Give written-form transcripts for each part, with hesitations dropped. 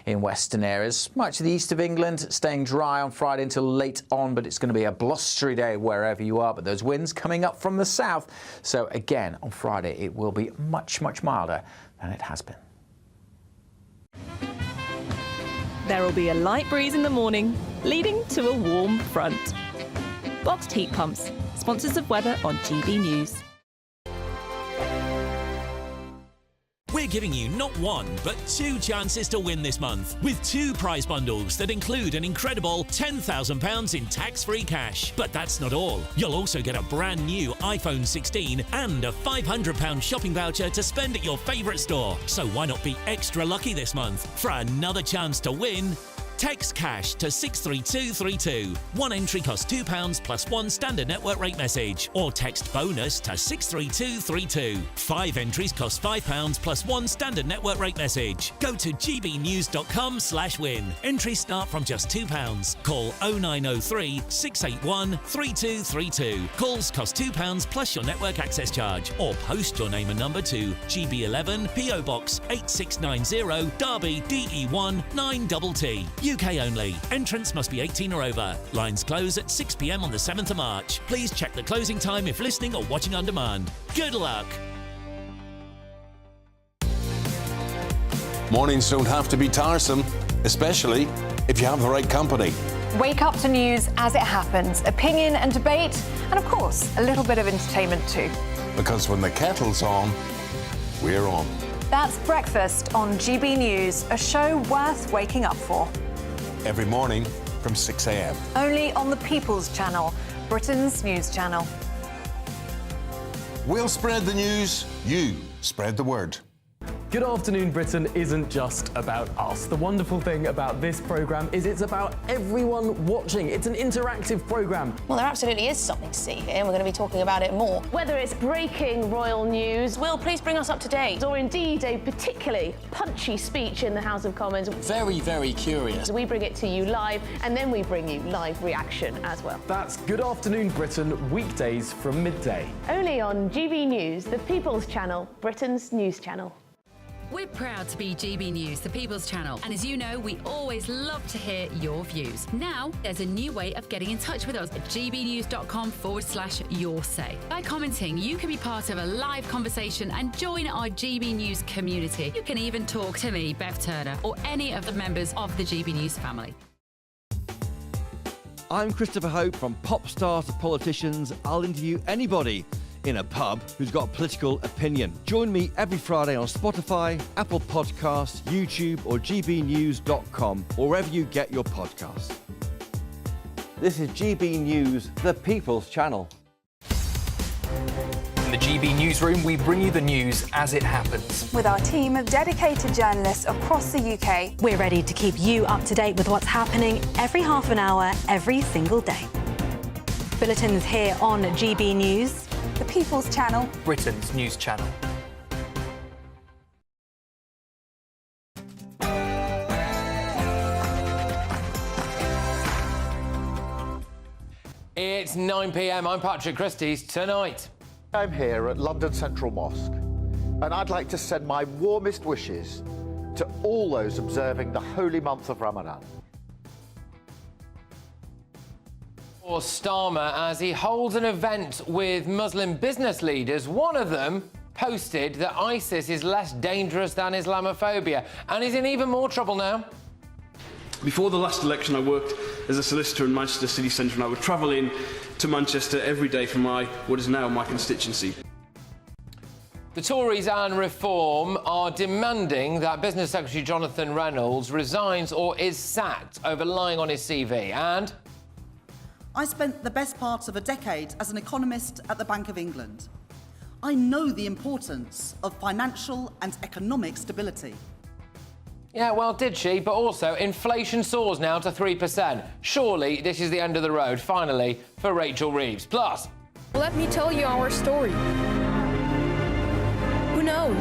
in western areas. Much of the east of England staying dry on Friday until late on, but it's going to be a blustery day wherever you are. But those winds coming up from the south. So again, on Friday, it will be much, much milder than it has been. There will be a light breeze in the morning, leading to a warm front. Boxed heat pumps, sponsors of weather on GB News. We're giving you not one, but 2 chances to win this month, with 2 prize bundles that include an incredible £10,000 in tax-free cash. But that's not all. You'll also get a brand new iPhone 16 and a £500 shopping voucher to spend at your favourite store. So why not be extra lucky this month? For another chance to win, text cash to 63232. One entry costs £2 plus 1 standard network rate message. Or text bonus to 63232. 5 entries cost £5 plus 1 standard network rate message. Go to gbnews.com/win. Entries start from just £2. Call 0903 681 3232. Calls cost £2 plus your network access charge. Or post your name and number to GB11 PO Box 8690 Derby DE1 9TT. UK only. Entrance must be 18 or over. Lines close at 6 p.m. on the 7th of March. Please check the closing time if listening or watching on demand. Good luck. Mornings don't have to be tiresome, especially if you have the right company. Wake up to news as it happens, opinion and debate, and of course, a little bit of entertainment too. Because when the kettle's on, we're on. That's Breakfast on GB News, a show worth waking up for. Every morning from 6 a.m. Only on the People's Channel, Britain's news channel. We'll spread the news, you spread the word. Good Afternoon Britain isn't just about us. The wonderful thing about this programme is it's about everyone watching. It's an interactive programme. Well, there absolutely is something to see here, and we're going to be talking about it more. Whether it's breaking royal news, Will, please bring us up to date. or indeed a particularly punchy speech in the House of Commons, Very, very curious. we bring it to you live, and then we bring you live reaction as well. That's Good Afternoon Britain, weekdays from midday. Only on GB News, the People's Channel, Britain's news channel. We're proud to be GB News, the People's Channel. And as you know, we always love to hear your views. Now, there's a new way of getting in touch with us at gbnews.com/your say. By commenting, you can be part of a live conversation and join our GB News community. You can even talk to me, Bev Turner, or any of the members of the GB News family. I'm Christopher Hope. From pop stars to politicians, I'll interview anybody in a pub who's got a political opinion. Join me every Friday on Spotify, Apple Podcasts, YouTube or gbnews.com, or wherever you get your podcasts. This is GB News, the People's Channel. In the GB newsroom, we bring you the news as it happens. With our team of dedicated journalists across the UK. We're ready to keep you up to date with what's happening every half an hour, every single day. Bulletins here on GB News, the People's Channel, Britain's news channel. It's 9 p.m. I'm Patrick Christys. Tonight, I'm here at London Central Mosque, and I'd like to send my warmest wishes to all those observing the holy month of Ramadan. or Starmer as he holds an event with Muslim business leaders. One of them posted that ISIS is less dangerous than Islamophobia, and he's in even more trouble now. Before the last election, I worked as a solicitor in Manchester city centre, and I would travel in to Manchester every day from what is now my constituency. The Tories and Reform are demanding that Business Secretary Jonathan Reynolds resigns or is sacked over lying on his CV. And I spent the best part of a decade as an economist at the Bank of England. I know the importance of financial and economic stability. Yeah, well, did she? But also, inflation soars now to 3%. Surely this is the end of the road, finally, for Rachel Reeves. Plus... Let me tell you our story. Who knows?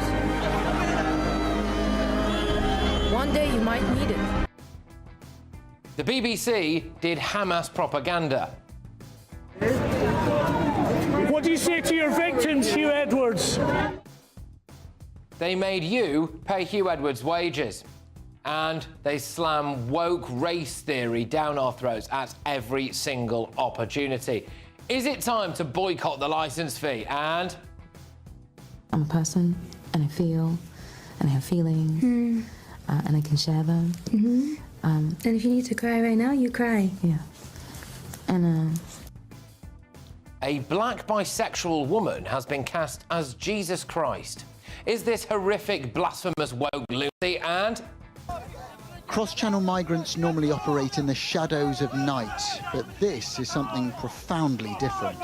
One day you might need it. The BBC did Hamas propaganda. What do you say to your victims, Hugh Edwards? They made you pay Hugh Edwards' wages. And they slam woke race theory down our throats at every single opportunity. Is it time to boycott the licence fee? And I'm a person, and I feel, and I have feelings, and I can share them. And if you need to cry right now, you cry. Yeah. And a black bisexual woman has been cast as Jesus Christ. Is this horrific, blasphemous woke lunacy? And cross-channel migrants normally operate in the shadows of night, but this is something profoundly different.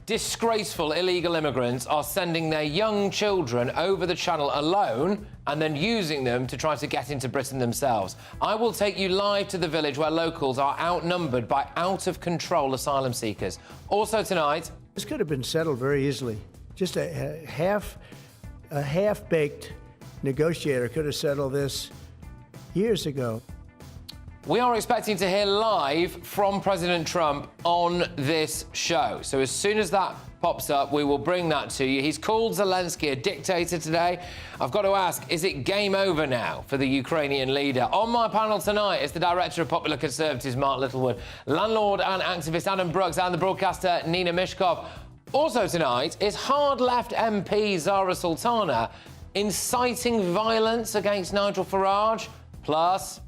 Disgraceful illegal immigrants are sending their young children over the channel alone and then using them to try to get into Britain themselves. I will take you live to the village where locals are outnumbered by out-of-control asylum seekers. Also tonight... This could have been settled very easily. Just a half-baked negotiator could have settled this years ago. We are expecting to hear live from President Trump on this show. So as soon as that pops up, we will bring that to you. He's called Zelensky a dictator today. I've got to ask, is it game over now for the Ukrainian leader? On my panel tonight is the Director of Popular Conservatives, Mark Littlewood, landlord and activist Adam Brooks, and the broadcaster Nina Mishkov. Also tonight is hard-left MP Zara Sultana inciting violence against Nigel Farage. Plus...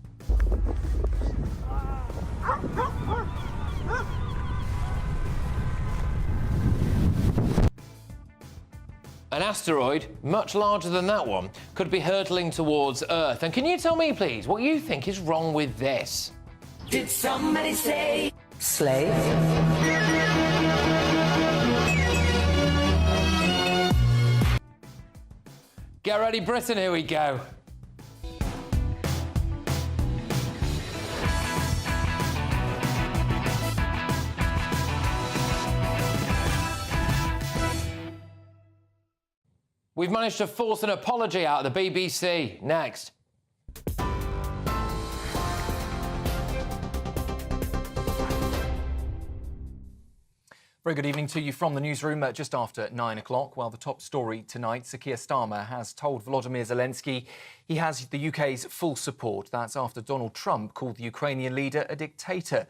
an asteroid, much larger than that one, could be hurtling towards Earth. And can you tell me, please, what you think is wrong with this? Did somebody say slave? Get ready, Britain, here we go. We've managed to force an apology out of the BBC. Next. Very good evening to you from the newsroom just after 9 o'clock. Well, the top story tonight, Sir Keir Starmer has told Volodymyr Zelensky he has the UK's full support. That's after Donald Trump called the Ukrainian leader a dictator.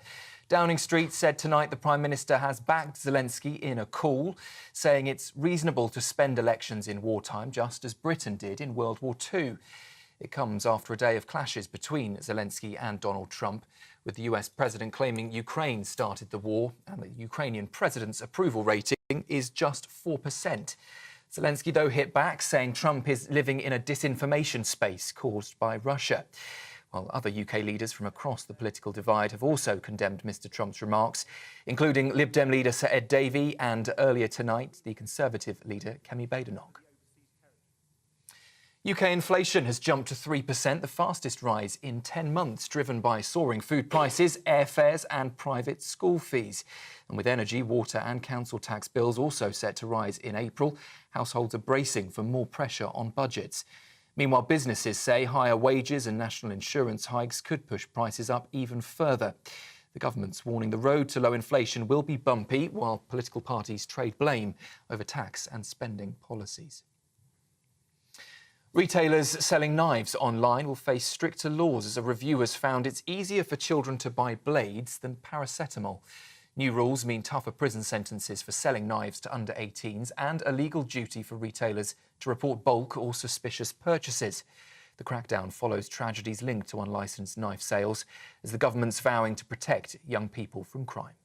Downing Street said tonight the Prime Minister has backed Zelensky in a call, saying it's reasonable to spend elections in wartime, just as Britain did in World War II. It comes after a day of clashes between Zelensky and Donald Trump, with the US president claiming Ukraine started the war and the Ukrainian president's approval rating is just 4%. Zelensky, though, hit back, saying Trump is living in a disinformation space caused by Russia. While other UK leaders from across the political divide have also condemned Mr Trump's remarks, including Lib Dem leader Sir Ed Davey and, earlier tonight, the Conservative leader Kemi Badenoch. UK inflation has jumped to 3%, the fastest rise in 10 months, driven by soaring food prices, airfares and private school fees. And with energy, water and council tax bills also set to rise in April, households are bracing for more pressure on budgets. Meanwhile, businesses say higher wages and national insurance hikes could push prices up even further. The government's warning the road to low inflation will be bumpy, while political parties trade blame over tax and spending policies. Retailers selling knives online will face stricter laws as a review has found it's easier for children to buy blades than paracetamol. New rules mean tougher prison sentences for selling knives to under 18s and a legal duty for retailers to report bulk or suspicious purchases. The crackdown follows tragedies linked to unlicensed knife sales, as the government's vowing to protect young people from crime.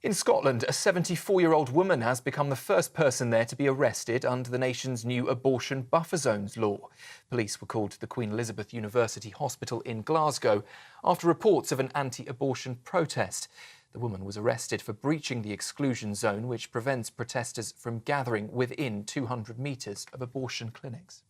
In Scotland, a 74-year-old woman has become the first person there to be arrested under the nation's new abortion buffer zones law. Police were called to the Queen Elizabeth University Hospital in Glasgow after reports of an anti-abortion protest. The woman was arrested for breaching the exclusion zone, which prevents protesters from gathering within 200 metres of abortion clinics.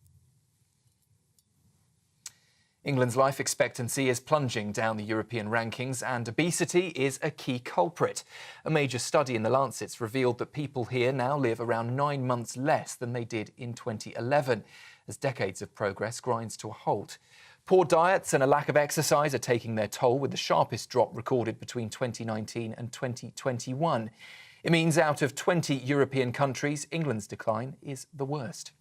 England's life expectancy is plunging down the European rankings, and obesity is a key culprit. A major study in The Lancet's revealed that people here now live around 9 months less than they did in 2011, as decades of progress grinds to a halt. Poor diets and a lack of exercise are taking their toll, with the sharpest drop recorded between 2019 and 2021. It means out of 20 European countries, England's decline is the worst.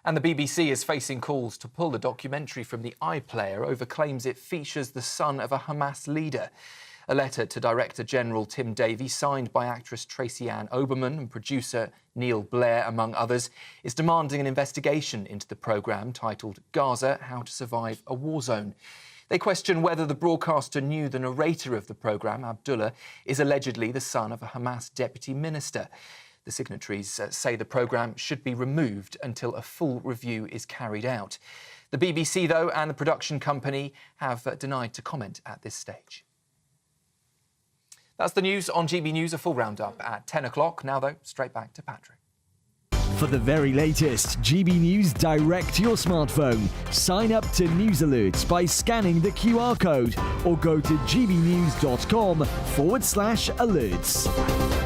And the BBC is facing calls to pull the documentary from the iPlayer over claims it features the son of a Hamas leader. A letter to Director General Tim Davie, signed by actress Tracy Ann Oberman and producer Neil Blair, among others, is demanding an investigation into the programme titled Gaza: How to Survive a War Zone. They question whether the broadcaster knew the narrator of the programme, Abdullah, is allegedly the son of a Hamas deputy minister. The signatories say the programme should be removed until a full review is carried out. The BBC, though, and the production company have denied to comment at this stage. That's the news on GB News, a full roundup at 10 o'clock. Now, though, straight back to Patrick. For the very latest GB News direct to your smartphone, sign up to News Alerts by scanning the QR code or go to gbnews.com/alerts.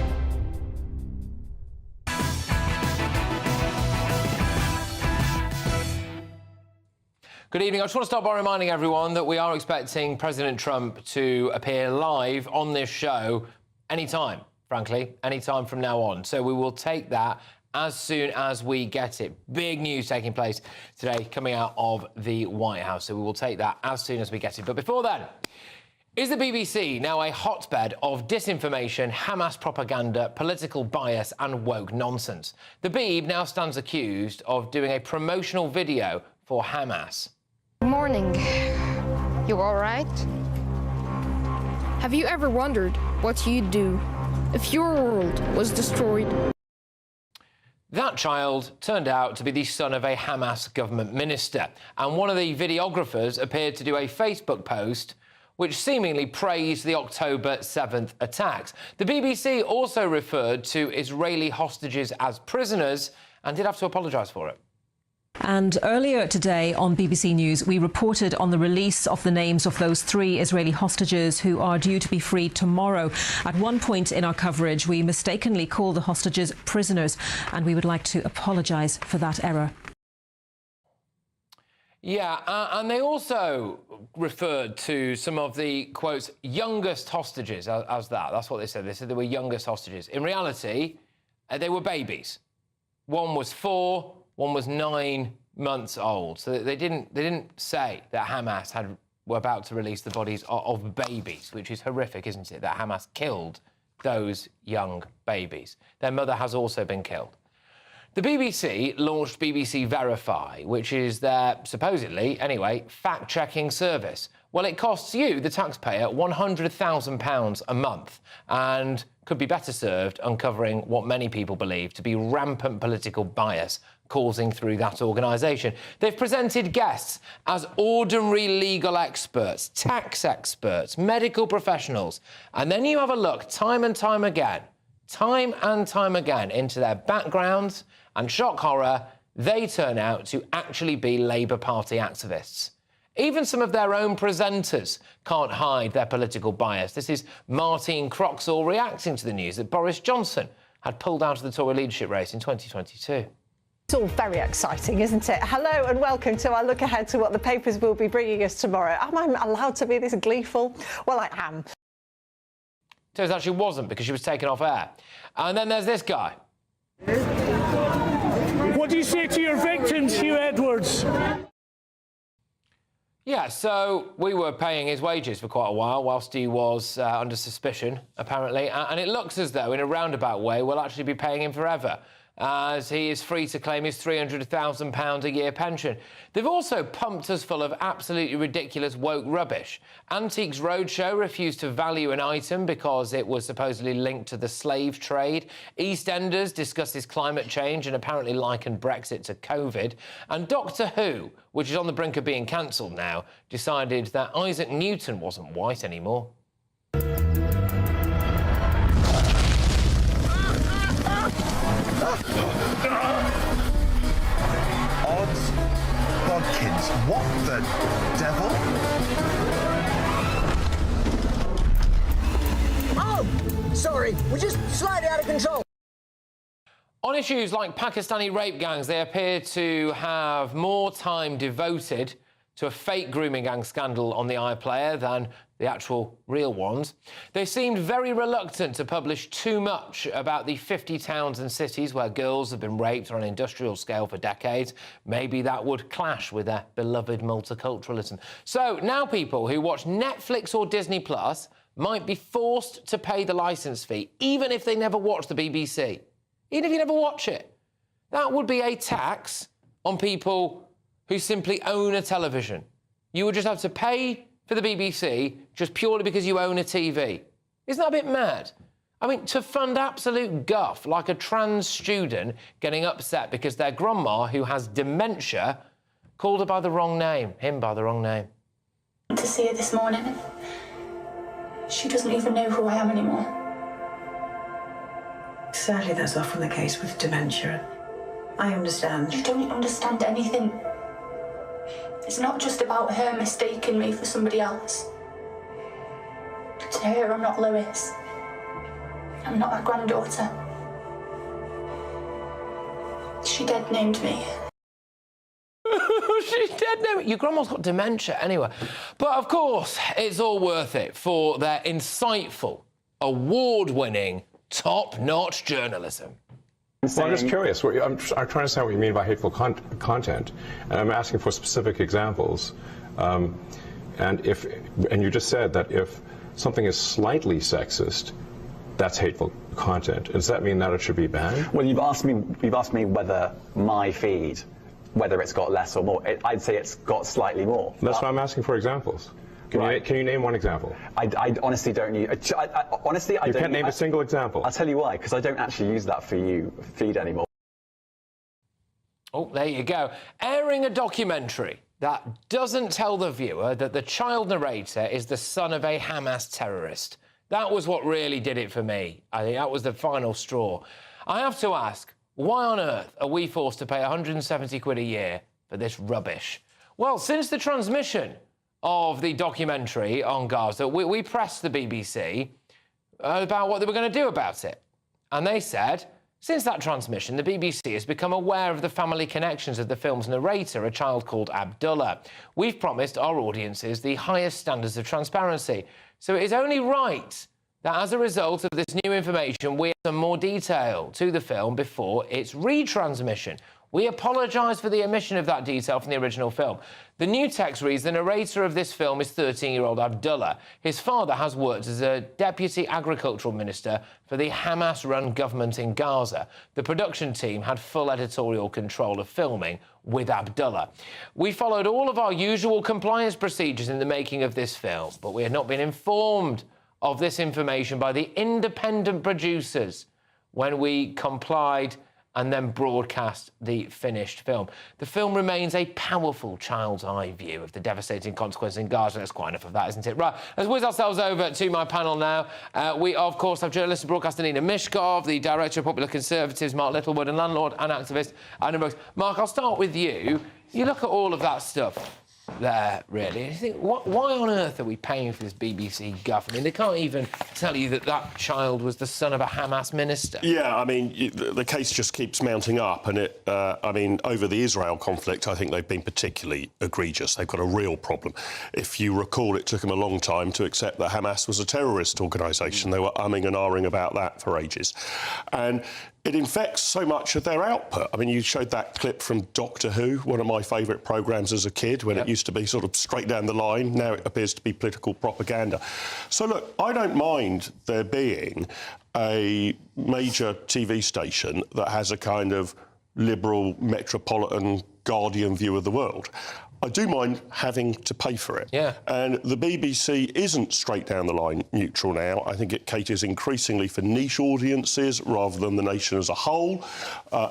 Good evening. I just want to start by reminding everyone that we are expecting President Trump to appear live on this show anytime, frankly, anytime from now on. So we will take that as soon as we get it. Big news taking place today coming out of the White House. So we will take that as soon as we get it. But before then, is the BBC now a hotbed of disinformation, Hamas propaganda, political bias and woke nonsense? The Beeb now stands accused of doing a promotional video for Hamas. Good morning. You all right? Have you ever wondered what you'd do if your world was destroyed? That child turned out to be the son of a Hamas government minister, and one of the videographers appeared to do a Facebook post which seemingly praised the October 7th attacks. The BBC also referred to Israeli hostages as prisoners and did have to apologise for it. And earlier today on BBC News, we reported on the release of the names of those 3 Israeli hostages who are due to be freed tomorrow. At one point in our coverage, we mistakenly called the hostages prisoners, and we would like to apologise for that error. Yeah, and they also referred to some of the, quotes, youngest hostages as that. That's what they said. They said they were youngest hostages. In reality, they were babies. One was 4, one was 9 months old. So they didn't say that Hamas were about to release the bodies of babies, which is horrific, isn't it? That Hamas killed those young babies. Their mother has also been killed. The BBC launched BBC Verify, which is their, supposedly, anyway, fact-checking service. Well, it costs you, the taxpayer, £100,000 a month and could be better served uncovering what many people believe to be rampant political bias coursing through that organisation. They've presented guests as ordinary legal experts, tax experts, medical professionals, and then you have a look time and time again into their backgrounds, and shock horror, they turn out to actually be Labour Party activists. Even some of their own presenters can't hide their political bias. This is Martine Croxall reacting to the news that Boris Johnson had pulled out of the Tory leadership race in 2022. It's all very exciting, isn't it? Hello and welcome to our look ahead to what the papers will be bringing us tomorrow. Am I allowed to be this gleeful? Well, I am. Turns out she wasn't, because she was taken off air. And then there's this guy. What do you say to your victims, Hugh Edwards? Yeah, so we were paying his wages for quite a while whilst he was under suspicion, apparently. And it looks as though, in a roundabout way, we'll actually be paying him forever, as he is free to claim his £300,000 a year pension. They've also pumped us full of absolutely ridiculous woke rubbish. Antiques Roadshow refused to value an item because it was supposedly linked to the slave trade. EastEnders discusses climate change and apparently likened Brexit to COVID. And Doctor Who, which is on the brink of being cancelled now, decided that Isaac Newton wasn't white anymore. Odds bodkins, what the devil? Oh, sorry, we're just slightly out of control. On issues like Pakistani rape gangs, they appear to have more time devoted to a fake grooming gang scandal on the iPlayer than the actual real ones. They seemed very reluctant to publish too much about the 50 towns and cities where girls have been raped on an industrial scale for decades. Maybe that would clash with their beloved multiculturalism. So now people who watch Netflix or Disney Plus might be forced to pay the licence fee, even if they never watch the BBC. Even if you never watch it. That would be a tax on people who simply own a television. You would just have to pay for the BBC just purely because you own a TV. Isn't that a bit mad? I mean, to fund absolute guff, like a trans student getting upset because their grandma, who has dementia, called her by the wrong name, him by the wrong name. To see her this morning, she doesn't even know who I am anymore. Sadly, that's often the case with dementia. I understand. You don't understand anything. It's not just about her mistaking me for somebody else. To her, I'm not Lewis. I'm not her granddaughter. She dead named me. She's dead now. Your grandma's got dementia anyway. But of course, it's all worth it for their insightful, award-winning, top-notch journalism. Well, I'm just curious. I'm trying to understand what you mean by hateful content, and I'm asking for specific examples. And you just said that if something is slightly sexist, that's hateful content. Does that mean that it should be banned? Well, you've asked me whether my feed, whether it's got less or more. I'd say it's got slightly more. That's why I'm asking for examples. Can you name one example? I honestly don't use. Honestly, I don't. You can't name a single example. I'll tell you why. Because I don't actually use that feed anymore. Oh, there you go. Airing a documentary that doesn't tell the viewer that the child narrator is the son of a Hamas terrorist. That was what really did it for me. I think that was the final straw. I have to ask, why on earth are we forced to pay 170 quid a year for this rubbish? Well, since the transmission of the documentary on Gaza, we pressed the BBC about what they were going to do about it. And they said, since that transmission, the BBC has become aware of the family connections of the film's narrator, a child called Abdullah. We've promised our audiences the highest standards of transparency. So it is only right that as a result of this new information, we add some more detail to the film before its retransmission. We apologise for the omission of that detail from the original film. The new text reads, the narrator of this film is 13-year-old Abdullah. His father has worked as a deputy agricultural minister for the Hamas-run government in Gaza. The production team had full editorial control of filming with Abdullah. We followed all of our usual compliance procedures in the making of this film, but we had not been informed of this information by the independent producers when we complied and then broadcast the finished film. The film remains a powerful child's eye view of the devastating consequences in Gaza. That's quite enough of that, isn't it? Right, let's whiz ourselves over to my panel now. We, of course, have journalist and broadcaster Nina Mishkov, the director of Popular Conservatives, Mark Littlewood, and landlord and activist Anna Brooks. Mark, I'll start with you. You look at all of that stuff there, really, and you think, why on earth are we paying for this BBC guff? I mean, they can't even tell you that that child was the son of a Hamas minister. Yeah, I mean, the case just keeps mounting up, and I mean, over the Israel conflict, I think they've been particularly egregious. They've got a real problem. If you recall, it took them a long time to accept that Hamas was a terrorist organisation. They were umming and ahhing about that for ages. And it infects so much of their output. I mean, you showed that clip from Doctor Who, one of my favourite programmes as a kid, when it used to be sort of straight down the line. Now it appears to be political propaganda. So, look, I don't mind there being a major TV station that has a kind of liberal, metropolitan, Guardian view of the world. I do mind having to pay for it. Yeah. And the BBC isn't straight down the line neutral now. I think it caters increasingly for niche audiences rather than the nation as a whole.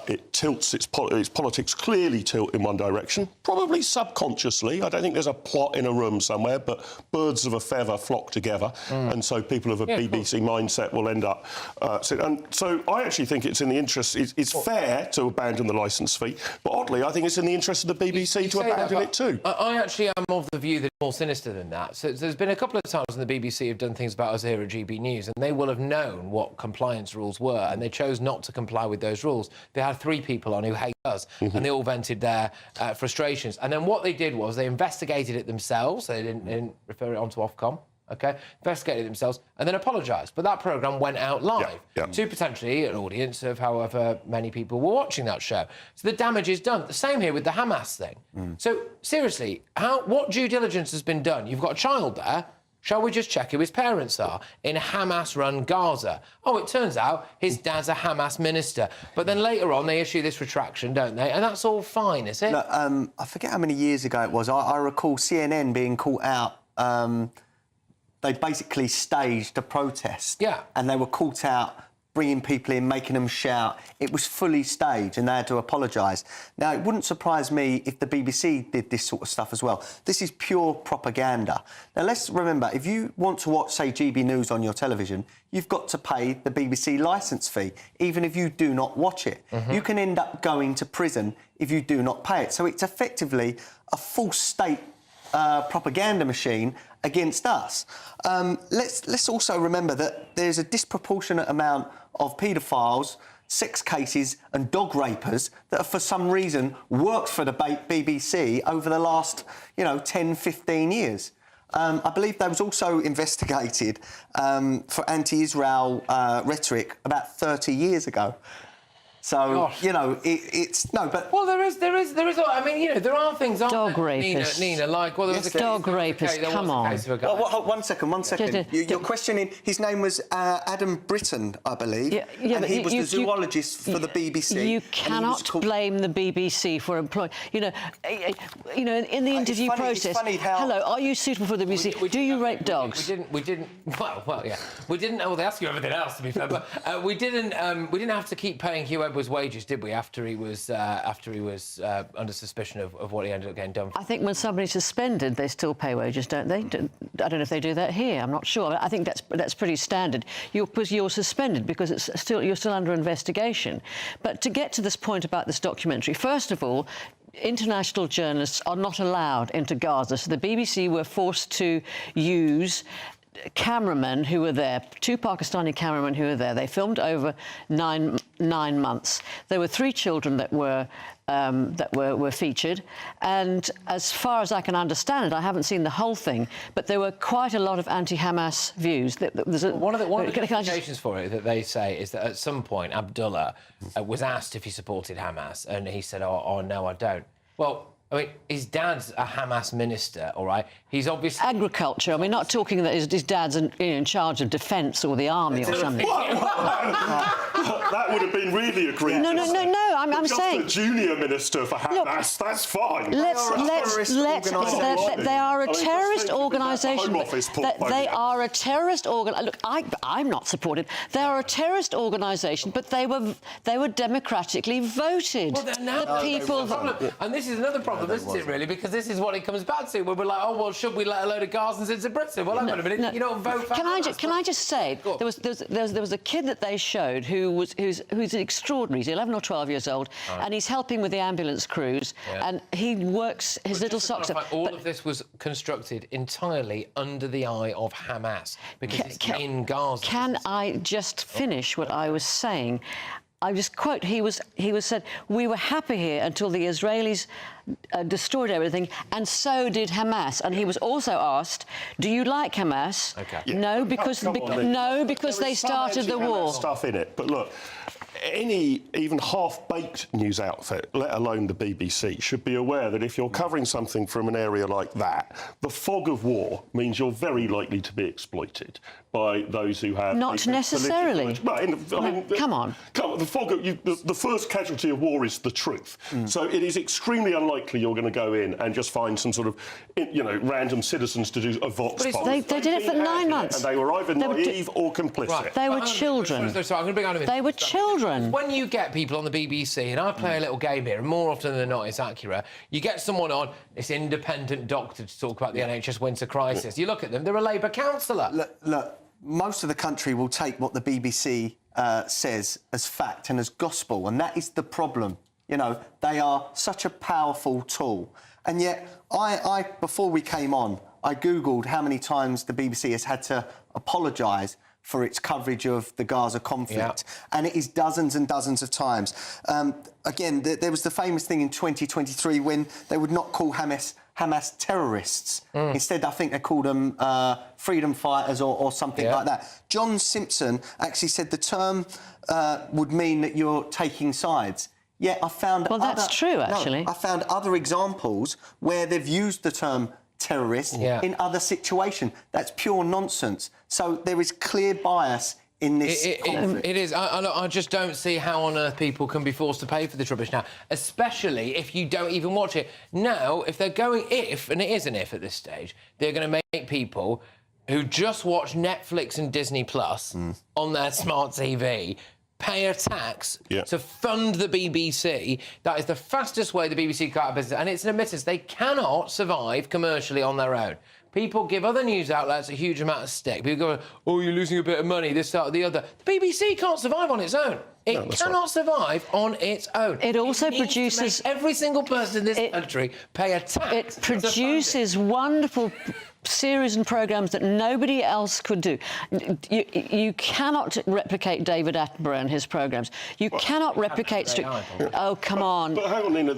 It tilts its politics clearly tilt in one direction, probably subconsciously. I don't think there's a plot in a room somewhere, but birds of a feather flock together, and so people of a BBC mindset will end up. And so I actually think it's in the interest. It's fair to abandon the licence fee, but oddly, I think it's in the interest of the BBC to abandon it too. too. I actually am of the view that it's more sinister than that. So there's been a couple of times when the BBC have done things about us here at GB News, and they will have known what compliance rules were, and they chose not to comply with those rules. They had 3 people on who hate us, and they all vented their frustrations. And then what they did was they investigated it themselves. They didn't refer it onto Ofcom. OK, investigated themselves and then apologised. But that programme went out live to potentially an audience of however many people were watching that show. So the damage is done. The same here with the Hamas thing. So, seriously, what due diligence has been done? You've got a child there. Shall we just check who his parents are in Hamas-run Gaza? Oh, it turns out his dad's a Hamas minister. But then later on, they issue this retraction, don't they? And that's all fine, is it? Look, I forget how many years ago it was. I recall CNN being caught out... They basically staged a protest. Yeah. And they were caught out, bringing people in, making them shout. It was fully staged and they had to apologise. Now, it wouldn't surprise me if the BBC did this sort of stuff as well. This is pure propaganda. Now, let's remember, if you want to watch, say, GB News on your television, you've got to pay the BBC licence fee, even if you do not watch it. You can end up going to prison if you do not pay it. So it's effectively a false state propaganda machine against us. Let's also remember that there's a disproportionate amount of paedophiles, sex cases and dog rapers that have, for some reason, worked for the BBC over the last, 10, 15 years. I believe they was also investigated for anti-Israel rhetoric about 30 years ago. So, it's... No, but... Well, there is... I mean, there are things... Dog rapists. Nina, like... Well, there was a case, dog rapists, come on. Well, one second. You're questioning... His name was Adam Britton, I believe. And he was the zoologist for the BBC. You cannot blame the BBC for employing... in the interview process... Hello, are you suitable for the BBC? Do you rape dogs? We didn't... Well, yeah. We didn't... Well, they asked you everything else, to be fair, but we didn't have to keep paying Hugh Edwards' wages, did we? After he was under suspicion of what he ended up getting done for. I think when somebody's suspended, they still pay wages, don't they? I don't know if they do that here. I'm not sure. I think that's pretty standard. You're suspended because you're still under investigation. But to get to this point about this documentary, first of all, international journalists are not allowed into Gaza, so the BBC were forced to use cameramen who were there, 2 Pakistani cameramen who were there. They filmed over nine months. There were 3 children that were featured, and as far as I can understand it, I haven't seen the whole thing, but there were quite a lot of anti-Hamas views. One of the justifications for it that they say is that at some point Abdullah was asked if he supported Hamas, and he said, "Oh no, I don't." Well, I mean, his dad's a Hamas minister, all right? He's obviously... Agriculture. I mean, not talking that his dad's in charge of defence or the army or something. That would have been really egregious. No, I'm saying... Just a junior minister for Hamas, look, that's fine. They are a terrorist organisation. They are a terrorist organisation. Look, I'm not supported. They are a terrorist organisation, but they were democratically voted. Well, the people... And this is another problem, isn't it, really? Because this is what it comes back to, where we're like, oh, well, should we let a load of Gazans into Britain? Well, hang on a minute, you don't vote for Hamas. Can I just say, there was a kid that they showed who's extraordinary. He's 11 or 12 years old, and he's helping with the ambulance crews, and he works his little socks up. All of this was constructed entirely under the eye of Hamas, because it's in Gaza. Can I just finish what I was saying? I just quote, he said, "We were happy here until the Israelis destroyed everything, and so did Hamas." And he was also asked, "Do you like Hamas?" Okay. Yeah. No, because they started the war. Stuff in it, but look, any even half-baked news outfit, let alone the BBC, should be aware that if you're covering something from an area like that, the fog of war means you're very likely to be exploited by those who have... Not necessarily. Come on. The first casualty of war is the truth. So it is extremely unlikely you're going to go in and just find some sort of, random citizens to do a vox pop. They did it for 9 months. And they were either naive or complicit. Right. They were children. They were children. When you get people on the BBC, and I play a little game here, and more often than not it's accurate, you get someone on, this independent doctor to talk about the NHS winter crisis. You look at them, they're a Labour councillor. Look, most of the country will take what the BBC says as fact and as gospel, and that is the problem. They are such a powerful tool. And yet, I before we came on, I Googled how many times the BBC has had to apologise for its coverage of the Gaza conflict, and it is dozens and dozens of times. Again, there was the famous thing in 2023 when they would not call Hamas terrorists. Instead, I think they called them freedom fighters or something like that. John Simpson actually said the term would mean that you're taking sides. Yeah, I found that's true, actually. I found other examples where they've used the term terrorist in other situations. That's pure nonsense. So there is clear bias in this conflict. It is. I just don't see how on earth people can be forced to pay for this rubbish now, especially if you don't even watch it. Now, if they're going... and it is an if at this stage, they're going to make people who just watch Netflix and Disney Plus on their smart TV pay a tax to fund the BBC. That is the fastest way the BBC cut out of business, and it's an admittance they cannot survive commercially on their own. People give other news outlets a huge amount of stick. People go, oh, you're losing a bit of money, this, that, or the other. The BBC can't survive on its own. It cannot survive on its own. It also produces... every single person in this country pay a tax. It produces wonderful series and programmes that nobody else could do. You cannot replicate David Attenborough and his programmes. You cannot replicate... Oh, come on. But hang on, Nina,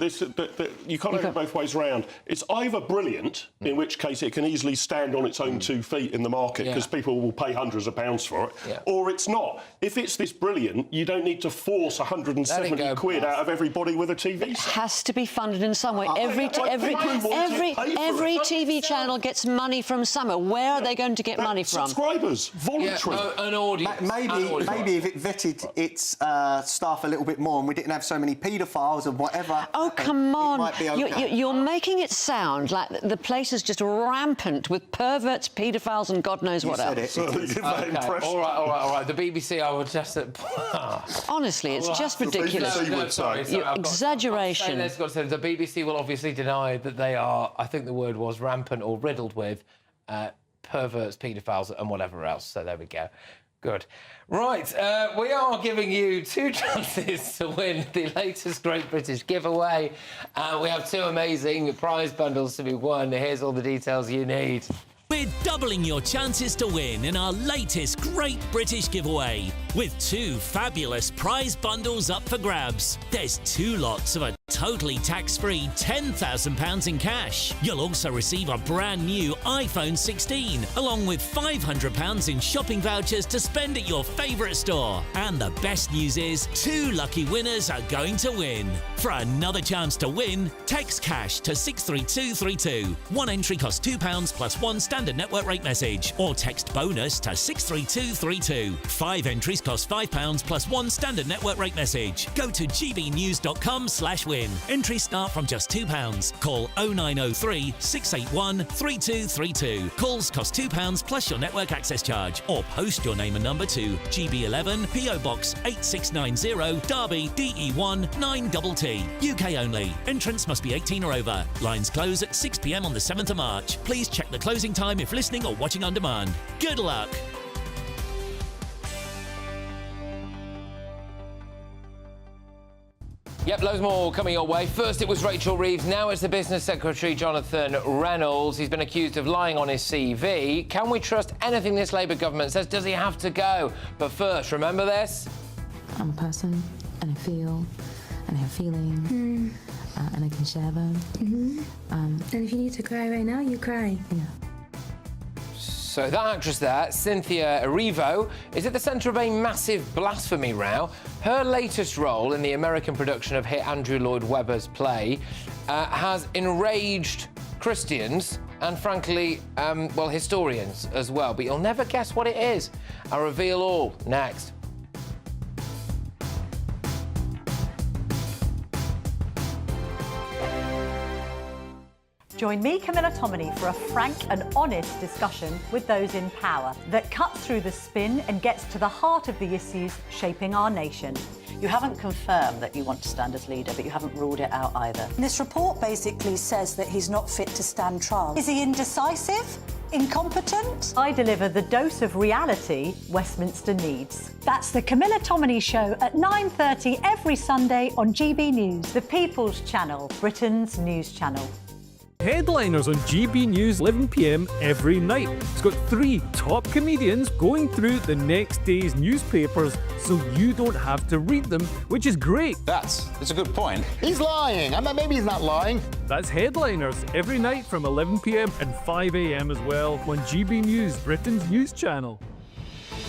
you can't have it both ways around. It's either brilliant, in which case it can easily stand on its own 2 feet in the market because people will pay hundreds of pounds for it, or it's not. If it's this brilliant, you don't need to force 170 quid out of everybody with a TV set. It has to be funded in some way. Every TV channel gets money from somewhere. Where are they going to get money from? Subscribers, voluntary. An audience. Maybe if it vetted its staff a little bit more and we didn't have so many paedophiles and whatever... Oh, come on. It might be okay. You're making it sound like the place is just rampant with perverts, paedophiles and God knows what else. All right. The BBC, I would just... Honestly, it's just ridiculous. Exaggeration. The BBC will obviously deny that they are, I think the word was rampant or riddled with perverts, paedophiles and whatever else. So there we go. Good. Right, we are giving you 2 chances to win the latest Great British giveaway. We have 2 amazing prize bundles to be won. Here's all the details you need. We're doubling your chances to win in our latest Great British giveaway with 2 fabulous prize bundles up for grabs. There's 2 lots of a totally tax-free £10,000 in cash. You'll also receive a brand new iPhone 16 along with £500 in shopping vouchers to spend at your favourite store. And the best news is 2 lucky winners are going to win. For another chance to win, text cash to 63232. 1 entry costs £2 plus 1 standard network rate message, or text bonus to 63232. 5 entries cost £5 plus 1 standard network rate message. Go to gbnews.com/win. Entries start from just £2. Call 0903 681 3232. Calls cost £2 plus your network access charge, or post your name and number to GB11 PO Box 8690 Derby DE1 9TT. UK only. Entrance must be 18 or over. Lines close at 6 p.m. on the 7th of March. Please check the closing time if listening or watching on demand. Good luck. Yep, loads more coming your way. First it was Rachel Reeves, now it's the Business Secretary Jonathan Reynolds. He's been accused of lying on his CV. Can we trust anything this Labour government says? Does he have to go? But first, remember this? I'm a person, and I feel, and I have feelings, and I can share them. And if you need to cry right now, you cry. Yeah. So that actress there, Cynthia Erivo, is at the centre of a massive blasphemy row. Her latest role in the American production of hit Andrew Lloyd Webber's play has enraged Christians and, frankly, well, historians as well. But you'll never guess what it is. I'll reveal all next. Join me, Camilla Tominey, for a frank and honest discussion with those in power that cuts through the spin and gets to the heart of the issues shaping our nation. You haven't confirmed that you want to stand as leader, but you haven't ruled it out either. This report basically says that he's not fit to stand trial. Is he indecisive? Incompetent? I deliver the dose of reality Westminster needs. That's the Camilla Tominey Show at 9:30 every Sunday on GB News, the People's Channel, Britain's news channel. Headliners on GB News 11 p.m. every night. It's got 3 top comedians going through the next day's newspapers so you don't have to read them, which is great. That's a good point. He's lying. I mean, maybe he's not lying. That's Headliners every night from 11 p.m. and 5 a.m. as well on GB News, Britain's news channel.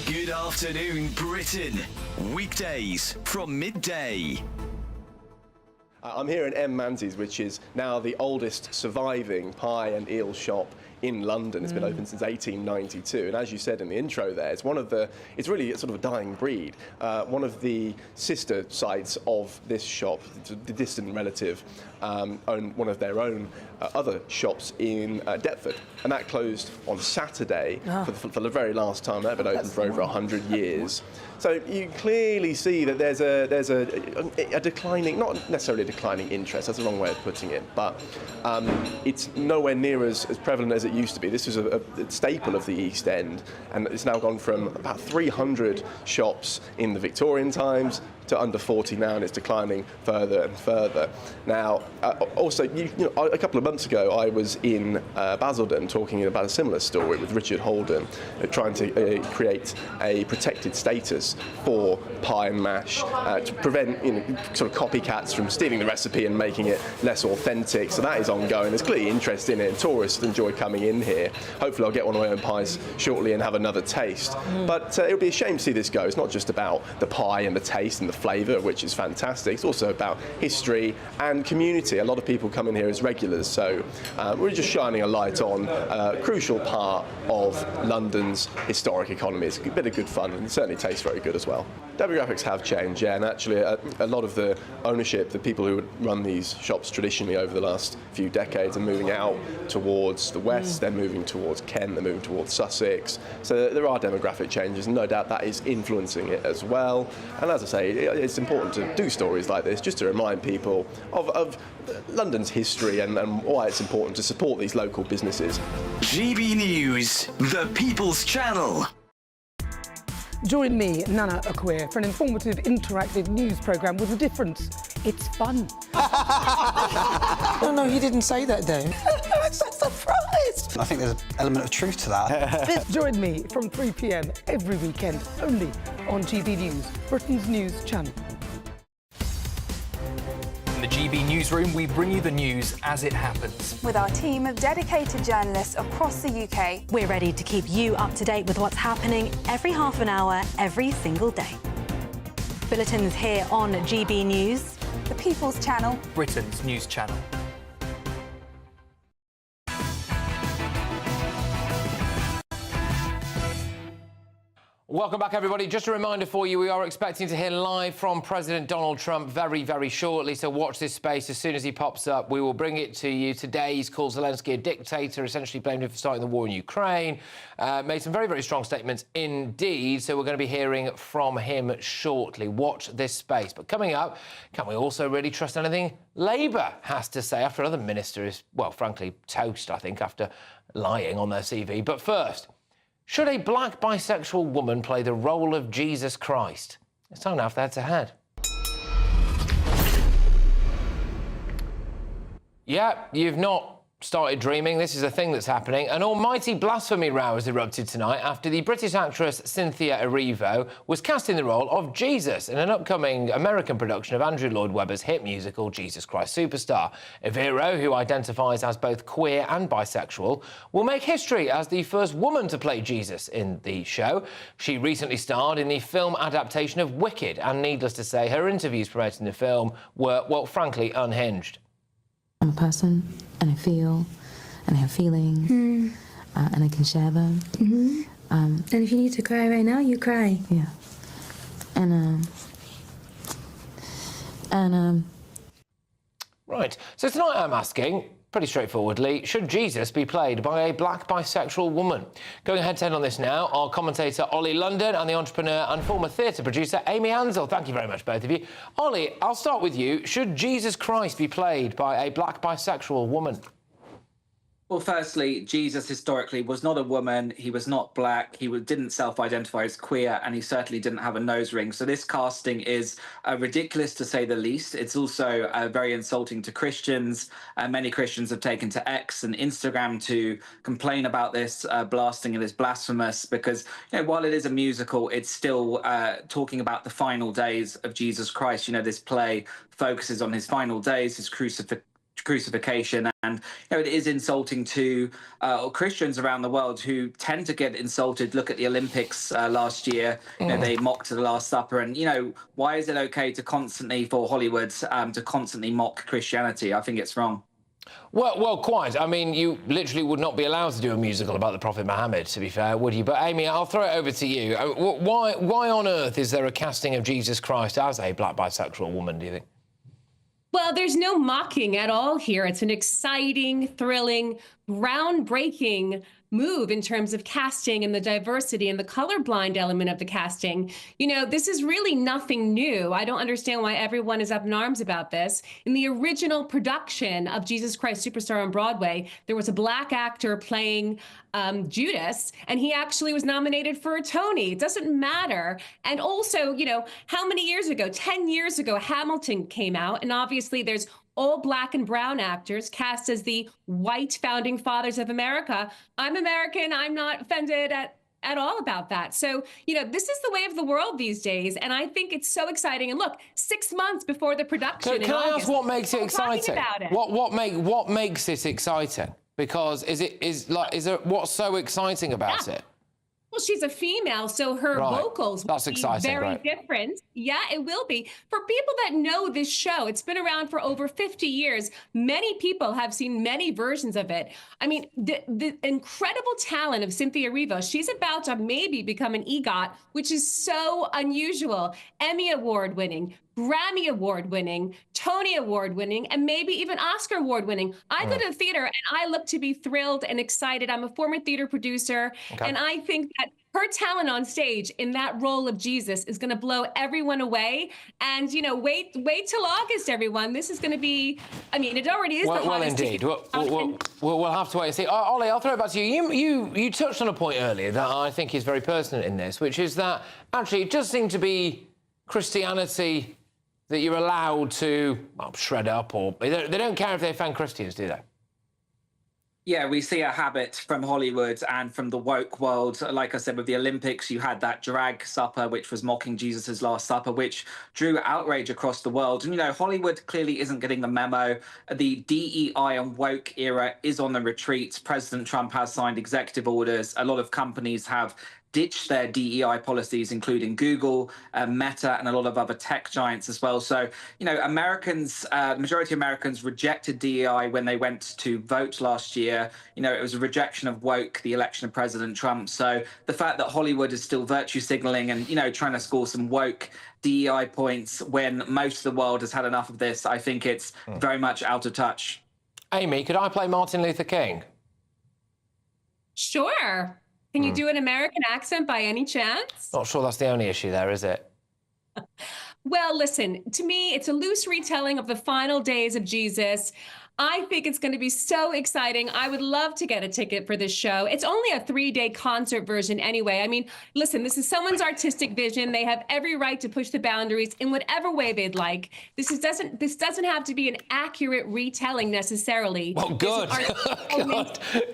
Good afternoon, Britain. Weekdays from midday. I'm here in M. Manzi's, which is now the oldest surviving pie and eel shop in London. It's been open since 1892, and as you said in the intro there, it's really sort of a dying breed. One of the sister sites of this shop, the distant relative, owned one of their own other shops in Deptford, and that closed on Saturday for the very last time. They've been open for over 100 years. So you clearly see that there's a declining, not necessarily a declining interest, that's the wrong way of putting it, but it's nowhere near as prevalent as it used to be. This was a staple of the East End, and it's now gone from about 300 shops in the Victorian times to under 40 now, and it's declining further and further. Now, also, a couple of months ago, I was in Basildon talking about a similar story with Richard Holden, trying to create a protected status for pie and mash to prevent sort of copycats from stealing the recipe and making it less authentic. So that is ongoing. There's clearly interest in it, and tourists enjoy coming in here. Hopefully, I'll get one of my own pies shortly and have another taste. But it would be a shame to see this go. It's not just about the pie and the taste and the flavour, which is fantastic. It's also about history and community. A lot of people come in here as regulars, so we're just shining a light on a crucial part of London's historic economy. It's a bit of good fun, and it certainly tastes very good as well. Demographics have changed, yeah, and actually a lot of the ownership, the people who would run these shops traditionally over the last few decades are moving out towards the west, they're moving towards Kent, they're moving towards Sussex, so there are demographic changes, and no doubt that is influencing it as well. And as I say, it's important to do stories like this just to remind people of London's history and why it's important to support these local businesses. GB News, the People's Channel. Join me, Nana Akwe, for an informative, interactive news programme with a difference. It's fun. No, he didn't say that, Dave. I'm so surprised. I think there's an element of truth to that. Join me from 3 p.m. every weekend, only on GB News, Britain's news channel. In the GB newsroom, we bring you the news as it happens. With our team of dedicated journalists across the UK, we're ready to keep you up to date with what's happening every half an hour, every single day. Bulletins here on GB News, the People's Channel, Britain's news channel. Welcome back, everybody. Just a reminder for you, we are expecting to hear live from President Donald Trump very, very shortly, so watch this space. As soon as he pops up, we will bring it to you. Today, he's called Zelensky a dictator, essentially blamed him for starting the war in Ukraine, made some very, very strong statements indeed, so we're going to be hearing from him shortly. Watch this space. But coming up, can we also really trust anything Labour has to say after another minister is, well, frankly, toast, I think, after lying on their CV. But first, should a black bisexual woman play the role of Jesus Christ? It's time now for Head to Head. Yeah, you've not started dreaming. This is a thing that's happening. An almighty blasphemy row has erupted tonight after the British actress Cynthia Erivo was cast in the role of Jesus in an upcoming American production of Andrew Lloyd Webber's hit musical Jesus Christ Superstar. Erivo, who identifies as both queer and bisexual, will make history as the first woman to play Jesus in the show. She recently starred in the film adaptation of Wicked, and needless to say, her interviews promoting the film were, well, frankly, unhinged. I'm a person, and I feel, and I have feelings, and I can share them. And if you need to cry right now, you cry. Yeah. Right, so tonight I'm asking, pretty straightforwardly, should Jesus be played by a black bisexual woman? Going head to head on this now, our commentator Ollie London and the entrepreneur and former theatre producer Amy Ansell. Thank you very much, both of you. Ollie, I'll start with you. Should Jesus Christ be played by a black bisexual woman? Well, firstly, Jesus historically was not a woman. He was not black. He didn't self-identify as queer, and he certainly didn't have a nose ring. So this casting is ridiculous, to say the least. It's also very insulting to Christians. Many Christians have taken to X and Instagram to complain about this, blasting it as blasphemous, because while it is a musical, it's still talking about the final days of Jesus Christ. This play focuses on his final days, his crucifixion, and it is insulting to Christians around the world who tend to get insulted. Look at the Olympics last year. They mocked the Last Supper, and why is it okay to constantly, for Hollywood, to constantly mock Christianity? I think it's wrong. Well, quite. I mean, you literally would not be allowed to do a musical about the Prophet Muhammad, to be fair, would you? But Amy, I'll throw it over to you. Why on earth is there a casting of Jesus Christ as a black bisexual woman, do you think? Well, there's no mocking at all here. It's an exciting, thrilling, groundbreaking move in terms of casting and the diversity and the colorblind element of the casting. This is really nothing new. I don't understand why everyone is up in arms about this. In the original production of Jesus Christ Superstar on Broadway, there was a black actor playing Judas, and he actually was nominated for a Tony. It doesn't matter. And also, how many years ago, 10 years ago, Hamilton came out, and obviously there's all black and brown actors cast as the white founding fathers of America. I'm American. I'm not offended at all about that. So, this is the way of the world these days, and I think it's so exciting. And look, 6 months before the production Can I ask what makes it exciting? What makes it exciting? Because what's so exciting about it? Well, she's a female, so her vocals will be very different. Yeah, it will be. For people that know this show, it's been around for over 50 years. Many people have seen many versions of it. I mean, the incredible talent of Cynthia Erivo, she's about to maybe become an EGOT, which is so unusual. Emmy Award winning, Grammy Award winning, Tony Award winning, and maybe even Oscar Award winning. I go to the theater and I look to be thrilled and excited. I'm a former theater producer, and I think that her talent on stage in that role of Jesus is going to blow everyone away. And, wait till August, everyone. This is going to be, it already is the hottest. Well, indeed. We'll have to wait and see. Ollie, I'll throw it back to you. You touched on a point earlier that I think is very pertinent in this, which is that actually it does seem to be Christianity that you're allowed to shred up, or they don't care if they offend Christians, do they? Yeah, we see a habit from Hollywood and from the woke world. Like I said, with the Olympics, you had that drag supper, which was mocking Jesus's Last Supper, which drew outrage across the world. And, Hollywood clearly isn't getting the memo. The DEI and woke era is on the retreat. President Trump has signed executive orders. A lot of companies have ditched their DEI policies, including Google, Meta, and a lot of other tech giants as well. So, majority of Americans rejected DEI when they went to vote last year. It was a rejection of woke, the election of President Trump. So the fact that Hollywood is still virtue signaling and, trying to score some woke DEI points when most of the world has had enough of this, I think it's very much out of touch. Amy, could I play Martin Luther King? Sure. Can you do an American accent by any chance? Not sure that's the only issue there, is it? Well, listen, to me, it's a loose retelling of the final days of Jesus. I think it's going to be so exciting. I would love to get a ticket for this show. It's only a 3-day concert version anyway. Listen, this is someone's artistic vision. They have every right to push the boundaries in whatever way they'd like. This doesn't have to be an accurate retelling necessarily. Well, good.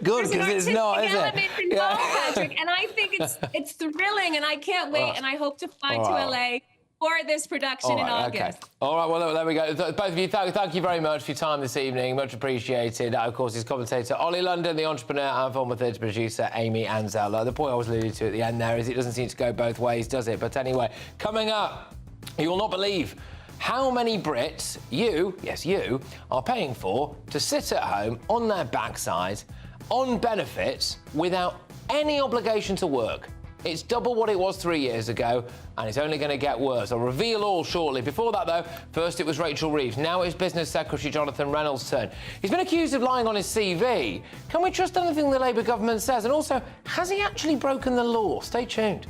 Good, because it's not, is it? Yeah. Patrick, and I think it's thrilling, and I can't wait, and I hope to fly to LA for this production in August. Okay. All right, well, there we go. Both of you, thank you very much for your time this evening. Much appreciated. Of course, his commentator, Ollie London, the entrepreneur and former theatre producer, Amy Anzella. The point I was alluding to at the end there is it doesn't seem to go both ways, does it? But anyway, coming up, you will not believe how many Brits you are paying for to sit at home on their backside on benefits without any obligation to work. It's double what it was 3 years ago, and it's only going to get worse. I'll reveal all shortly. Before that, though, first it was Rachel Reeves. Now it's Business Secretary Jonathan Reynolds' turn. He's been accused of lying on his CV. Can we trust anything the Labour government says? And also, has he actually broken the law? Stay tuned.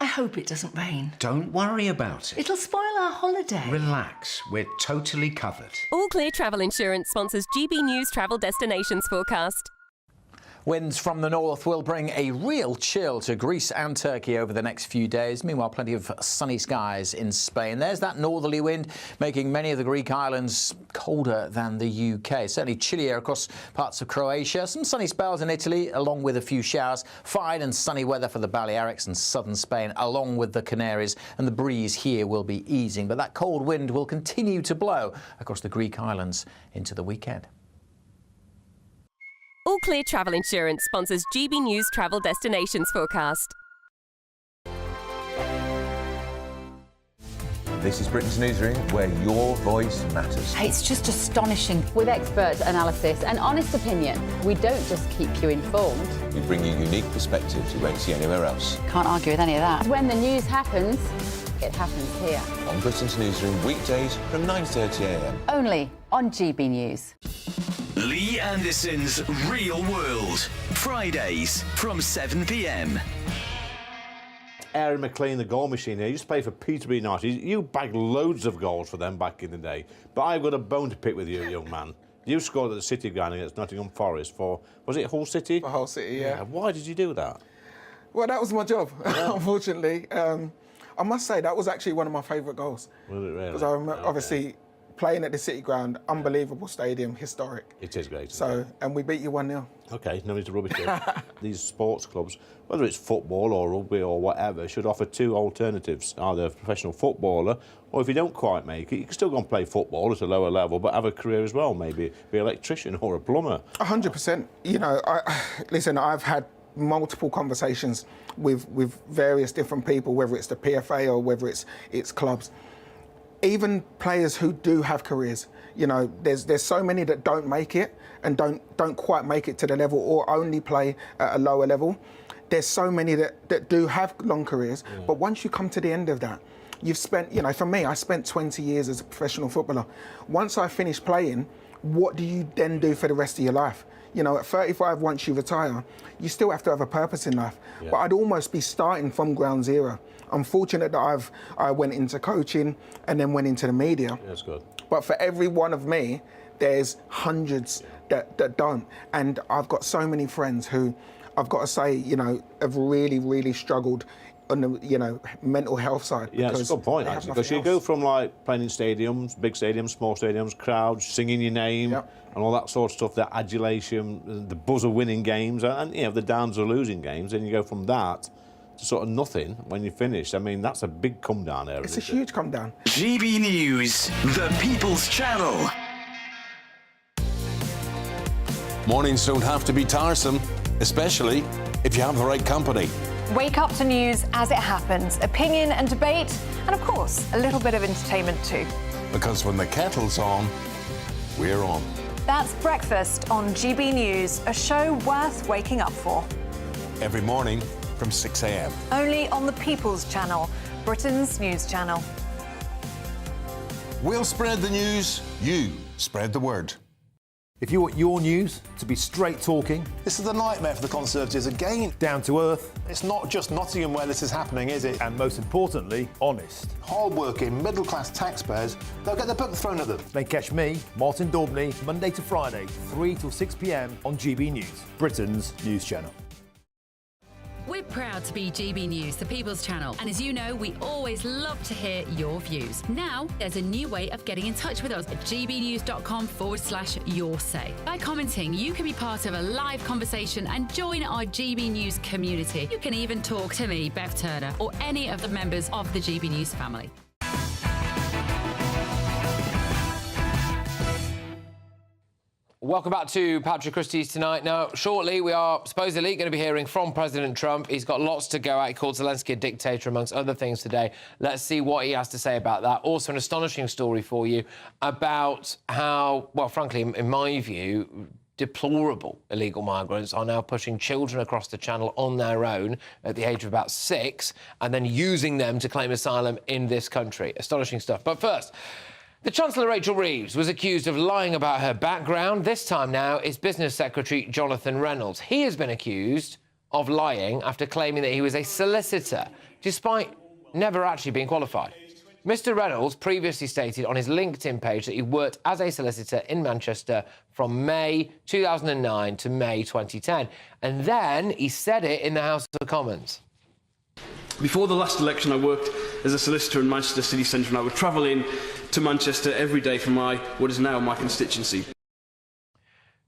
A hope it doesn't rain. Don't worry about it. It'll spoil our holiday. Relax, we're totally covered. All Clear Travel Insurance sponsors GB News Travel Destinations forecast. Winds from the north will bring a real chill to Greece and Turkey over the next few days. Meanwhile, plenty of sunny skies in Spain. There's that northerly wind making many of the Greek islands colder than the UK. Certainly chillier across parts of Croatia. Some sunny spells in Italy, along with a few showers. Fine and sunny weather for the Balearics and southern Spain, along with the Canaries. And the breeze here will be easing. But that cold wind will continue to blow across the Greek islands into the weekend. All Clear Travel Insurance sponsors GB News Travel Destinations forecast. This is Britain's Newsroom, where your voice matters. It's just astonishing. With expert analysis and honest opinion, we don't just keep you informed. We bring you unique perspectives you won't see anywhere else. Can't argue with any of that. When the news happens, it happens here. On Britain's Newsroom, weekdays from 9:30 a.m. Only on GB News. Lee Anderson's Real World, Fridays from 7 p.m. Aaron McLean, the goal machine here, used to play for Peterborough United. You bagged loads of goals for them back in the day. But I've got a bone to pick with you, young man. You scored at the City ground against Nottingham Forest for, was it Hull City? For Hull City, yeah. Why did you do that? Well, that was my job, unfortunately. I must say, that was actually one of my favourite goals. Was it really? Because I remember, obviously, playing at the City ground, unbelievable stadium, historic. It is great. So, and we beat you 1-0. OK, no need to rubbish it. These sports clubs, whether it's football or rugby or whatever, should offer two alternatives, either a professional footballer, or if you don't quite make it, you can still go and play football at a lower level, but have a career as well, maybe be an electrician or a plumber. 100%. You know, listen, I've had multiple conversations with various different people, whether it's the PFA or whether it's clubs. Even players who do have careers, you know, there's so many that don't make it and don't quite make it to the level or only play at a lower level. There's so many that do have long careers, but once you come to the end of that, you've spent, you know, for me, I spent 20 years as a professional footballer. Once I finished playing, what do you then do for the rest of your life? You know, at 35, once you retire, you still have to have a purpose in life. Yeah. But I'd almost be starting from ground zero. I'm fortunate that I went into coaching and then went into the media. That's good. But for every one of me, there's hundreds that don't. And I've got so many friends who, I've got to say, you know, have really, really struggled on the, you know, mental health side. Yeah, that's a good point, actually, because you go from, like, playing in stadiums, big stadiums, small stadiums, crowds, singing your name, and all that sort of stuff, that adulation, the buzz of winning games, and, you know, the downs of losing games, and you go from that to sort of nothing when you finish. I mean, that's a big come down area. It's a huge come down. GB News, the People's Channel. Mornings don't have to be tiresome, especially if you have the right company. Wake up to news as it happens, opinion and debate, and of course, a little bit of entertainment too. Because when the kettle's on, we're on. That's Breakfast on GB News, a show worth waking up for. Every morning from 6 a.m. Only on the People's Channel, Britain's news channel. We'll spread the news, you spread the word. If you want your news to be straight talking... This is a nightmare for the Conservatives again. Down to earth. It's not just Nottingham where this is happening, is it? And most importantly, honest. Hard-working, middle-class taxpayers, they'll get the book thrown at them. Then catch me, Martin Daubney, Monday to Friday, 3 till 6 p.m. on GB News, Britain's news channel. We're proud to be GB News, the People's Channel, and as you know, we always love to hear your views. Now, there's a new way of getting in touch with us at gbnews.com/yoursay. By commenting, you can be part of a live conversation and join our GB News community. You can even talk to me, Bev Turner, or any of the members of the GB News family. Welcome back to Patrick Christys tonight. Now, shortly, we are supposedly going to be hearing from President Trump. He's got lots to go at. He called Zelensky a dictator, amongst other things, today. Let's see what he has to say about that. Also, an astonishing story for you about how, well, frankly, in my view, deplorable illegal migrants are now pushing children across the channel on their own at the age of about 6 and then using them to claim asylum in this country. Astonishing stuff. But first, the Chancellor Rachel Reeves was accused of lying about her background. This time now it's Business Secretary Jonathan Reynolds. He has been accused of lying after claiming that he was a solicitor despite never actually being qualified. Mr. Reynolds previously stated on his LinkedIn page that he worked as a solicitor in Manchester from May 2009 to May 2010. And then he said it in the House of Commons. Before the last election, I worked as a solicitor in Manchester city centre, and I would travel in to Manchester every day for what is now my constituency.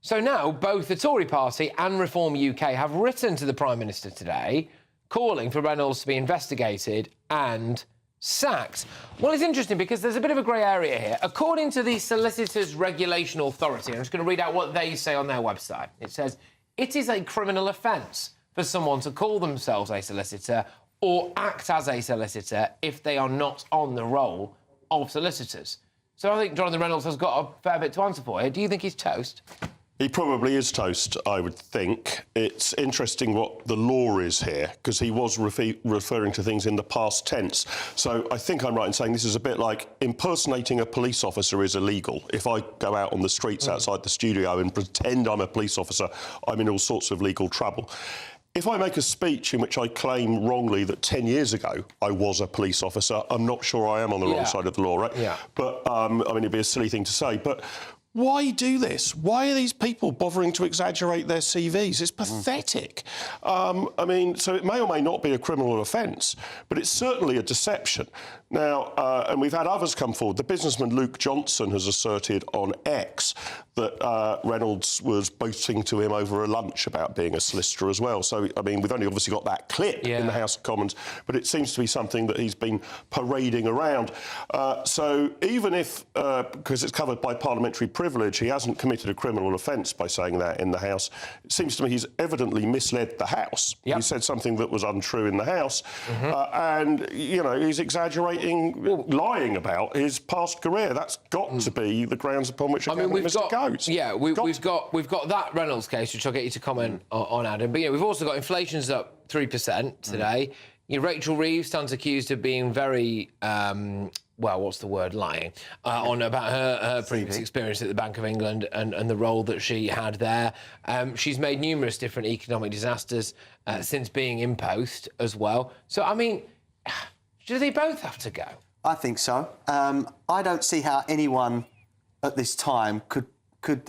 So now both the Tory party and Reform UK have written to the Prime Minister today calling for Reynolds to be investigated and sacked. Well, it's interesting because there's a bit of a grey area here. According to the Solicitors Regulation Authority, I'm just going to read out what they say on their website. It says, it is a criminal offence for someone to call themselves a solicitor or act as a solicitor if they are not on the roll of solicitors. So I think Jonathan Reynolds has got a fair bit to answer for here. Do you think he's toast? He probably is toast, I would think. It's interesting what the law is here, because he was referring to things in the past tense. So I think I'm right in saying this is a bit like impersonating a police officer is illegal. If I go out on the streets outside the studio and pretend I'm a police officer, I'm in all sorts of legal trouble. If I make a speech in which I claim wrongly that 10 years ago I was a police officer, I'm not sure I am on the wrong side of the law, right? Yeah. But, I mean, it'd be a silly thing to say, but why do this? Why are these people bothering to exaggerate their CVs? It's pathetic. I mean, so it may or may not be a criminal offence, but it's certainly a deception. Now, and we've had others come forward. The businessman Luke Johnson has asserted on X that Reynolds was boasting to him over a lunch about being a solicitor as well. So, I mean, we've only obviously got that clip in the House of Commons, but it seems to be something that he's been parading around. So even if, because it's covered by parliamentary privilege, he hasn't committed a criminal offence by saying that in the House, it seems to me he's evidently misled the House. He said something that was untrue in the House, and, you know, he's exaggerating, lying about his past career. That's got to be the grounds upon which we've got. Yeah, we've got that Reynolds case, which I'll get you to comment on, Adam. But yeah, we've also got inflation's up 3% today. You know, Rachel Reeves stands accused of being very well, what's the word, lying on about her previous experience at the Bank of England and the role that she had there. She's made numerous different economic disasters since being in post as well. So I mean, do they both have to go? I think so. I don't see how anyone at this time could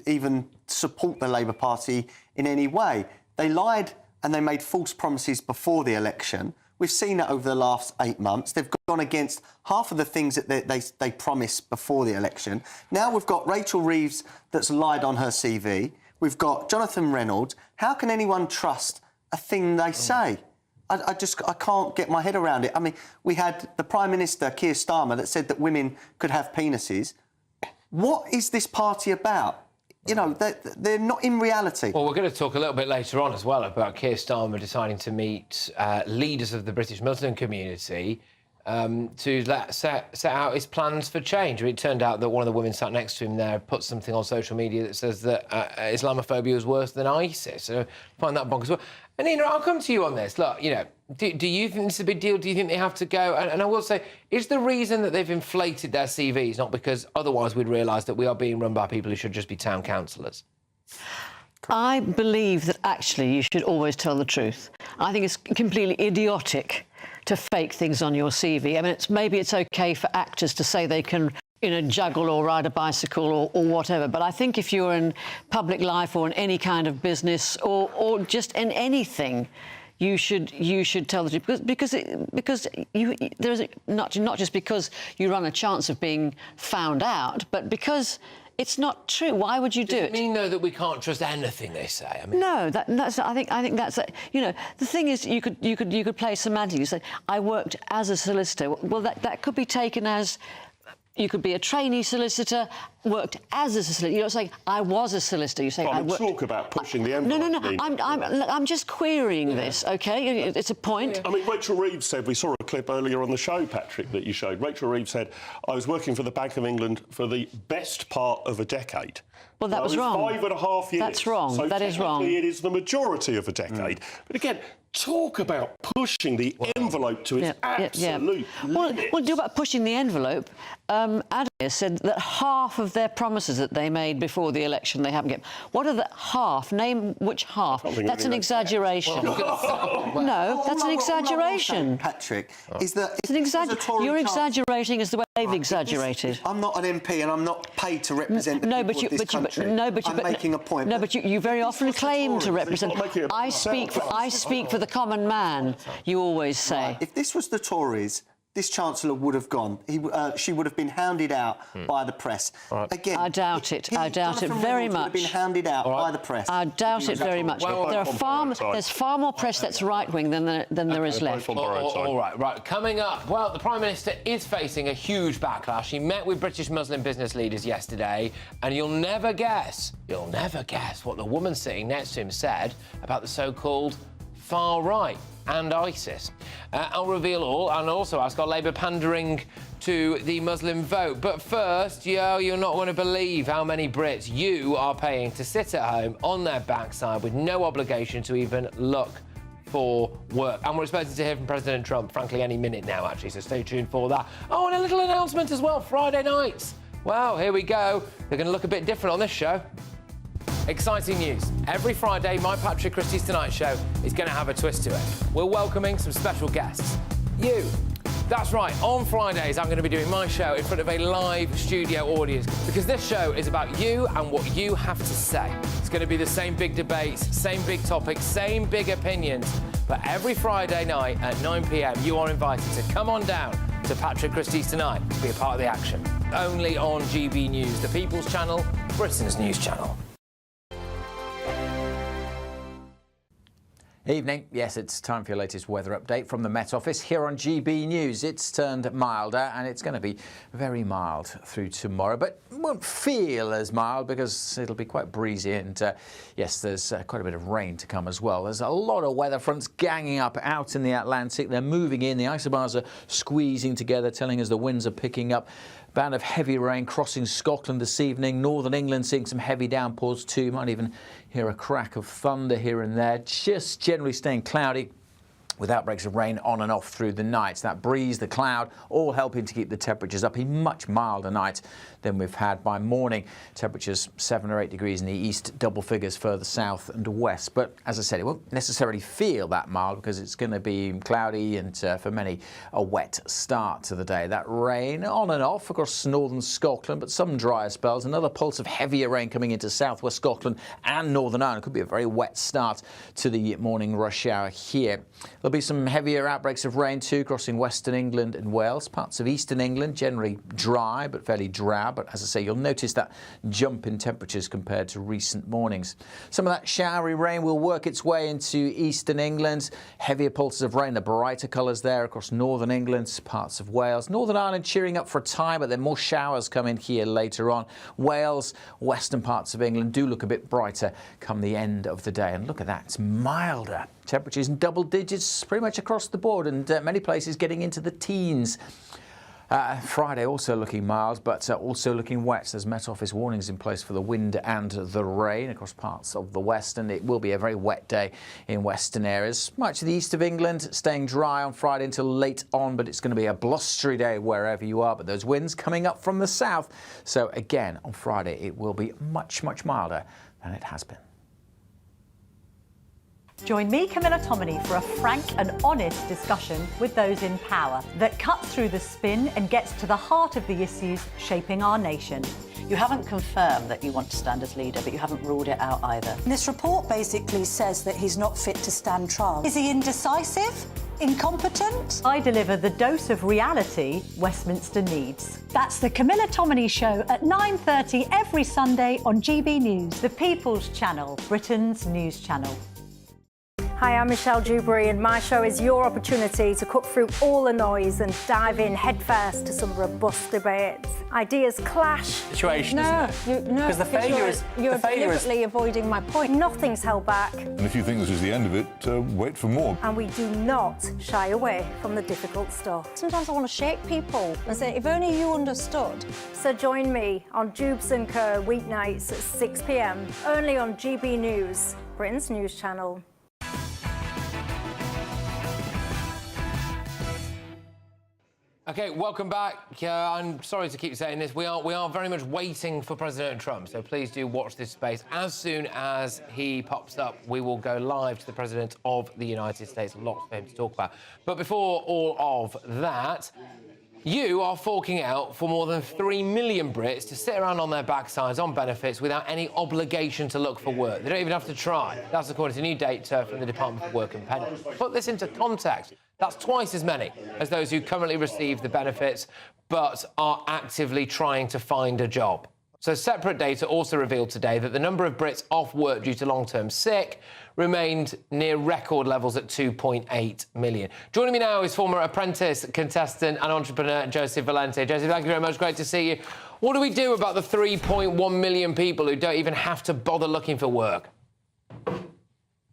even support the Labour Party in any way. They lied and they made false promises before the election. We've seen it over the last 8 months. They've gone against half of the things that they promised before the election. Now we've got Rachel Reeves that's lied on her CV. We've got Jonathan Reynolds. How can anyone trust a thing they say? I can't get my head around it. I mean, we had the Prime Minister, Keir Starmer, that said that women could have penises. What is this party about? You know, they're not in reality. Well, we're going to talk a little bit later on as well about Keir Starmer deciding to meet leaders of the British Muslim community to set out his plans for change. I mean, it turned out that one of the women sat next to him there put something on social media that says that Islamophobia is worse than ISIS. So I find that bonkers. And, Nina, I'll come to you on this. Look, you know, do you think it's a big deal? Do you think they have to go? And I will say, is the reason that they've inflated their CVs not because otherwise we'd realise that we are being run by people who should just be town councillors? I believe that actually you should always tell the truth. I think it's completely idiotic to fake things on your CV. I mean, maybe it's OK for actors to say they can, you know, juggle or ride a bicycle or whatever. But I think if you're in public life or in any kind of business or just in anything, you should tell the truth because there's not just because you run a chance of being found out, but because it's not true. Why would you do it? Does it mean, though, that we can't trust anything they say? I mean, no, I think that's you know, the thing is you could play semantics. You say I worked as a solicitor. Well, that could be taken as you could be a trainee solicitor, worked as a solicitor. You're not saying I was a solicitor. You say I worked. Talk about pushing the envelope. No. I'm just querying this. OK, it's a point. I mean, Rachel Reeves said, we saw a clip earlier on the show, Patrick, that you showed. Rachel Reeves said, I was working for the Bank of England for the best part of a decade. Well, that was wrong. 5.5 years. That's wrong. So that is wrong. It is the majority of a decade. But again, talk about pushing the envelope to its absolute limit. Well, do about pushing the envelope. Adam said that half of their promises that they made before the election they haven't kept. What are the half? Name which half? That's an exaggeration. No, that's an exaggeration. Patrick, is that it's an you're exaggerating as the way they've exaggerated. I'm not an MP and I'm not paid to represent the people of this country. I'm making a point. No, but you very often claim to represent. I speak for the common man. You always say. If this was the Tories, this Chancellor would have gone. She would have been hounded out by the press. Again, I doubt it. I doubt it very much. Would have been hounded out by the press. I doubt it very much. There's far more press that's right-wing than there is left. All right. Coming up, well, the Prime Minister is facing a huge backlash. He met with British Muslim business leaders yesterday, and you'll never guess what the woman sitting next to him said about the so-called far right and ISIS. I'll reveal all and also ask our Labour pandering to the Muslim vote. But first, you're not going to believe how many Brits you are paying to sit at home on their backside with no obligation to even look for work. And we're expected to hear from President Trump, frankly, any minute now, actually, so stay tuned for that. Oh, and a little announcement as well, Friday nights. Well, here we go. They're going to look a bit different on this show. Exciting news. Every Friday, my Patrick Christys Tonight Show is going to have a twist to it. We're welcoming some special guests. You. That's right, on Fridays I'm going to be doing my show in front of a live studio audience because this show is about you and what you have to say. It's going to be the same big debates, same big topics, same big opinions. But every Friday night at 9 p.m, you are invited to come on down to Patrick Christys Tonight to be a part of the action. Only on GB News, the People's Channel, Britain's news channel. Evening. Yes, it's time for your latest weather update from the Met Office here on GB News. It's turned milder and it's going to be very mild through tomorrow, but it won't feel as mild because it'll be quite breezy and yes, there's quite a bit of rain to come as well. There's a lot of weather fronts ganging up out in the Atlantic. They're moving in. The isobars are squeezing together, telling us the winds are picking up. Band of heavy rain crossing Scotland this evening. Northern England seeing some heavy downpours too. Might even hear a crack of thunder here and there. Just generally staying cloudy with outbreaks of rain on and off through the night. That breeze, the cloud, all helping to keep the temperatures up. A much milder night than we've had by morning. Temperatures 7 or 8 degrees in the east, double figures further south and west. But as I said, it won't necessarily feel that mild because it's going to be cloudy and for many a wet start to the day. That rain on and off across northern Scotland, but some drier spells. Another pulse of heavier rain coming into southwest Scotland and Northern Ireland. It could be a very wet start to the morning rush hour here. There'll be some heavier outbreaks of rain too, crossing western England and Wales. Parts of eastern England, generally dry but fairly drab. But as I say, you'll notice that jump in temperatures compared to recent mornings. Some of that showery rain will work its way into eastern England. Heavier pulses of rain, the brighter colours there across northern England, parts of Wales. Northern Ireland cheering up for a time, but then more showers come in here later on. Wales, western parts of England do look a bit brighter come the end of the day. And look at that, it's milder. Temperatures in double digits pretty much across the board and many places getting into the teens. Friday also looking mild, but also looking wet. There's Met Office warnings in place for the wind and the rain across parts of the west, and it will be a very wet day in western areas. Much of the east of England staying dry on Friday until late on, but it's going to be a blustery day wherever you are. But those winds coming up from the south. So again, on Friday, it will be much, much milder than it has been. Join me, Camilla Tominey, for a frank and honest discussion with those in power that cuts through the spin and gets to the heart of the issues shaping our nation. You haven't confirmed that you want to stand as leader, but you haven't ruled it out either. This report basically says that he's not fit to stand trial. Is he indecisive? Incompetent? I deliver the dose of reality Westminster needs. That's the Camilla Tominey Show at 9:30 every Sunday on GB News, the People's Channel, Britain's news channel. Hi, I'm Michelle Dewberry, and my show is your opportunity to cut through all the noise and dive in headfirst to some robust debates. Ideas clash. Situation, isn't it? No, because the failure is you're deliberately avoiding my point. Nothing's held back. And if you think this is the end of it, wait for more. And we do not shy away from the difficult stuff. Sometimes I want to shake people and say, if only you understood. So join me on Jubes & Co. weeknights at 6 p.m, only on GB News, Britain's news channel. OK, welcome back. I'm sorry to keep saying this. We are very much waiting for President Trump, so please do watch this space. As soon as he pops up, we will go live to the President of the United States. Lots for him to talk about. But before all of that, you are forking out for more than 3 million Brits to sit around on their backsides on benefits without any obligation to look for work. They don't even have to try. That's according to new data from the Department for Work and Pensions. Put this into context. That's twice as many as those who currently receive the benefits but are actively trying to find a job. So separate data also revealed today that the number of Brits off work due to long-term sick remained near record levels at 2.8 million. Joining me now is former Apprentice contestant and entrepreneur Joseph Valente. Joseph, thank you very much. Great to see you. What do we do about the 3.1 million people who don't even have to bother looking for work?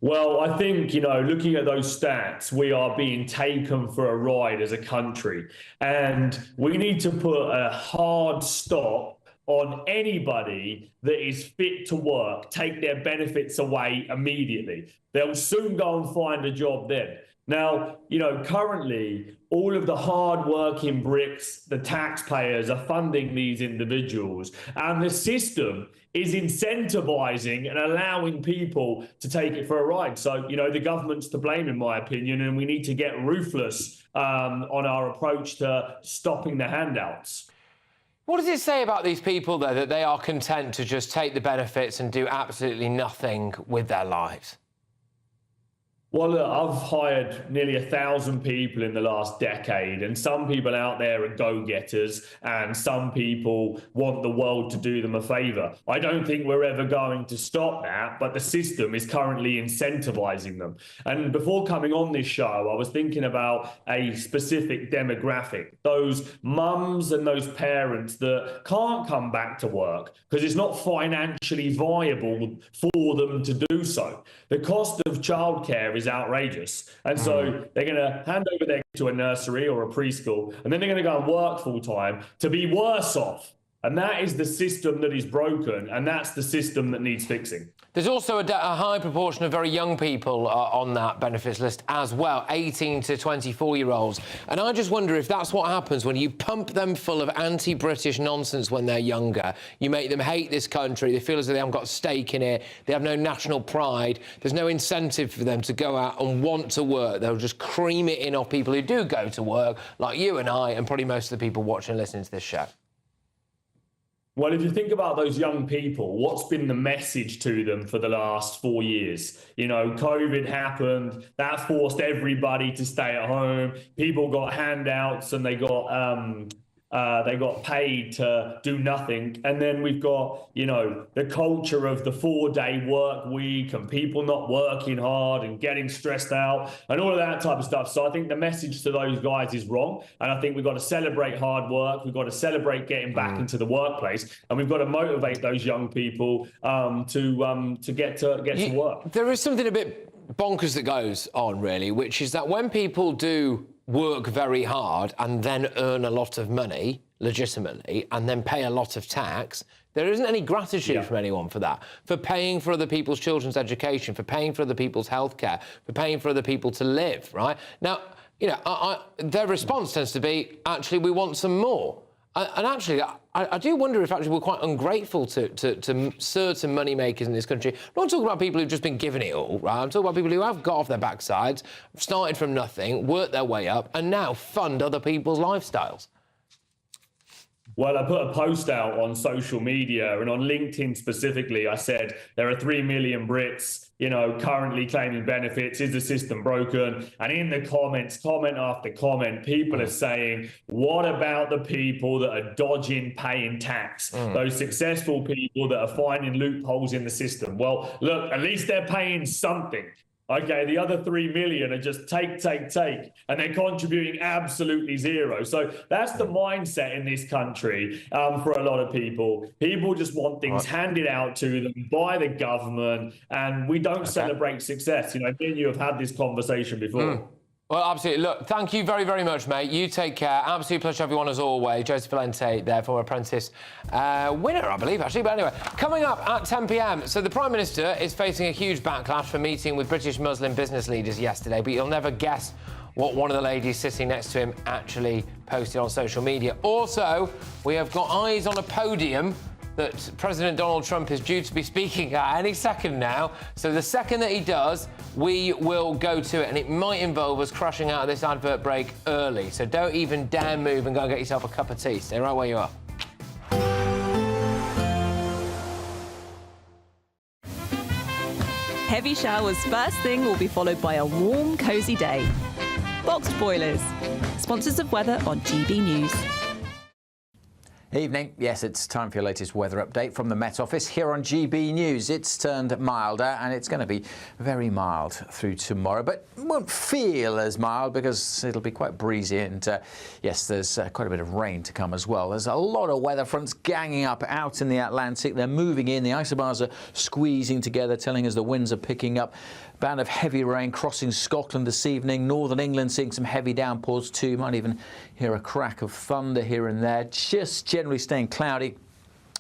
Well, I think, looking at those stats, we are being taken for a ride as a country. And we need to put a hard stop on anybody that is fit to work, take their benefits away immediately. They'll soon go and find a job then. Now, currently, all of the hard-working Brits, the taxpayers, are funding these individuals, and the system is incentivising and allowing people to take it for a ride. So, the government's to blame, in my opinion, and we need to get ruthless on our approach to stopping the handouts. What does it say about these people, though, that they are content to just take the benefits and do absolutely nothing with their lives? Well, look, I've hired nearly 1,000 people in the last decade, and some people out there are go-getters, and some people want the world to do them a favour. I don't think we're ever going to stop that, but the system is currently incentivising them. And before coming on this show, I was thinking about a specific demographic, those mums and those parents that can't come back to work because it's not financially viable for them to do so. The cost of childcare is outrageous, and so they're going to hand over their to a nursery or a preschool, and then they're going to go and work full time to be worse off. And that is the system that is broken, and that's the system that needs fixing. There's also a high proportion of very young people on that benefits list as well, 18 to 24-year-olds. And I just wonder if that's what happens when you pump them full of anti-British nonsense when they're younger. You make them hate this country. They feel as though they haven't got a stake in it. They have no national pride. There's no incentive for them to go out and want to work. They'll just cream it in off people who do go to work, like you and I, and probably most of the people watching and listening to this show. Well, if you think about those young people, what's been the message to them for the last 4 years? COVID happened, that forced everybody to stay at home. People got handouts and they got paid to do nothing. And then we've got, the culture of the 4-day work week and people not working hard and getting stressed out and all of that type of stuff. So I think the message to those guys is wrong. And I think we've got to celebrate hard work. We've got to celebrate getting back into the workplace. And we've got to motivate those young people to get to work. There is something a bit bonkers that goes on, really, which is that when people do work very hard and then earn a lot of money legitimately and then pay a lot of tax, there isn't any gratitude from anyone for that, for paying for other people's children's education, for paying for other people's healthcare, for paying for other people to live, right? Now, their response tends to be, actually, we want some more. And actually, I do wonder if actually we're quite ungrateful to certain moneymakers in this country. I'm not talking about people who've just been given it all, right? I'm talking about people who have got off their backsides, started from nothing, worked their way up, and now fund other people's lifestyles. Well, I put a post out on social media and on LinkedIn specifically. I said there are 3 million Brits, currently claiming benefits. Is the system broken? And in the comments, comment after comment, people are saying, what about the people that are dodging paying tax? Those successful people that are finding loopholes in the system. Well, look, at least they're paying something. Okay, the other 3 million are just take, and they're contributing absolutely zero. So that's the mindset in this country for a lot of people. People just want things handed out to them by the government, and we don't celebrate success. Me and you have had this conversation before. Well, absolutely. Look, thank you very, very much, mate. You take care. Absolute pleasure, everyone, as always. Joseph Valente there, former Apprentice winner, I believe, actually. But anyway, coming up at 10 p.m. So the Prime Minister is facing a huge backlash for meeting with British Muslim business leaders yesterday, but you'll never guess what one of the ladies sitting next to him actually posted on social media. Also, we have got eyes on a podium that President Donald Trump is due to be speaking at any second now. So the second that he does, we will go to it, and it might involve us crashing out of this advert break early. So don't even dare move and go and get yourself a cup of tea. Stay right where you are. Heavy showers first thing will be followed by a warm, cosy day. Boxed Boilers, sponsors of weather on GB News. Evening. Yes, it's time for your latest weather update from the Met Office here on GB News. It's turned milder and it's going to be very mild through tomorrow, but it won't feel as mild because it'll be quite breezy and yes, there's quite a bit of rain to come as well. There's a lot of weather fronts ganging up out in the Atlantic. They're moving in. The isobars are squeezing together, telling us the winds are picking up. Band of heavy rain crossing Scotland this evening. Northern England seeing some heavy downpours too. Might even hear a crack of thunder here and there. Just generally staying cloudy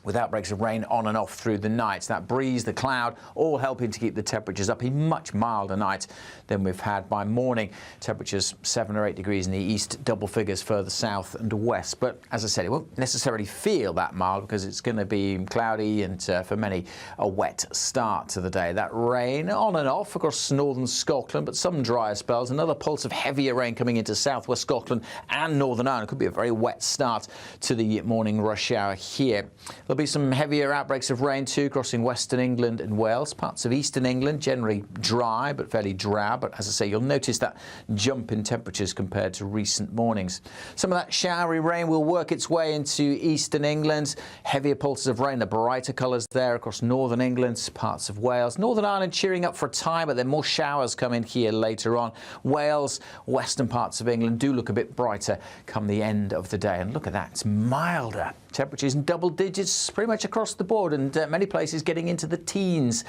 with outbreaks of rain on and off through the night. That breeze, the cloud, all helping to keep the temperatures up. A much milder night than we've had by morning. Temperatures 7 or 8 degrees in the east, double figures further south and west. But as I said, it won't necessarily feel that mild because it's going to be cloudy and for many a wet start to the day. That rain on and off across northern Scotland, but some drier spells. Another pulse of heavier rain coming into southwest Scotland and Northern Ireland. It could be a very wet start to the morning rush hour here. There'll be some heavier outbreaks of rain too, crossing western England and Wales. Parts of eastern England, generally dry but fairly drab. But as I say, you'll notice that jump in temperatures compared to recent mornings. Some of that showery rain will work its way into eastern England. Heavier pulses of rain, the brighter colours there across northern England, parts of Wales. Northern Ireland cheering up for a time, but then more showers come in here later on. Wales, western parts of England do look a bit brighter come the end of the day. And look at that, it's milder. Temperatures in double digits pretty much across the board, and many places getting into the teens.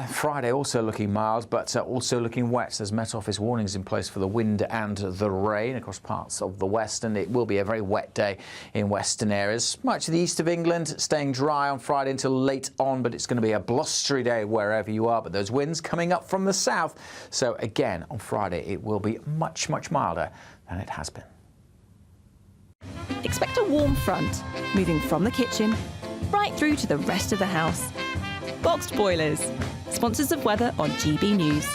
Friday also looking mild, but also looking wet. There's Met Office warnings in place for the wind and the rain across parts of the west, and it will be a very wet day in western areas. Much of the east of England staying dry on Friday until late on, but it's going to be a blustery day wherever you are. But those winds coming up from the south, so again on Friday it will be much, much milder than it has been. Expect a warm front, moving from the kitchen right through to the rest of the house. Boxed Boilers, sponsors of weather on GB News.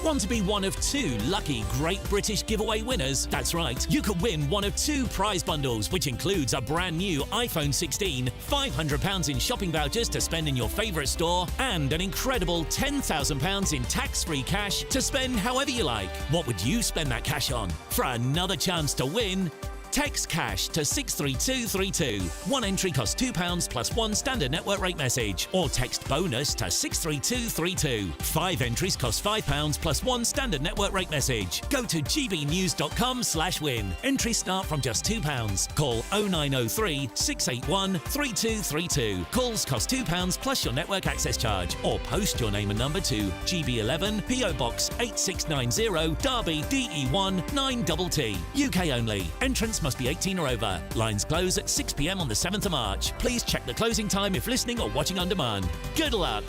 Want to be one of 2 lucky Great British giveaway winners? That's right, you could win one of 2 prize bundles, which includes a brand new iPhone 16, £500 in shopping vouchers to spend in your favourite store, and an incredible £10,000 in tax-free cash to spend however you like. What would you spend that cash on? For another chance to win, text cash to 63232. One entry costs £2 plus 1 standard network rate message, or text bonus to 63232. 5 entries cost £5 plus 1 standard network rate message. Go to gbnews.com/win. Entries start from just £2. Call 0903 681 3232. Calls cost £2 plus your network access charge, or post your name and number to GB11 PO Box 8690 Derby DE1 9TT. UK only. Entrance must be 18 or over. Lines close at 6 p.m. on the 7th of March. Please check the closing time if listening or watching on demand. Good luck.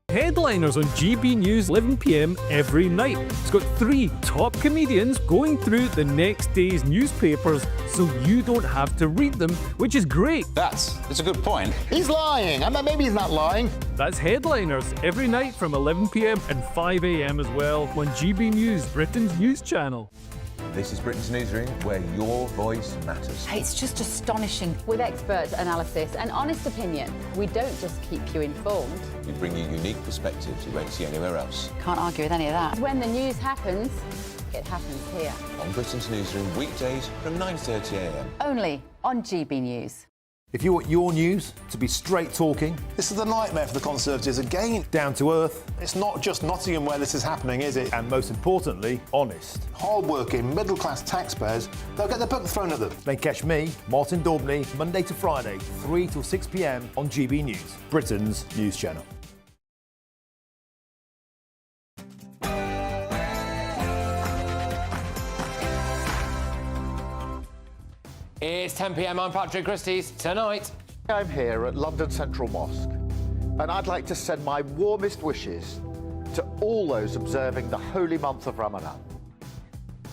Headliners on GB News 11 p.m. every night. It's got 3 top comedians going through the next day's newspapers so you don't have to read them, which is great. That's a good point. He's lying. Maybe he's not lying. That's Headliners every night from 11 p.m. and 5 a.m. as well on GB News, Britain's news channel. This is Britain's Newsroom, where your voice matters. It's just astonishing. With expert analysis and honest opinion, we don't just keep you informed. We bring you unique perspectives you won't see anywhere else. Can't argue with any of that. When the news happens, it happens here. On Britain's Newsroom, weekdays from 9:30 a.m. Only on GB News. If you want your news to be straight talking... This is the nightmare for the Conservatives again. Down to earth. It's not just Nottingham where this is happening, is it? And most importantly, honest. Hard-working, middle-class taxpayers, they'll get their book thrown at them. Then catch me, Martin Daubney, Monday to Friday, 3 till 6 p.m. on GB News, Britain's news channel. It's 10 p.m. I'm Patrick Christys. Tonight, I'm here at London Central Mosque. And I'd like to send my warmest wishes to all those observing the holy month of Ramadan.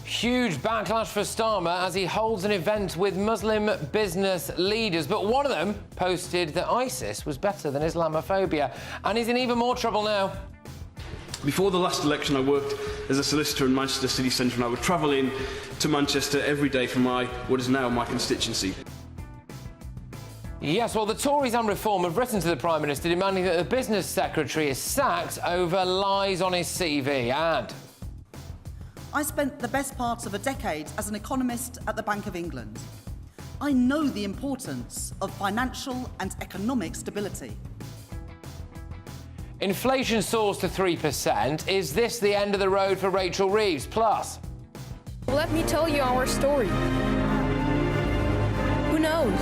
Huge backlash for Starmer as he holds an event with Muslim business leaders. But one of them posted that ISIS was better than Islamophobia. And he's in even more trouble now. Before the last election, I worked as a solicitor in Manchester city centre, and I would travel in to Manchester every day from what is now my constituency. Yes, well, the Tories and Reform have written to the Prime Minister demanding that the business secretary is sacked over lies on his CV. And I spent the best part of a decade as an economist at the Bank of England. I know the importance of financial and economic stability. inflation soars to 3%. Is this the end of the road for Rachel Reeves? Plus, let me tell you our story. Who knows?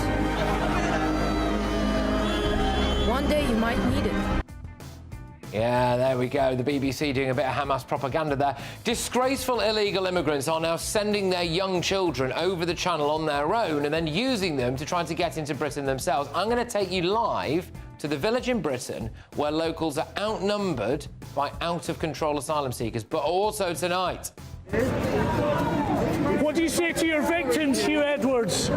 One day you might need it. yeah, there we go. The BBC doing a bit of Hamas propaganda there. Disgraceful illegal immigrants are now sending their young children over the channel on their own and then using them to try to get into Britain themselves. I'm going to take you live to the village in Britain where locals are outnumbered by out-of-control asylum seekers, but also tonight. What do you say to your victims, Hugh Edwards?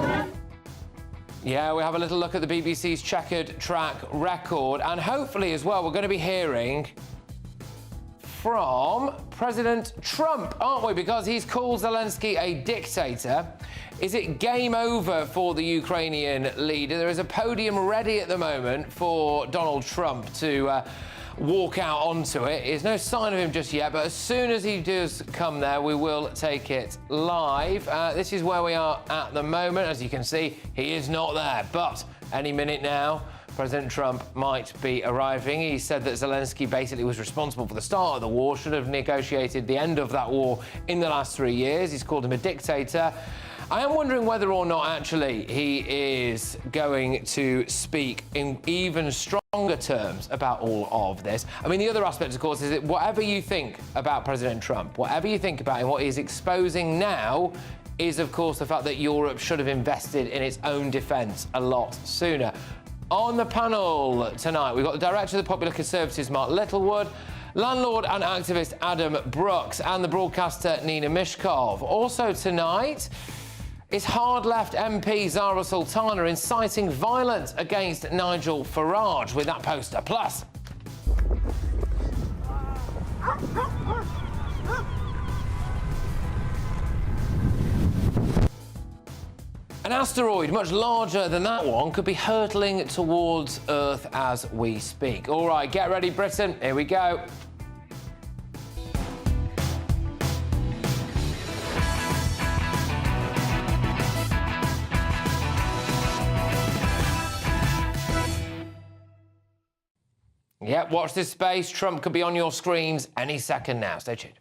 Yeah, we have a little look at the BBC's checkered track record, and hopefully as well we're going to be hearing from President Trump, aren't we? Because he's called Zelensky a dictator. Is it game over for the Ukrainian leader? There is a podium ready at the moment for Donald Trump to walk out onto it. There's no sign of him just yet, but as soon as he does come there, we will take it live. This is where we are at the moment. As you can see, he is not there, but any minute now, President Trump might be arriving. He said that Zelensky basically was responsible for the start of the war, should have negotiated the end of that war in the last 3 years. He's called him a dictator. I am wondering whether or not actually he is going to speak in even stronger terms about all of this. I mean, the other aspect, of course, is that whatever you think about President Trump, whatever you think about him, what he's exposing now is, of course, the fact that Europe should have invested in its own defence a lot sooner. On the panel tonight, we've got the Director of the Popular Conservatives, Mark Littlewood, landlord and activist Adam Brooks, and the broadcaster Nina Mishkov. Also tonight is hard left MP Zara Sultana inciting violence against Nigel Farage with that poster. Plus, an asteroid much larger than that one could be hurtling towards Earth as we speak. All right, get ready, Britain. Here we go. Yeah, watch this space. Trump could be on your screens any second now. Stay tuned.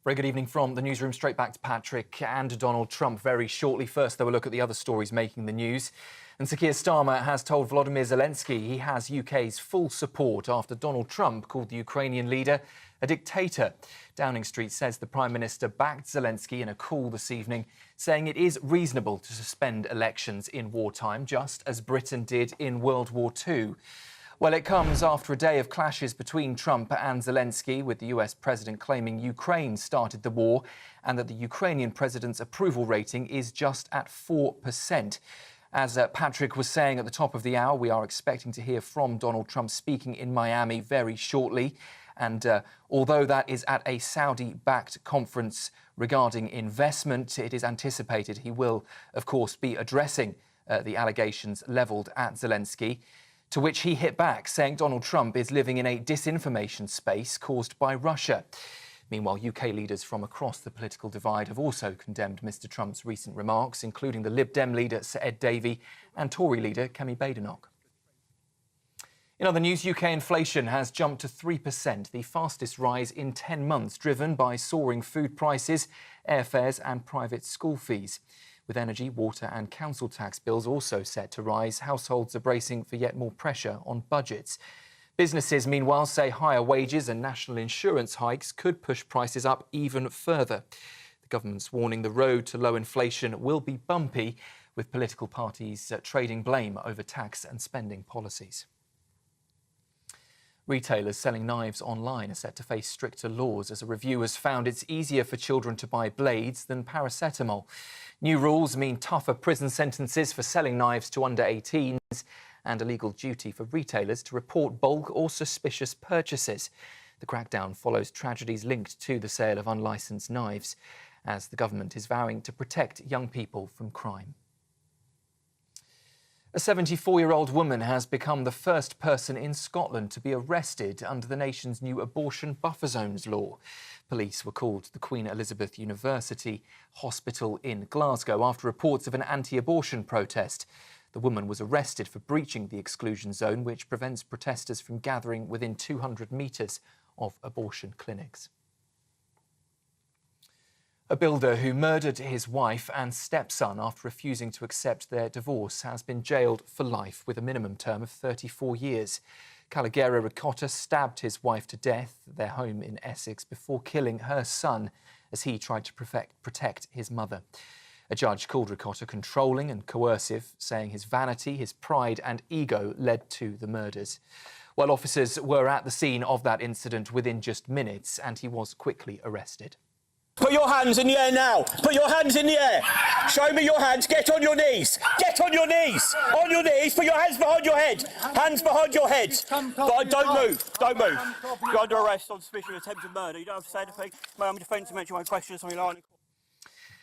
Very good evening from the newsroom. Straight back to Patrick and Donald Trump very shortly. First, though, a look at the other stories making the news. And Sir Keir Starmer has told Volodymyr Zelensky he has UK's full support after Donald Trump called the Ukrainian leader a dictator. Downing Street says the Prime Minister backed Zelensky in a call this evening, saying it is reasonable to suspend elections in wartime, just as Britain did in World War II. Well, it comes after a day of clashes between Trump and Zelensky, with the US president claiming Ukraine started the war and that the Ukrainian president's approval rating is just at 4%. As Patrick was saying at the top of the hour, we are expecting to hear from Donald Trump speaking in Miami very shortly. And although that is at a Saudi-backed conference regarding investment, it is anticipated he will, of course, be addressing the allegations levelled at Zelensky, to which he hit back, saying Donald Trump is living in a disinformation space caused by Russia. Meanwhile, UK leaders from across the political divide have also condemned Mr Trump's recent remarks, including the Lib Dem leader Sir Ed Davey and Tory leader Kemi Badenoch. In other news, UK inflation has jumped to 3%, the fastest rise in 10 months, driven by soaring food prices, airfares and private school fees. With energy, water and council tax bills also set to rise, households are bracing for yet more pressure on budgets. Businesses, meanwhile, say higher wages and national insurance hikes could push prices up even further. The The government's warning the road to low inflation will be bumpy, with political parties trading blame over tax and spending policies. Retailers selling knives online are set to face stricter laws as a review has found it's easier for children to buy blades than paracetamol. New rules mean tougher prison sentences for selling knives to under 18s and a legal duty for retailers to report bulk or suspicious purchases. The crackdown follows tragedies linked to the sale of unlicensed knives, as the government is vowing to protect young people from crime. A 74-year-old woman has become the first person in Scotland to be arrested under the nation's new abortion buffer zones law. Police were called to the Queen Elizabeth University Hospital in Glasgow after reports of an anti-abortion protest. The woman was arrested for breaching the exclusion zone, which prevents protesters from gathering within 200 metres of abortion clinics. A builder who murdered his wife and stepson after refusing to accept their divorce has been jailed for life with a minimum term of 34 years. Caligera Ricotta stabbed his wife to death at their home in Essex before killing her son as he tried to protect his mother. A judge called Ricotta controlling and coercive, saying his vanity, his pride and ego led to the murders. While officers were at the scene of that incident within just minutes, and he was quickly arrested. Put your hands in the air now. Put your hands in the air. Show me your hands. Get on your knees. Get on your knees. On your knees. Put your hands behind your head. Hands behind your head. But don't move. Don't move. You're under arrest on suspicion of attempted murder. You don't have to say anything. I'm a defence to mention my questions on your line.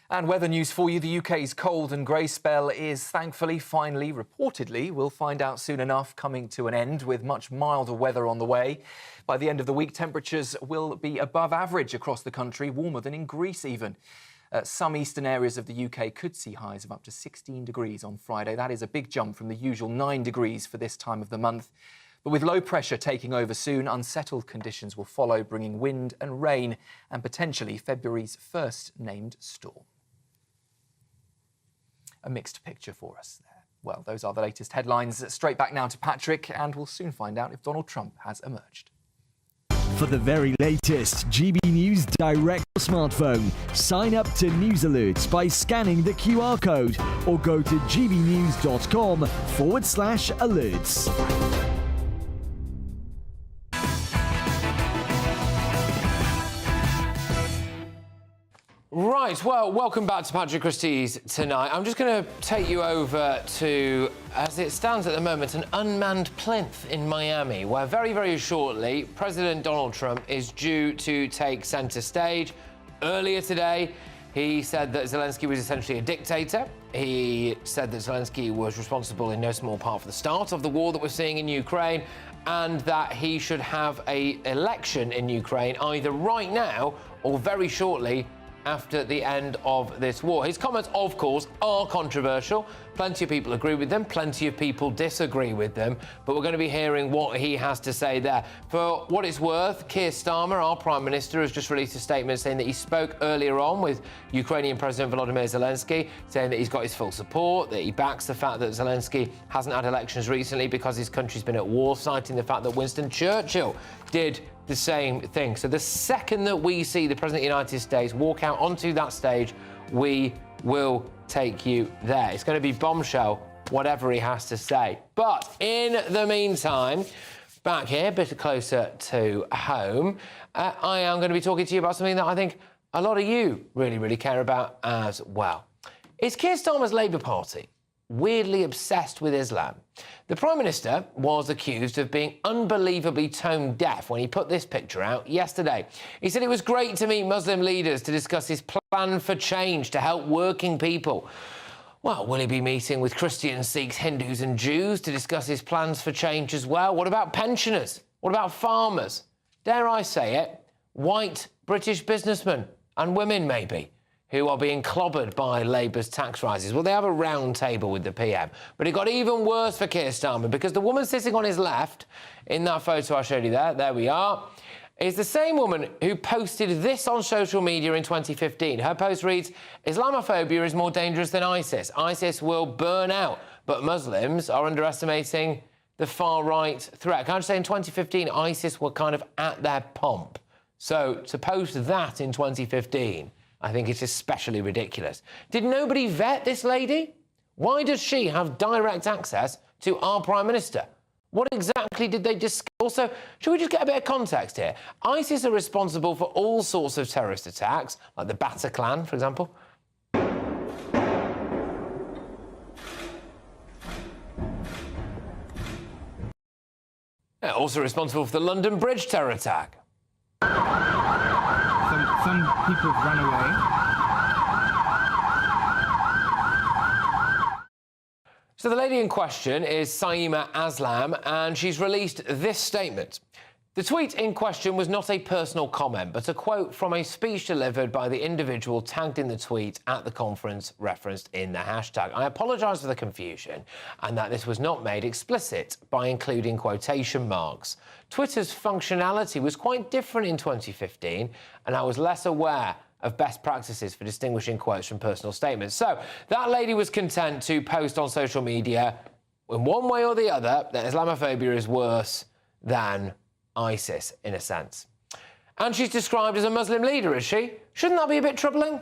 And weather news for you. The UK's cold and grey spell is thankfully, finally, reportedly, we'll find out soon enough, coming to an end with much milder weather on the way. By the end of the week, temperatures will be above average across the country, warmer than in Greece even. Some eastern areas of the UK could see highs of up to 16 degrees on Friday. That is a big jump from the usual 9 degrees for this time of the month. But with low pressure taking over soon, unsettled conditions will follow, bringing wind and rain and potentially February's first named storm. A mixed picture for us there. Well, those are the latest headlines. Straight back now to Patrick, and we'll soon find out if Donald Trump has emerged. For the very latest GB News direct smartphone, sign up to News Alerts by scanning the QR code or go to gbnews.com/alerts. Right, well, welcome back to Patrick Christys tonight. I'm just going to take you over to, as it stands at the moment, an unmanned plinth in Miami, where very, very shortly, President Donald Trump is due to take centre stage. Earlier today, he said that Zelensky was essentially a dictator. He said that Zelensky was responsible in no small part for the start of the war that we're seeing in Ukraine, and that he should have an election in Ukraine either right now or very shortly after the end of this war. His comments, of course, are controversial. Plenty of people agree with them, plenty of people disagree with them, but we're going to be hearing what he has to say there. For what it's worth, Keir Starmer, our Prime Minister, has just released a statement saying that he spoke earlier on with Ukrainian President Volodymyr Zelensky, saying that he's got his full support, that he backs the fact that Zelensky hasn't had elections recently because his country's been at war, citing the fact that Winston Churchill did the same thing. So the second that we see the President of the United States walk out onto that stage, we will take you there. It's going to be bombshell, whatever he has to say. But in the meantime, back here, a bit closer to home, I am going to be talking to you about something that I think a lot of you really, really care about as well. Is Keir Starmer's Labour Party weirdly obsessed with Islam? The Prime Minister was accused of being unbelievably tone deaf when he put this picture out yesterday. He said it was great to meet Muslim leaders to discuss his plan for change to help working people. Well, will he be meeting with Christians, Sikhs, Hindus and Jews to discuss his plans for change as well? What about pensioners? What about farmers? Dare I say it, white British businessmen and women maybe, who are being clobbered by Labour's tax rises? Well, they have a round table with the PM. But it got even worse for Keir Starmer, because the woman sitting on his left, in that photo I showed you there we are, is the same woman who posted this on social media in 2015. Her post reads, "Islamophobia is more dangerous than ISIS. ISIS will burn out, but Muslims are underestimating the far-right threat." Can I just say, in 2015, ISIS were kind of at their pomp. So to post that in 2015 I think it's especially ridiculous. Did nobody vet this lady? Why does she have direct access to our Prime Minister? What exactly did they discuss? Also, should we just get a bit of context here? ISIS are responsible for all sorts of terrorist attacks, like the Bataclan, for example. They're also responsible for the London Bridge terror attack. Some people have run away. So the lady in question is Saima Aslam, and she's released this statement. The tweet in question was not a personal comment, but a quote from a speech delivered by the individual tagged in the tweet at the conference referenced in the hashtag. I apologise for the confusion and that this was not made explicit by including quotation marks. Twitter's functionality was quite different in 2015, and I was less aware of best practices for distinguishing quotes from personal statements. So that lady was content to post on social media in one way or the other that Islamophobia is worse than ISIS, in a sense. And she's described as a Muslim leader, is she? Shouldn't that be a bit troubling?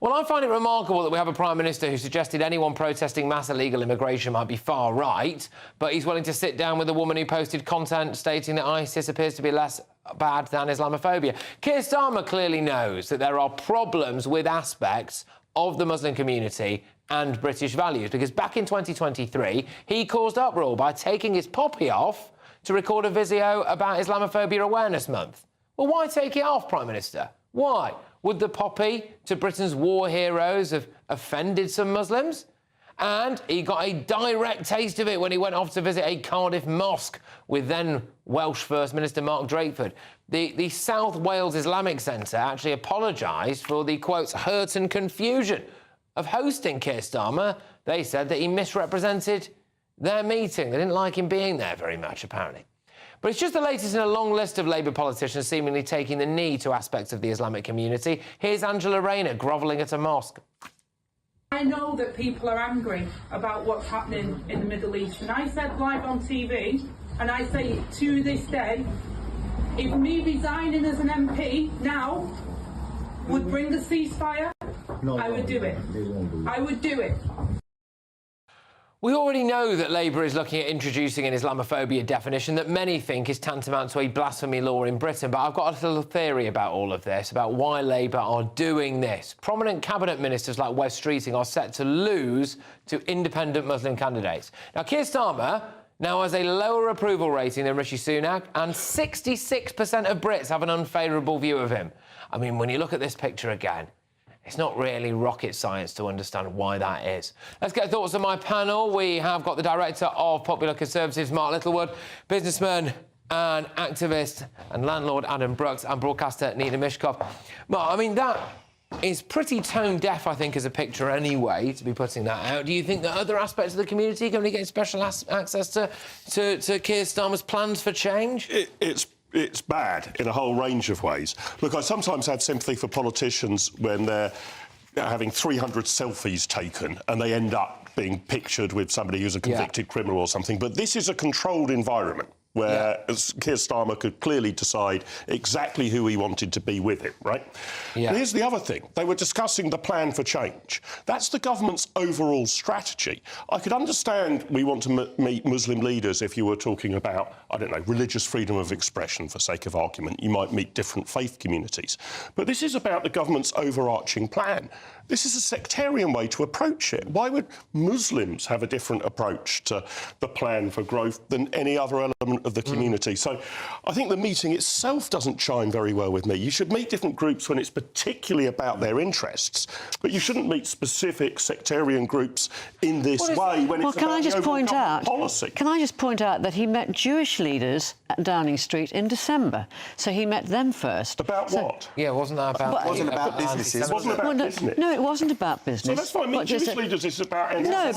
Well, I find it remarkable that we have a Prime Minister who suggested anyone protesting mass illegal immigration might be far right, but he's willing to sit down with a woman who posted content stating that ISIS appears to be less bad than Islamophobia. Keir Starmer clearly knows that there are problems with aspects of the Muslim community and British values, because back in 2023, he caused uproar by taking his poppy off to record a video about Islamophobia Awareness Month. Well, why take it off, Prime Minister? Why? Would the poppy to Britain's war heroes have offended some Muslims? And he got a direct taste of it when he went off to visit a Cardiff mosque with then Welsh First Minister Mark Drakeford. The South Wales Islamic Centre actually apologised for the, quotes, hurt and confusion of hosting Keir Starmer. They said that he misrepresented their meeting. They didn't like him being there very much, apparently. But it's just the latest in a long list of Labour politicians seemingly taking the knee to aspects of the Islamic community. Here's Angela Rayner grovelling at a mosque. I know that people are angry about what's happening in the Middle East, and I said live on TV, and I say to this day, if me resigning as an MP now would bring a ceasefire, I would do it. I would do it. We already know that Labour is looking at introducing an Islamophobia definition that many think is tantamount to a blasphemy law in Britain, but I've got a little theory about all of this, about why Labour are doing this. Prominent cabinet ministers like Wes Streeting are set to lose to independent Muslim candidates. Now, Keir Starmer now has a lower approval rating than Rishi Sunak, and 66% of Brits have an unfavourable view of him. I mean, when you look at this picture again, it's not really rocket science to understand why that is. Let's get thoughts on my panel. We have got the Director of Popular Conservatives, Mark Littlewood, businessman and activist and landlord Adam Brooks, and broadcaster Nina Mishkov. Mark, I mean, that is pretty tone-deaf, I think, as a picture anyway, to be putting that out. Do you think that other aspects of the community can get special access to Keir Starmer's plans for change? It's bad in a whole range of ways. Look, I sometimes have sympathy for politicians when they're having 300 selfies taken and they end up being pictured with somebody who's a convicted criminal or something. But this is a controlled environment where Keir Starmer could clearly decide exactly who he wanted to be with him, right? Yeah. But here's the other thing. They were discussing the plan for change. That's the government's overall strategy. I could understand we want to meet Muslim leaders if you were talking about, I don't know, religious freedom of expression, for sake of argument. You might meet different faith communities. But this is about the government's overarching plan. This is a sectarian way to approach it. Why would Muslims have a different approach to the plan for growth than any other element of the community? So I think the meeting itself doesn't chime very well with me. You should meet different groups when it's particularly about their interests, but you shouldn't meet specific sectarian groups in this way when it's about the overall policy. Can I just point out that he met Jewish leaders at Downing Street in December, so he met them first. About what? Yeah, wasn't that about... It wasn't about businesses. It wasn't about business. No, it wasn't about business. So that's fine. I mean, Jewish leaders is about... No,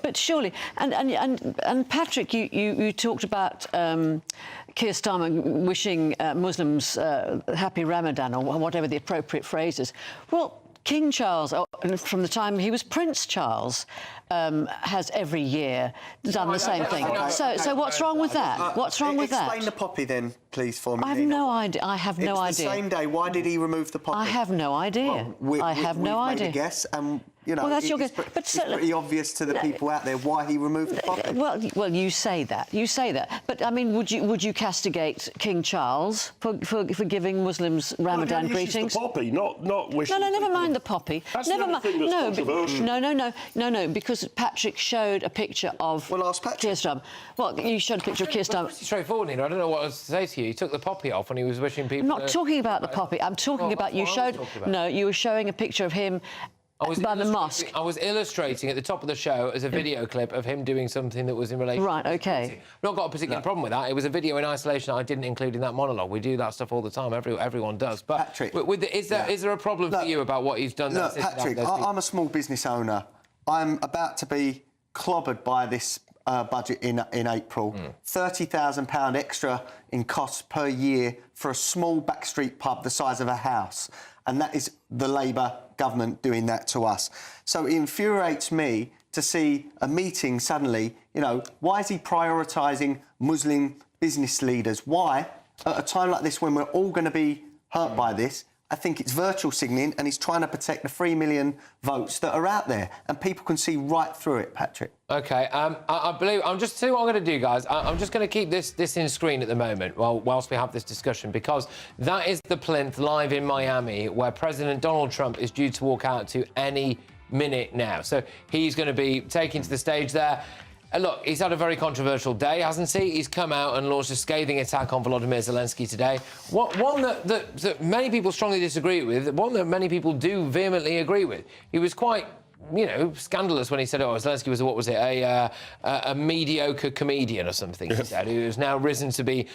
but surely... And Patrick, you talked about Keir Starmer wishing Muslims happy Ramadan, or whatever the appropriate phrase is. Well, King Charles, from the time he was Prince Charles, has every year done the same thing. So what's wrong with that? What's wrong with that? Explain the poppy then, please, for me. I have no idea. I have no idea. It's the same day. Why did he remove the poppy? I have no idea. I have no idea. We've made a guess, and you know, well, that's your guess. But it's pretty obvious to the people out there why he removed the poppy. Well, you say that. You say that. But I mean, would you castigate King Charles for giving Muslims Ramadan greetings? The poppy, not wishing. No, never mind the poppy. That's never mind. No, because Patrick showed a picture of. Well, ask Patrick. Keir Starmer. Well, you showed a picture of Keir Starmer. It's straightforward, Nina. I don't know what else to say to you. He took the poppy off when he was wishing people. I'm not talking about the poppy. I'm talking about you showed. No, you were showing a picture of him. By the mosque. I was illustrating at the top of the show as a video clip of him doing something that was in relation. Right. Okay. I've not got a particular problem with that. It was a video in isolation that I didn't include in that monologue. We do that stuff all the time. Everyone does. But Patrick, is there a problem for you about what he's done? Look, Patrick, I'm a small business owner. I'm about to be clobbered by this budget in April. £30,000 extra in costs per year for a small backstreet pub the size of a house. And that is the Labour government doing that to us. So it infuriates me to see a meeting suddenly, you know, why is he prioritising Muslim business leaders? Why, at a time like this when we're all going to be hurt by this, I think it's virtual signalling, and he's trying to protect the 3 million votes that are out there, and people can see right through it, Patrick. OK, I believe... I'm just... See what I'm going to do, guys. I'm just going to keep this in screen at the moment whilst we have this discussion, because that is the plinth live in Miami, where President Donald Trump is due to walk out to any minute now. So he's going to be taken to the stage there. Look, he's had a very controversial day, hasn't he? He's come out and launched a scathing attack on Volodymyr Zelensky today. One that many people strongly disagree with, one that many people do vehemently agree with. He was quite, you know, scandalous when he said, oh, Zelensky was, what was it, a mediocre comedian or something, he said, who has now risen to be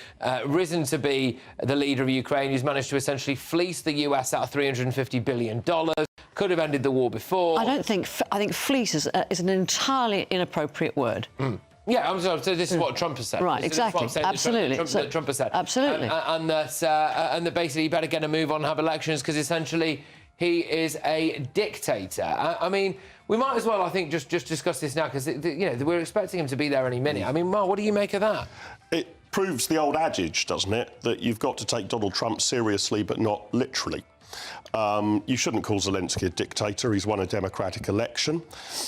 the leader of Ukraine, who's managed to essentially fleece the US out of $350 billion. Could have ended the war before. I think fleece is an entirely inappropriate word. Yeah, I'm sorry. So this is what Trump has said. Right, exactly. Absolutely. Trump has said. Absolutely. And that basically you better get a move on and have elections because essentially he is a dictator. I mean, we might as well, I think, just discuss this now because you know we're expecting him to be there any minute. I mean, Mark, what do you make of that? It proves the old adage, doesn't it, that you've got to take Donald Trump seriously but not literally. You shouldn't call Zelensky a dictator. He's won a democratic election.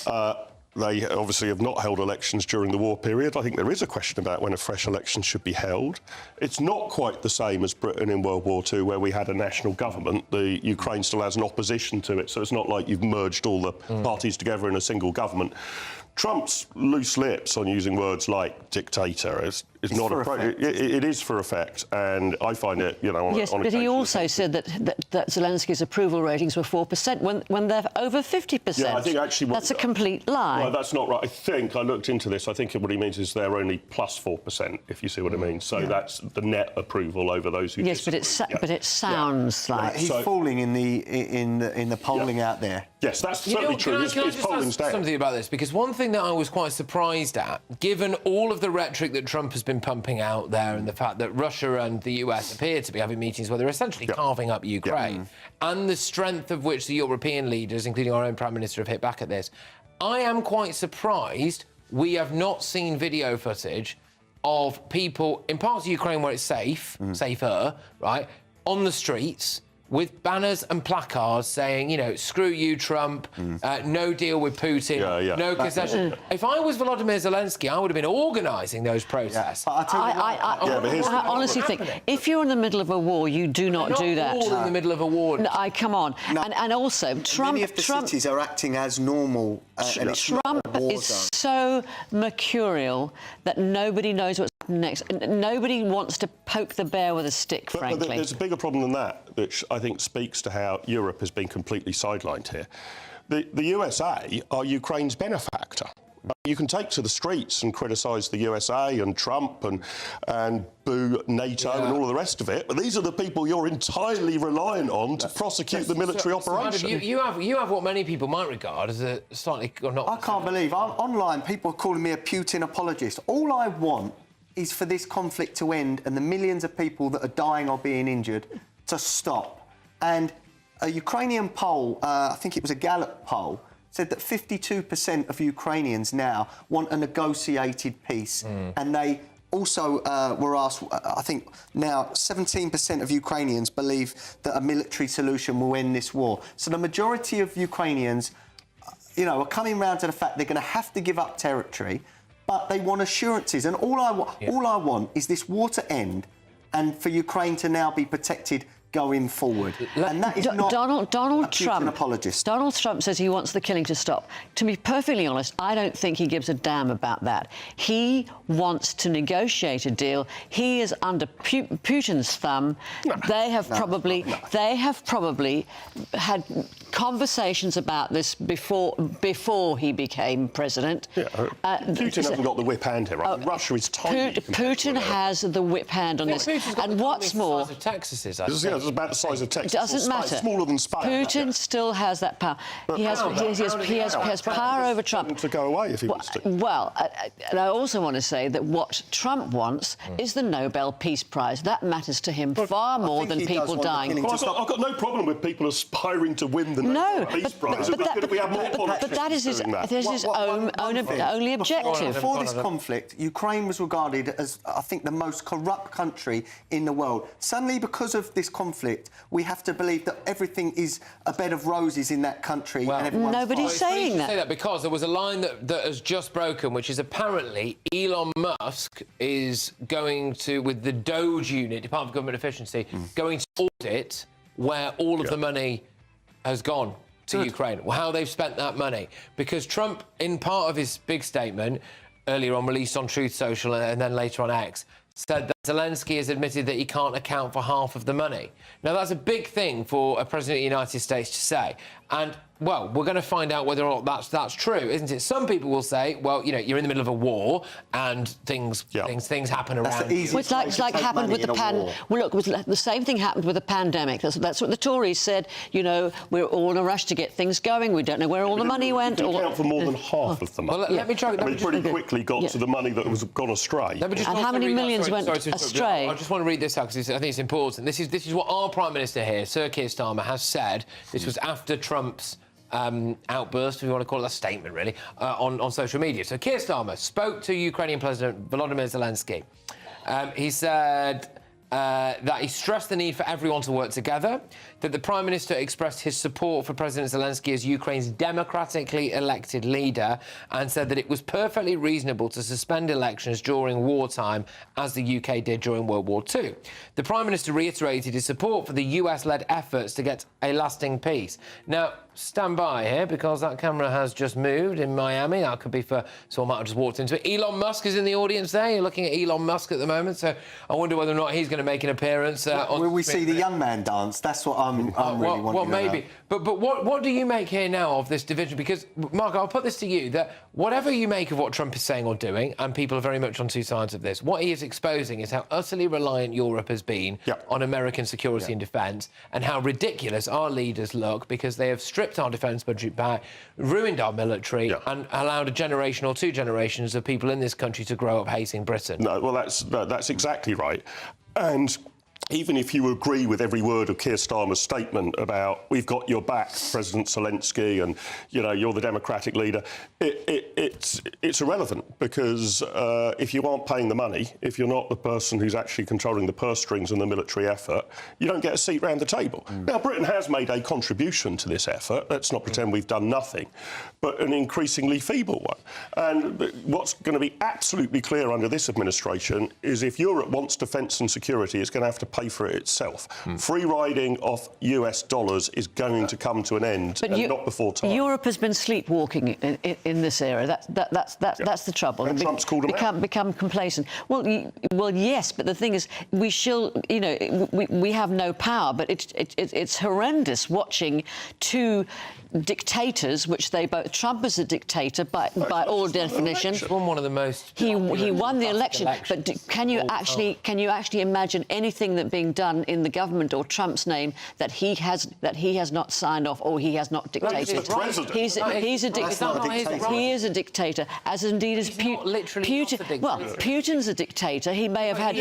They obviously have not held elections during the war period. I think there is a question about when a fresh election should be held. It's not quite the same as Britain in World War II, where we had a national government. The Ukraine still has an opposition to it, so it's not like you've merged all the parties together in a single government. Trump's loose lips on using words like dictator is not appropriate. It is for effect, and I find it, you know... Yes, but he also said that Zelensky's approval ratings were 4% when they're over 50%. Yeah, I think actually... That's a complete lie. Well, that's not right. I think, I looked into this, I think what he means is they're only plus 4%, if you see what I mean. So that's the net approval over those who... Yes, but it sounds like... He's falling in the polling out there. Yes, that's certainly true. His polling's down. Something about this, because one thing that I was quite surprised at, given all of the rhetoric that Trump has been pumping out there and the fact that Russia and the US appear to be having meetings where they're essentially carving up Ukraine, and the strength of which the European leaders, including our own Prime Minister, have hit back at this, I am quite surprised we have not seen video footage of people in parts of Ukraine where it's safer, right, on the streets, with banners and placards saying, you know, screw you, Trump, no deal with Putin, no concession. If I was Volodymyr Zelensky, I would have been organising those protests. I honestly think, if you're in the middle of a war, you do not do that. All in the middle of a war. No, come on. No. And also, Trump... Many of the cities are acting as normal. And Trump is so mercurial that nobody knows what's happening next. Nobody wants to poke the bear with a stick, frankly. But there's a bigger problem than that, which I think speaks to how Europe has been completely sidelined here. The USA are Ukraine's benefactor. You can take to the streets and criticise the USA and Trump and boo NATO and all of the rest of it, but these are the people you're entirely reliant on to prosecute the military operation. You have what many people might regard as a slightly... I can't believe, online, people are calling me a Putin apologist. All I want is for this conflict to end and the millions of people that are dying or being injured to stop. And a Ukrainian poll, I think it was a Gallup poll, said that 52% of Ukrainians now want a negotiated peace. And they also were asked, I think now 17% of Ukrainians believe that a military solution will end this war. So the majority of Ukrainians, you know, are coming round to the fact they're going to have to give up territory, but they want assurances. And all I want is this war to end and for Ukraine to now be protected going forward. And that is not Donald Trump. Apologist. Donald Trump says he wants the killing to stop. To be perfectly honest, I don't think he gives a damn about that. He wants to negotiate a deal. He is under Putin's thumb. They have probably had conversations about this before he became president. Putin hasn't got the whip hand here, right? Russia is tiny. Putin has the whip hand on this. And what's more, Texas is, it's about the size of Texas. It doesn't matter. Smaller than Spain. Putin still has that power. He has power over Trump. To go away if he wants to. Well, and I also want to say that what Trump wants is the Nobel Peace Prize. That matters to him far more than people dying. Well, I've got no problem with people aspiring to win the Nobel Peace Prize. But that is his only objective. Before this conflict, Ukraine was regarded as, I think, the most corrupt country in the world. Suddenly, because of this conflict, we have to believe that everything is a bed of roses in that country. Well, and nobody's saying that. Say that because there was a line that has just broken, which is apparently Elon Musk is going to, with the Doge unit, Department of Government Efficiency, going to audit where all of the money has gone to Ukraine, how they've spent that money. Because Trump, in part of his big statement, earlier on released on Truth Social and then later on X, said that Zelensky has admitted that he can't account for half of the money. Now, that's a big thing for a president of the United States to say. And, well, we're going to find out whether or not that's true, isn't it? Some people will say, well, you know, you're in the middle of a war and things happen around. Well, it's like happened with the Well, look, the same thing happened with the pandemic. That's what the Tories said. You know, we're all in a rush to get things going. We don't know where all the money went. It account for more than half of the money. Well, let me try. We pretty quickly got to the money that was gone astray. And how many millions went astray? I just want to read this out because I think it's important. This is what our Prime Minister here, Sir Keir Starmer, has said. This was after Trump's outburst, if you want to call it a statement, really, on social media. So Keir Starmer spoke to Ukrainian President Volodymyr Zelensky. He said that he stressed the need for everyone to work together, that the Prime Minister expressed his support for President Zelensky as Ukraine's democratically elected leader and said that it was perfectly reasonable to suspend elections during wartime, as the UK did during World War II. The Prime Minister reiterated his support for the US-led efforts to get a lasting peace. Now, stand by here, because that camera has just moved in Miami. That could be for someone might have just walked into it. Elon Musk is in the audience there. You're looking at Elon Musk at the moment, so I wonder whether or not he's going to make an appearance. Will we see the young man dance? That's what I'm really wanting to know. Maybe. But what do you make here now of this division? Because, Mark, I'll put this to you, that whatever you make of what Trump is saying or doing, and people are very much on two sides of this, what he is exposing is how utterly reliant Europe has been on American security and defence, and how ridiculous our leaders look because they have stripped our defence budget back, ruined our military, and allowed a generation or two generations of people in this country to grow up hating Britain. No, well, that's exactly right. And even if you agree with every word of Keir Starmer's statement about we've got your back, President Zelensky, and, you know, you're the democratic leader, it's irrelevant because if you aren't paying the money, if you're not the person who's actually controlling the purse strings and the military effort, you don't get a seat round the table. Now, Britain has made a contribution to this effort. Let's not pretend we've done nothing, but an increasingly feeble one. And what's going to be absolutely clear under this administration is if Europe wants defence and security, it's going to have to pay for it itself. Free riding off US dollars is going to come to an end, and not before time. Europe has been sleepwalking in this era. That's the trouble. And Trump's called them out. Become complacent. Well, yes, but the thing is, we have no power, but it's horrendous watching two dictators, which they both. Trump is a dictator by all definition. He won one of the most. He won the election. But can you actually imagine anything that being done in the government or Trump's name that he has not signed off or he has not dictated? He's a dictator. He is a dictator, as indeed is Putin. Well, Putin's a dictator. He may have had.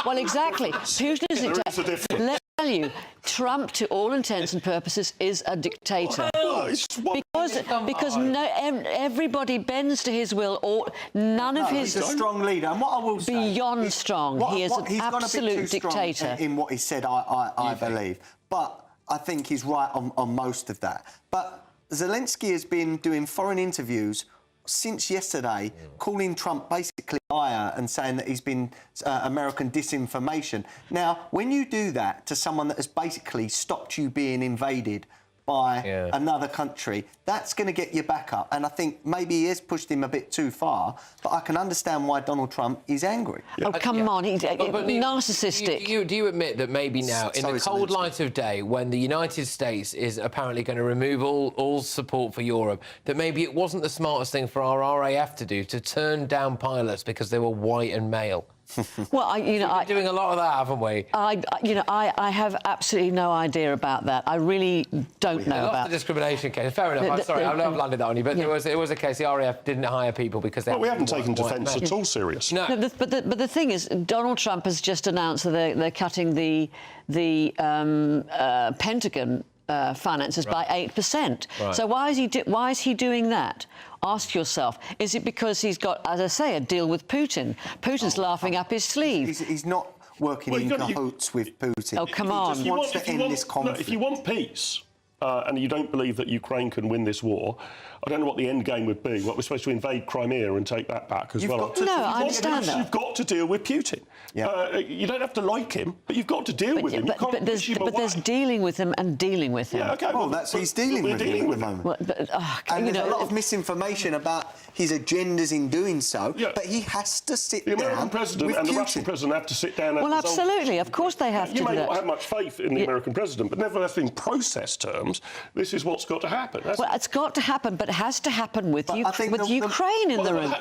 Well, exactly. Putin is a dictator. tell you, Trump, to all intents and purposes, is a dictator. Because everybody bends to his will. Or none of his. He's a strong leader, and what I will say, beyond strong. He is an absolute dictator. In what he said, I believe, but I think he's right on most of that. But Zelensky has been doing foreign interviews since yesterday, calling Trump basically a liar and saying that he's been American disinformation. Now, when you do that to someone that has basically stopped you being invaded by another country, that's going to get your back up. And I think maybe he has pushed him a bit too far, but I can understand why Donald Trump is angry. Oh, come on, he's narcissistic. Do you admit that maybe now, in the cold light of day, when the United States is apparently going to remove all support for Europe, that maybe it wasn't the smartest thing for our RAF to do, to turn down pilots because they were white and male? Well, we've been doing a lot of that, haven't we? I have absolutely no idea about that. I really don't know about the discrimination case. Fair enough. I'm sorry, I've landed that on you, but it was a case the RAF didn't hire people because they. Well, we haven't taken defence at all serious. No, but the thing is, Donald Trump has just announced that they're cutting the Pentagon finances by 8%. Right. So why is he doing that? Ask yourself, is it because he's got, as I say, a deal with Putin? Putin's laughing up his sleeve. He's not working in cahoots with Putin. Oh, come on. He wants to end this conflict. If you want peace, and you don't believe that Ukraine can win this war, I don't know what the end game would be. What, we're supposed to invade Crimea and take that back as well? I understand that. You've got to deal with Putin. Yeah. You don't have to like him, but you've got to deal with him. But there's dealing with him and dealing with him. Yeah, okay, well, he's dealing with him at the moment. Well, and there's a lot of misinformation about his agendas in doing so, but he has to sit down. The American president and the Russian president have to sit down and well, absolutely, of course they have to do that. You may not have much faith in the American president, but nevertheless, in process terms, this is what's got to happen. Well, it's got to happen, but it has to happen with Ukraine in the room.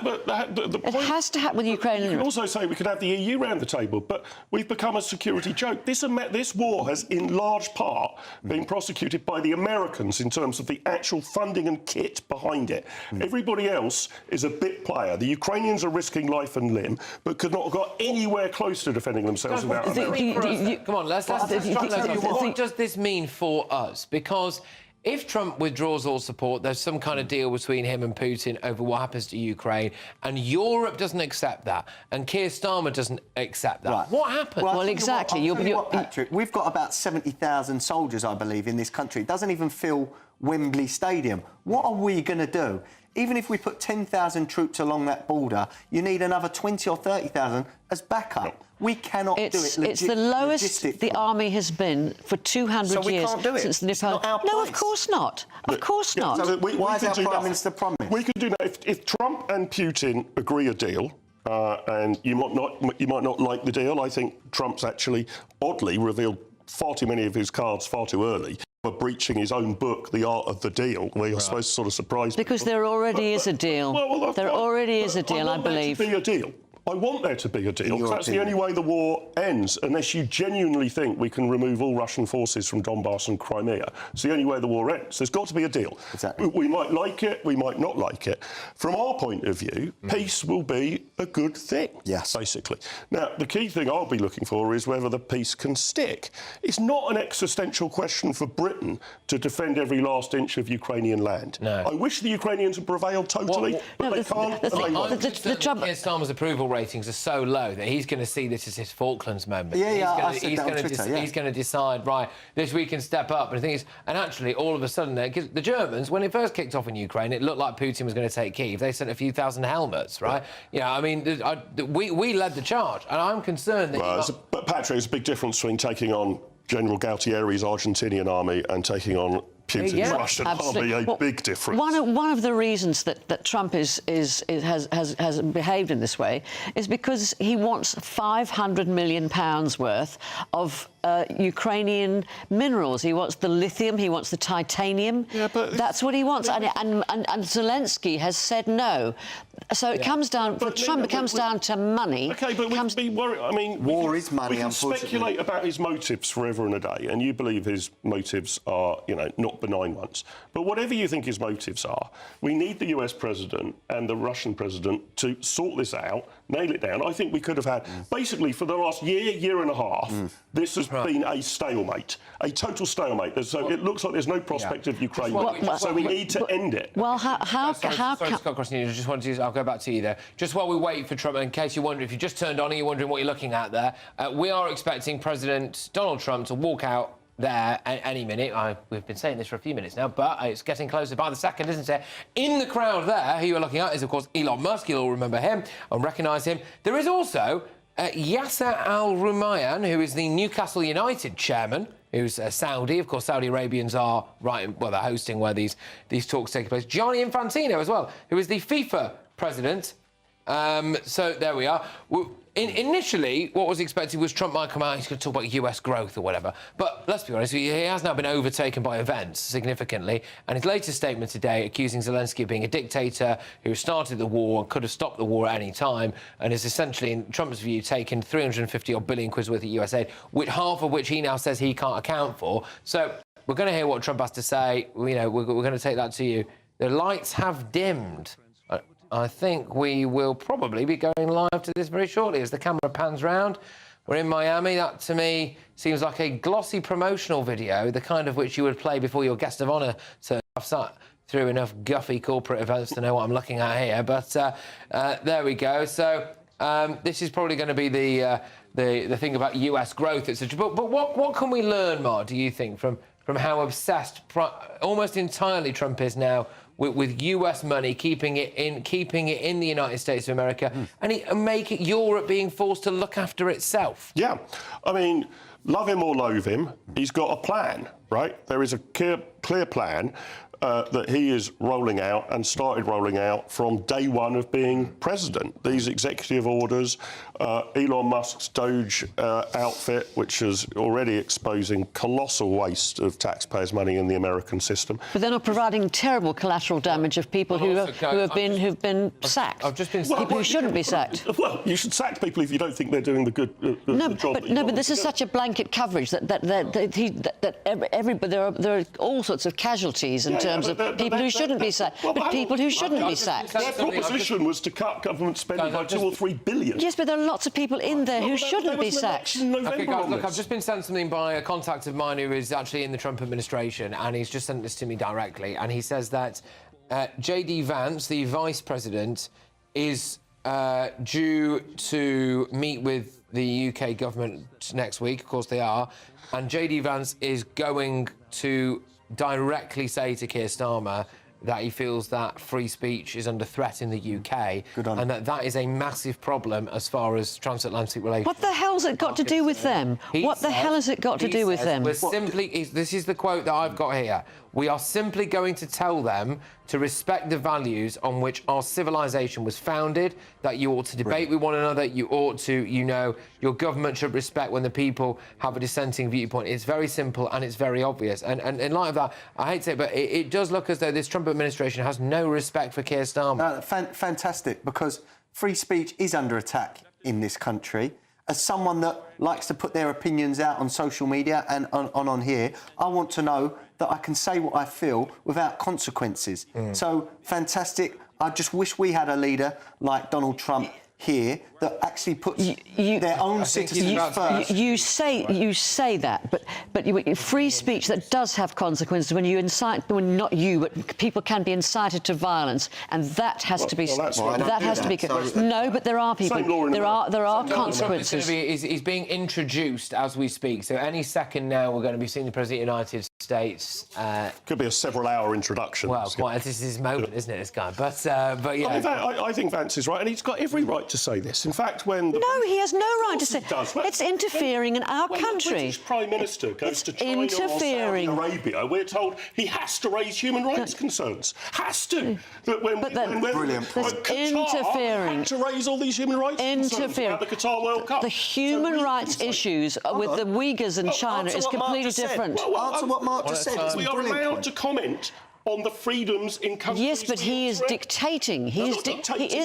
It has to happen with Ukraine in the room. You can also say we could have the EU round the table, but we've become a security joke. This war has, in large part, been prosecuted by the Americans in terms of the actual funding and kit behind it. Everybody else is a bit player. The Ukrainians are risking life and limb, but could not have got anywhere close to defending themselves without America. Come on, let's what does this mean for us? Because if Trump withdraws all support, there's some kind of deal between him and Putin over what happens to Ukraine, and Europe doesn't accept that, and Keir Starmer doesn't accept that. Right. What happens? Well, exactly. Patrick, we've got about 70,000 soldiers, I believe, in this country. It doesn't even fill Wembley Stadium. What are we going to do? Even if we put 10,000 troops along that border, you need another 20 or 30,000 as backup. We cannot do it. It's the lowest the army has been for 200 years since the Napoleon. No, of course not. Of course not. So why is our Prime Minister promised? We could do that if Trump and Putin agree a deal. And you might not like the deal. I think Trump's actually oddly revealed far too many of his cards far too early. For breaching his own book, The Art of the Deal, where you're supposed to sort of surprise because people. There already is a deal. There already is a deal, I believe. There to be a deal. I want there to be a deal, because that's the only way the war ends, unless you genuinely think we can remove all Russian forces from Donbass and Crimea. It's the only way the war ends. There's got to be a deal. Exactly. We might like it, we might not like it. From our point of view, peace will be a good thing, basically. Now, the key thing I'll be looking for is whether the peace can stick. It's not an existential question for Britain to defend every last inch of Ukrainian land. No. I wish the Ukrainians had prevailed totally, but they can't. The Trump Keir Starmer's approval ratings are so low that he's going to see this as his Falklands moment. He's going to decide, right, this we can step up. And the thing is, and actually, all of a sudden, the Germans, when it first kicked off in Ukraine, it looked like Putin was going to take Kyiv. They sent a few thousand helmets, right? I mean, we led the charge, and I'm concerned that. But Patrick, there's a big difference between taking on General Galtieri's Argentinian army and taking on Putin's Russian army. A big difference. One of the reasons that Trump has behaved in this way is because he wants £500 million worth of Ukrainian minerals. He wants the lithium, he wants the titanium. That's what he wants, and Zelensky has said no. So it comes down for Trump. It comes down to money. Okay, but we can be worried. I mean, war is money. We can speculate about his motives forever and a day, and you believe his motives are, not benign ones. But whatever you think his motives are, we need the US president and the Russian president to sort this out, nail it down. I think we could have had, basically, for the last year and a half, this has been a stalemate, a total stalemate. So it looks like there's no prospect of Ukraine. So we need to end it. Well, Sorry, Scott Crossing, just wanted to, I'll go back to you there. Just while we wait for Trump, in case you wonder, if you just turned on and you're wondering what you're looking at there, we are expecting President Donald Trump to walk out there any minute. We've been saying this for a few minutes now, but it's getting closer by the second, isn't it? In the crowd there, who you're looking at is, of course, Elon Musk. You'll all remember him and recognise him. There is also Yasser Al-Rumayyan, who is the Newcastle United chairman, who's Saudi. Of course, Saudi Arabians are they're hosting where these talks take place. Gianni Infantino as well, who is the FIFA president. So there we are. Initially, what was expected was Trump might come out, he's going to talk about US growth or whatever. But let's be honest, he has now been overtaken by events significantly. And his latest statement today, accusing Zelensky of being a dictator who started the war and could have stopped the war at any time, and is essentially, in Trump's view, taken 350-odd billion quid worth of US aid, with half of which he now says he can't account for. So we're going to hear what Trump has to say. You know, we're going to take that to you. The lights have dimmed. I think we will probably be going live to this very shortly as the camera pans round. We're in Miami. That, to me, seems like a glossy promotional video, the kind of which you would play before your guest of honour. So I've sat through enough guffy corporate events to know what I'm looking at here. But there we go. So this is probably going to be the thing about US growth, etc. But what can we learn, Mark, do you think, from how obsessed almost entirely Trump is now with US money, keeping it in the United States of America, and make Europe being forced to look after itself? Yeah, I mean, love him or loathe him, he's got a plan, right? There is a clear plan that he is rolling out and started rolling out from day one of being president. These executive orders, Elon Musk's Doge outfit, which is already exposing colossal waste of taxpayers' money in the American system. But they're not providing terrible collateral damage of people who've been sacked. People who shouldn't be sacked. Well, you should sack people if you don't think they're doing the good job. But this is such a blanket coverage that there are all sorts of casualties in terms of people who shouldn't be sacked. But people who shouldn't be sacked. Their proposition was to cut government spending by 2 or 3 billion. Yes, but there are lots of people in there who shouldn't be sacked. OK, guys, look, I've just been sent something by a contact of mine who is actually in the Trump administration, and he's just sent this to me directly, and he says that J.D. Vance, the vice president, is due to meet with the UK government next week. Of course they are. And J.D. Vance is going to directly say to Keir Starmer that he feels that free speech is under threat in the UK, and that is a massive problem as far as transatlantic relations. What the hell's it got to do with them? What the hell has it got to do with them? We're simply, this is the quote that I've got here. We are simply going to tell them to respect the values on which our civilization was founded, that you ought to debate with one another, you ought to, your government should respect when the people have a dissenting viewpoint. It's very simple and it's very obvious. And in light of that, I hate to say it, but it does look as though this Trump administration has no respect for Keir Starmer. Fantastic, because free speech is under attack in this country. As someone that likes to put their opinions out on social media and on here, I want to know that I can say what I feel without consequences. So, fantastic. I just wish we had a leader like Donald Trump here that actually puts their own citizens first. You say that, but free speech that does have consequences when you incite, when not you, but people can be incited to violence, and that has to be. That has to be. No, but there are people. There are consequences. He's being introduced as we speak. So any second now, we're going to be seeing the President of the United States. Could be a several-hour introduction. Well, this is his moment, isn't it, this guy? But yeah. I think Vance is right, and he's got every right to say this. In fact, when no, he has no right to say. It's interfering in our country. When the British Prime Minister goes to China or Saudi Arabia, we're told he has to raise human rights concerns. Has to. Brilliant. Interfering. Had to raise all these human rights concerns about the Qatar World Cup. The human rights issues with the Uyghurs in China is completely different. Answer what Mark just said. We are allowed to comment on the freedoms in countries. Yes, but he is dictating. He is dictating. He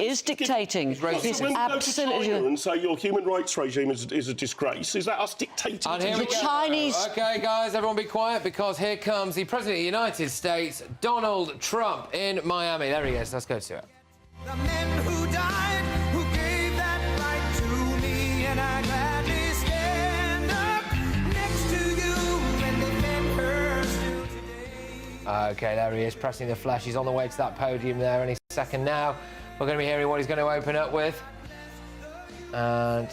is dictating. He's when absolutely. We go to China and say your human rights regime is a disgrace. Is that us dictating? And here we go. Chinese. OK, guys, everyone be quiet, because here comes the President of the United States, Donald Trump, in Miami. There he is. Let's go to it. The men who died OK, there he is, pressing the flesh. He's on the way to that podium there any second now. We're going to be hearing what he's going to open up with. And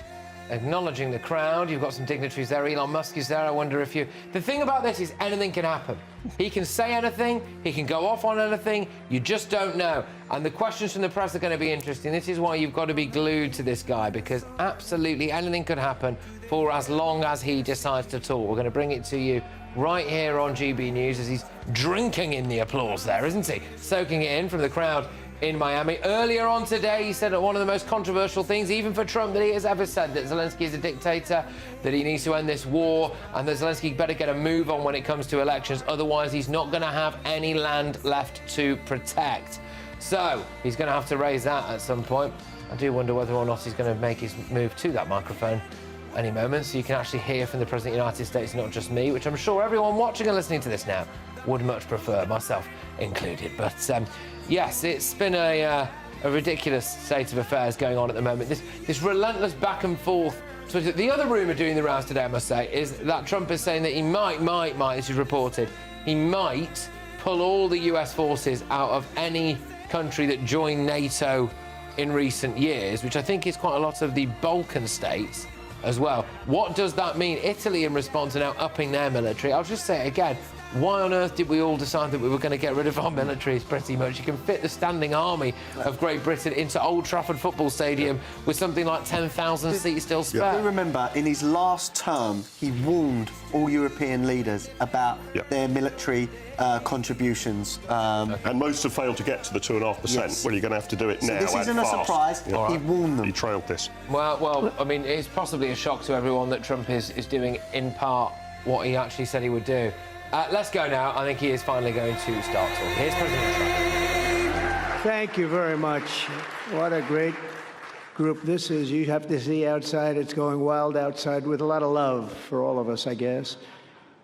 acknowledging the crowd. You've got some dignitaries there. Elon Musk is there. I wonder if you... The thing about this is anything can happen. He can say anything. He can go off on anything. You just don't know. And the questions from the press are going to be interesting. This is why you've got to be glued to this guy, because absolutely anything could happen for as long as he decides to talk. We're going to bring it to you right here on GB News as he's drinking in the applause there, isn't he? Soaking it in from the crowd in Miami. Earlier on today, he said one of the most controversial things, even for Trump, that he has ever said, that Zelensky is a dictator, that he needs to end this war, and that Zelensky better get a move on when it comes to elections, otherwise he's not going to have any land left to protect. So, he's going to have to raise that at some point. I do wonder whether or not he's going to make his move to that microphone any moment, so you can actually hear from the President of the United States, not just me, which I'm sure everyone watching and listening to this now would much prefer, myself included. But yes, it's been a ridiculous state of affairs going on at the moment. This relentless back and forth. The other rumour doing the rounds today, I must say, is that Trump is saying that he might, this is reported, he might pull all the US forces out of any country that joined NATO in recent years, which I think is quite a lot of the Balkan states as well. What does that mean? Italy, in response, are now upping their military. I'll just say it again. Why on earth did we all decide that we were going to get rid of our militaries pretty much? You can fit the standing army of Great Britain into Old Trafford Football Stadium with something like 10,000 seats still spare. Do remember, in his last term, he warned all European leaders about their military contributions. And most have failed to get to the 2.5%. Yes. Well, you're going to have to do it now. So this isn't a surprise. He warned them. He trailed this. Well, I mean, it's possibly a shock to everyone that Trump is doing, in part, what he actually said he would do. Let's go now. I think he is finally going to start talking. Here's President Trump. Thank you very much. What a great group this is. You have to see outside. It's going wild outside with a lot of love for all of us, I guess.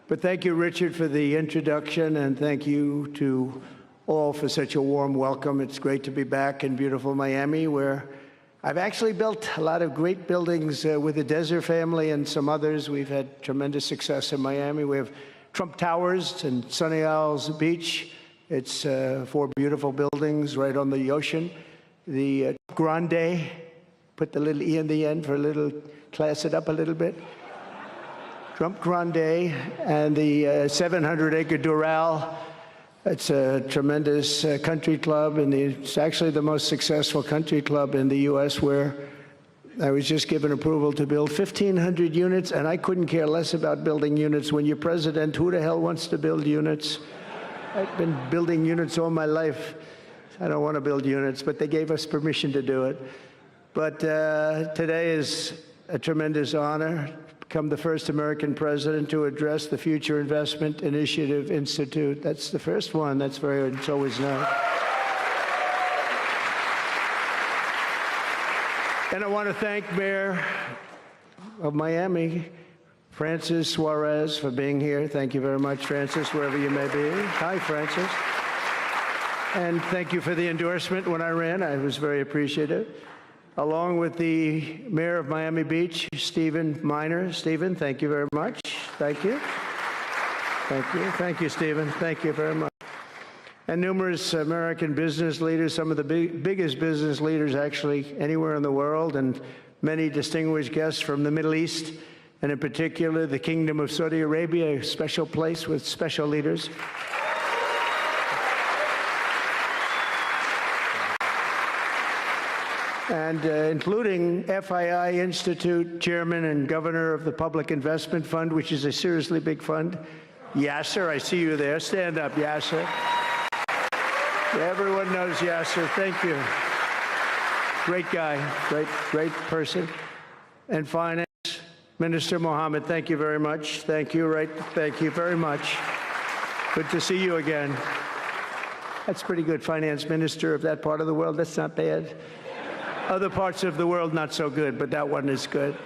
But thank you, Richard, for the introduction, and thank you to all for such a warm welcome. It's great to be back in beautiful Miami, where I've actually built a lot of great buildings with the Desert family and some others. We've had tremendous success in Miami. We have Trump Towers and Sunny Isles Beach. It's 4 beautiful buildings right on the ocean. The Grande, put the little E in the end for a little, class it up a little bit. Trump Grande, and the 700-acre Doral. It's a tremendous country club, and it's actually the most successful country club in the U.S., where I was just given approval to build 1,500 units, and I couldn't care less about building units. When you're president, who the hell wants to build units? I've been building units all my life. I don't want to build units, but they gave us permission to do it. But today is a tremendous honor to become the first American president to address the Future Investment Initiative Institute. That's the first one. It's always known. And I want to thank Mayor of Miami, Francis Suarez, for being here. Thank you very much, Francis, wherever you may be. Hi, Francis. And thank you for the endorsement when I ran. I was very appreciative. Along with the Mayor of Miami Beach, Stephen Miner. Stephen, thank you very much. Thank you. Thank you. Thank you, Stephen. Thank you very much. And numerous American business leaders, some of the biggest business leaders actually anywhere in the world, and many distinguished guests from the Middle East, and in particular the Kingdom of Saudi Arabia, a special place with special leaders. And including FII Institute Chairman and Governor of the Public Investment Fund, which is a seriously big fund. Yasser, I see you there. Stand up, Yasser. Everyone knows Yasser. Thank you. Great guy, great person. And Finance Minister Mohammed, thank you very much. Thank you, thank you very much. Good to see you again. That's pretty good, Finance Minister of that part of the world. That's not bad. Other parts of the world, not so good, but that one is good.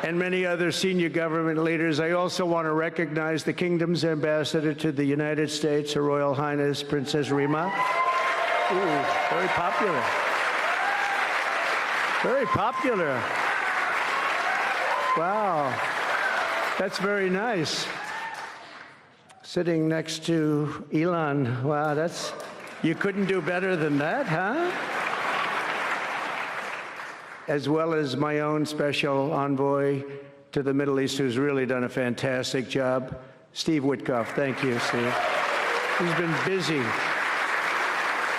And many other senior government leaders. I also want to recognize the Kingdom's ambassador to the United States, Her Royal Highness Princess Rima. Ooh, very popular. Very popular. Wow, that's very nice. sitting next to Elon. Wow, you couldn't do better than that, huh? As well as my own special envoy to the Middle East, who's really done a fantastic job, Steve Witkoff. Thank you, Steve. He's been busy.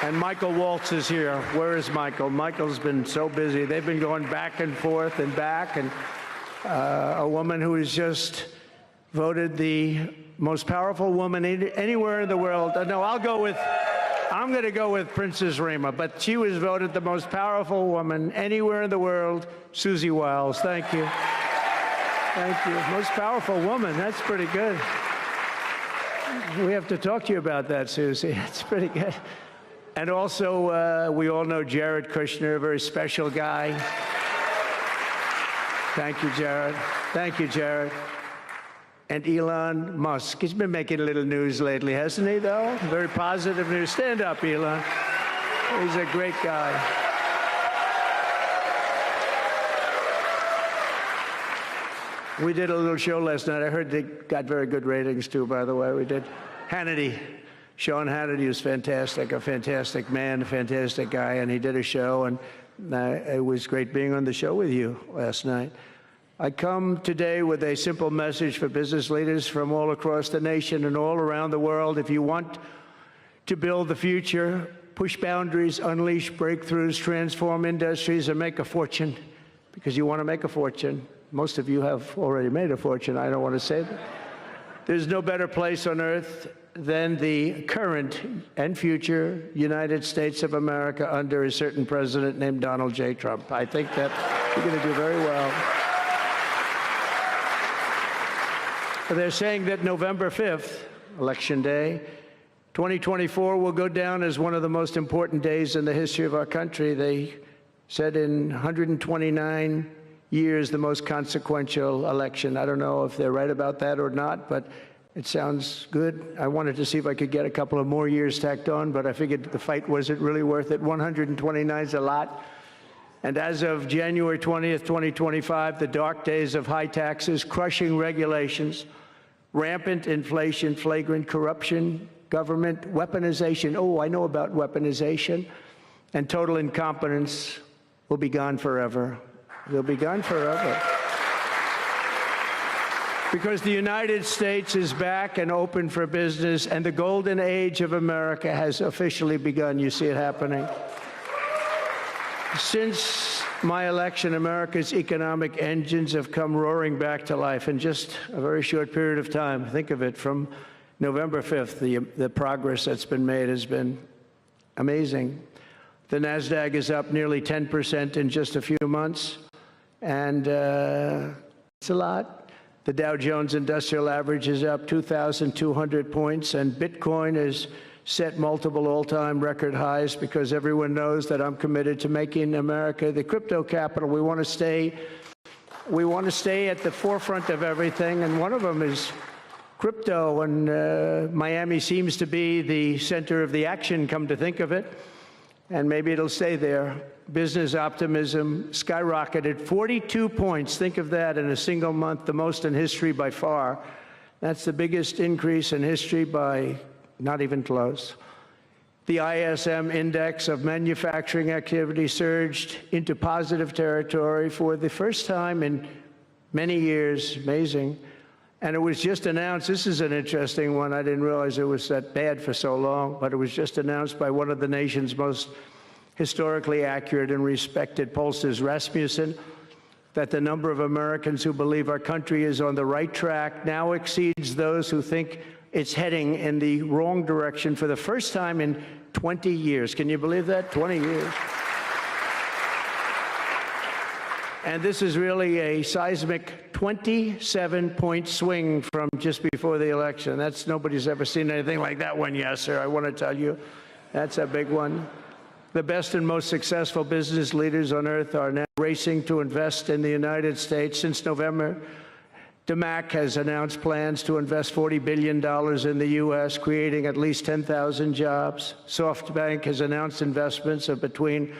And Michael Waltz is here. Where is Michael? Michael's been so busy. They've been going back and forth and back. And a woman who is just voted the most powerful woman anywhere in the world. No, I'm going to go with Princess Rima, but she was voted the most powerful woman anywhere in the world, Susie Wiles. Thank you. Thank you. Most powerful woman. That's pretty good. We have to talk to you about that, Susie. That's pretty good. And also, we all know Jared Kushner, a very special guy. Thank you, Jared. Thank you, Jared. And Elon Musk. He's been making a little news lately, hasn't he, though? Very positive news. Stand up, Elon. He's a great guy. We did a little show last night. I heard they got very good ratings, too, by the way. We did. Hannity. Sean Hannity was fantastic, a fantastic man, a fantastic guy, and he did a show, and it was great being on the show with you last night. I come today with a simple message for business leaders from all across the nation and all around the world. If you want to build the future, push boundaries, unleash breakthroughs, transform industries, and make a fortune, because you want to make a fortune. Most of you have already made a fortune. I don't want to say that. There's no better place on earth than the current and future United States of America under a certain president named Donald J. Trump. I think that you're going to do very well. They're saying that November 5th, Election Day, 2024 will go down as one of the most important days in the history of our country. They said in 129 years, the most consequential election. I don't know if they're right about that or not, but it sounds good. I wanted to see if I could get a couple of more years tacked on, but I figured the fight wasn't really worth it. 129 is a lot. And as of January 20th, 2025, the dark days of high taxes, crushing regulations, rampant inflation, flagrant corruption, government weaponization, oh, I know about weaponization, and total incompetence will be gone forever. They'll be gone forever. Because the United States is back and open for business, and the golden age of America has officially begun. You see it happening. Since my election, America's economic engines have come roaring back to life in just a very short period of time. Think of it, from November 5th, the progress that's been made has been amazing. The NASDAQ is up nearly 10% in just a few months, and it's a lot. The Dow Jones Industrial Average is up 2,200 points, and Bitcoin has set multiple all-time record highs because everyone knows that I'm committed to making America the crypto capital. We want to stay at the forefront of everything, and one of them is crypto, and Miami seems to be the center of the action, come to think of it, and maybe it'll stay there. Business optimism skyrocketed 42 points. Think of that in a single month, the most in history by far. That's the biggest increase in history by not even close. The ISM index of manufacturing activity surged into positive territory for the first time in many years. Amazing. And it was just announced, this is an interesting one, I didn't realize it was that bad for so long, but it was just announced by one of the nation's most historically accurate and respected pollsters, Rasmussen, that the number of Americans who believe our country is on the right track now exceeds those who think it's heading in the wrong direction for the first time in 20 years. Can you believe that? 20 years. And this is really a seismic 27-point swing from just before the election. Nobody's ever seen anything like that one yet, sir. I want to tell you, that's a big one. The best and most successful business leaders on earth are now racing to invest in the United States. Since November, DeMac has announced plans to invest $40 billion in the U.S., creating at least 10,000 jobs. SoftBank has announced investments of between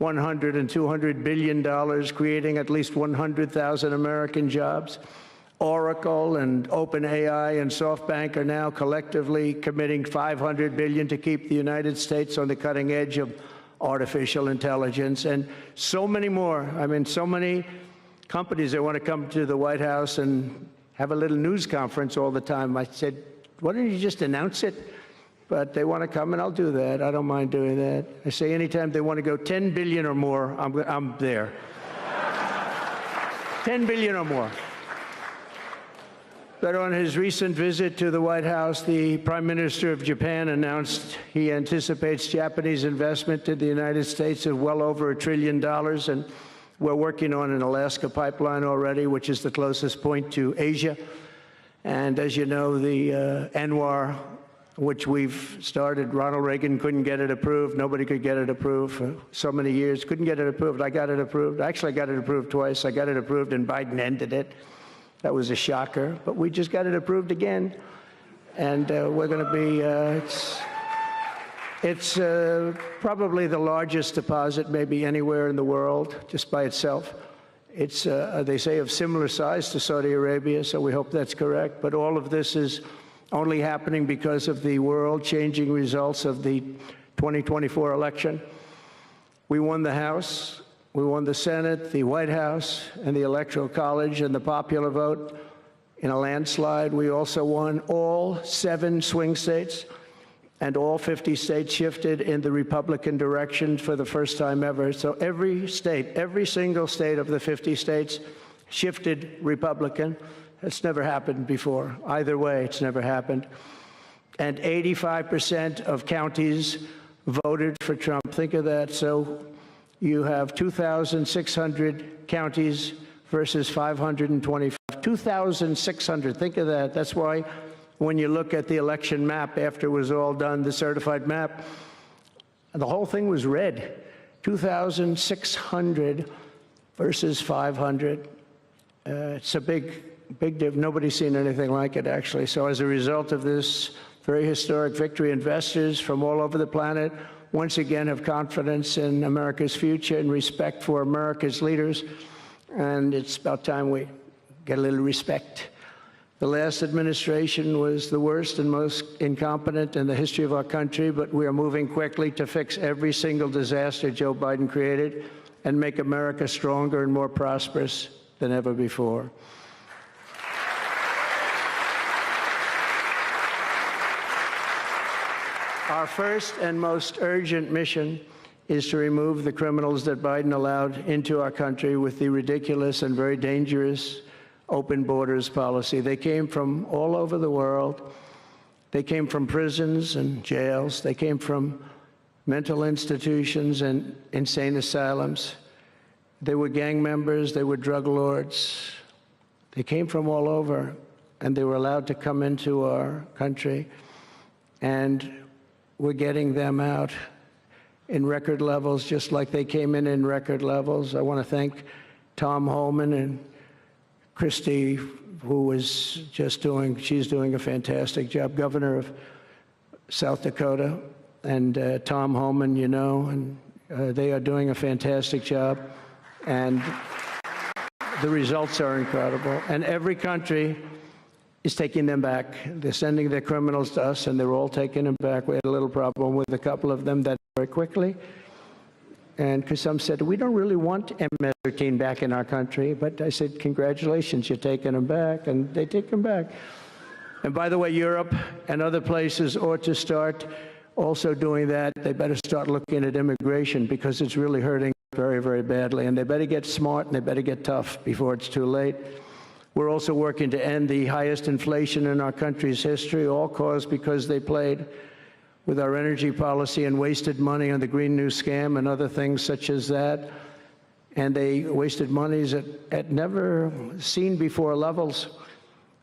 $100 and $200 billion, creating at least 100,000 American jobs. Oracle and OpenAI and SoftBank are now collectively committing $500 billion to keep the United States on the cutting edge of artificial intelligence, and so many more. I mean, so many companies that want to come to the White House and have a little news conference all the time. I said, why don't you just announce it? But they want to come, and I'll do that. I don't mind doing that. I say anytime they want to go 10 billion or more, I'm there. 10 billion or more. But on his recent visit to the White House, the Prime Minister of Japan announced he anticipates Japanese investment in the United States of well over $1 trillion, and we're working on an Alaska pipeline already, which is the closest point to Asia. And as you know, the ANWR, which we've started, Ronald Reagan couldn't get it approved. Nobody could get it approved for so many years. Couldn't get it approved. I got it approved. Actually, I got it approved twice. I got it approved, and Biden ended it. That was a shocker, but we just got it approved again, and we're going to be, it's probably the largest deposit maybe anywhere in the world, just by itself. It's, they say, of similar size to Saudi Arabia, so we hope that's correct, but all of this is only happening because of the world-changing results of the 2024 election. We won the House. We won the Senate, the White House, and the Electoral College, and the popular vote in a landslide. We also won all 7 swing states, and all 50 states shifted in the Republican direction for the first time ever. So every state, every single state of the 50 states shifted Republican. It's never happened before. Either way, it's never happened. And 85% of counties voted for Trump. Think of that. So you have 2,600 counties versus 525. 2,600, think of that. That's why when you look at the election map after it was all done, the certified map, the whole thing was red. 2,600 versus 500. It's a big difference. Nobody's seen anything like it, actually. So as a result of this very historic victory, investors from all over the planet once again have confidence in America's future and respect for America's leaders, and it's about time we get a little respect. The last administration was the worst and most incompetent in the history of our country, but we are moving quickly to fix every single disaster Joe Biden created and make America stronger and more prosperous than ever before. Our first and most urgent mission is to remove the criminals that Biden allowed into our country with the ridiculous and very dangerous open borders policy. They came from all over the world. They came from prisons and jails. They came from mental institutions and insane asylums. They were gang members. They were drug lords. They came from all over, and they were allowed to come into our country. And we're getting them out in record levels, just like they came in record levels. I want to thank Tom Homan and Christy, who was just she's doing a fantastic job, governor of South Dakota, and Tom Homan, you know, and they are doing a fantastic job, and the results are incredible. And every country is taking them back. They're sending their criminals to us, and they're all taking them back. We had a little problem with a couple of them that very quickly. And because some said, we don't really want MS-13 back in our country. But I said, congratulations, you're taking them back. And they take them back. And by the way, Europe and other places ought to start also doing that. They better start looking at immigration, because it's really hurting very, very badly. And they better get smart, and they better get tough before it's too late. We're also working to end the highest inflation in our country's history, all caused because they played with our energy policy and wasted money on the Green New scam and other things such as that. And they wasted monies at never seen before levels.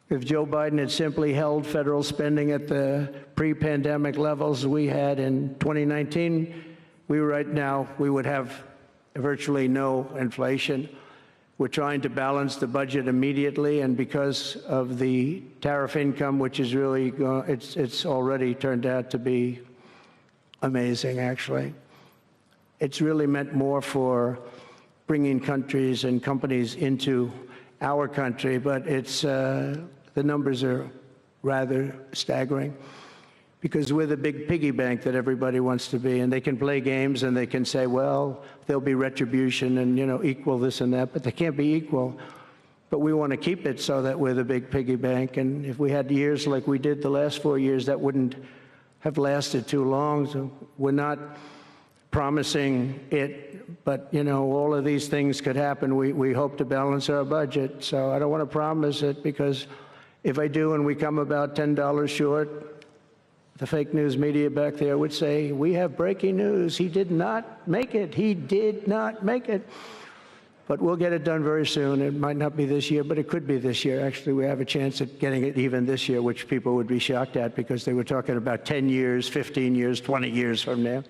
If Joe Biden had simply held federal spending at the pre-pandemic levels we had in 2019, right now we would have virtually no inflation. We're trying to balance the budget immediately, and because of the tariff income, which is really, it's already turned out to be amazing, actually. It's really meant more for bringing countries and companies into our country, but it's the numbers are rather staggering because we're the big piggy bank that everybody wants to be, and they can play games and they can say, well, there'll be retribution and, you know, equal this and that, but they can't be equal. But we want to keep it so that we're the big piggy bank, and if we had years like we did the last 4 years, that wouldn't have lasted too long. So we're not promising it, but, you know, all of these things could happen. We hope to balance our budget, so I don't want to promise it, because if I do and we come about $10 short, the fake news media back there would say, we have breaking news. He did not make it. He did not make it. But we'll get it done very soon. It might not be this year, but it could be this year. Actually, we have a chance at getting it even this year, which people would be shocked at because they were talking about 10 years, 15 years, 20 years from now.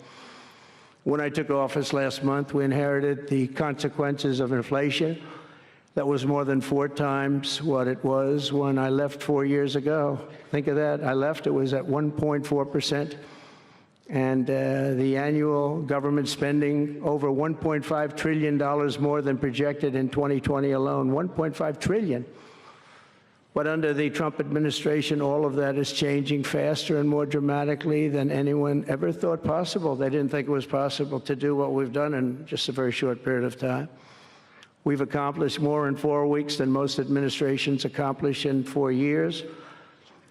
When I took office last month, we inherited the consequences of inflation. That was more than 4 times what it was when I left 4 years ago. Think of that. I left, it was at 1.4%. And the annual government spending over $1.5 trillion more than projected in 2020 alone. $1.5 trillion. But under the Trump administration, all of that is changing faster and more dramatically than anyone ever thought possible. They didn't think it was possible to do what we've done in just a very short period of time. We've accomplished more in 4 weeks than most administrations accomplish in 4 years.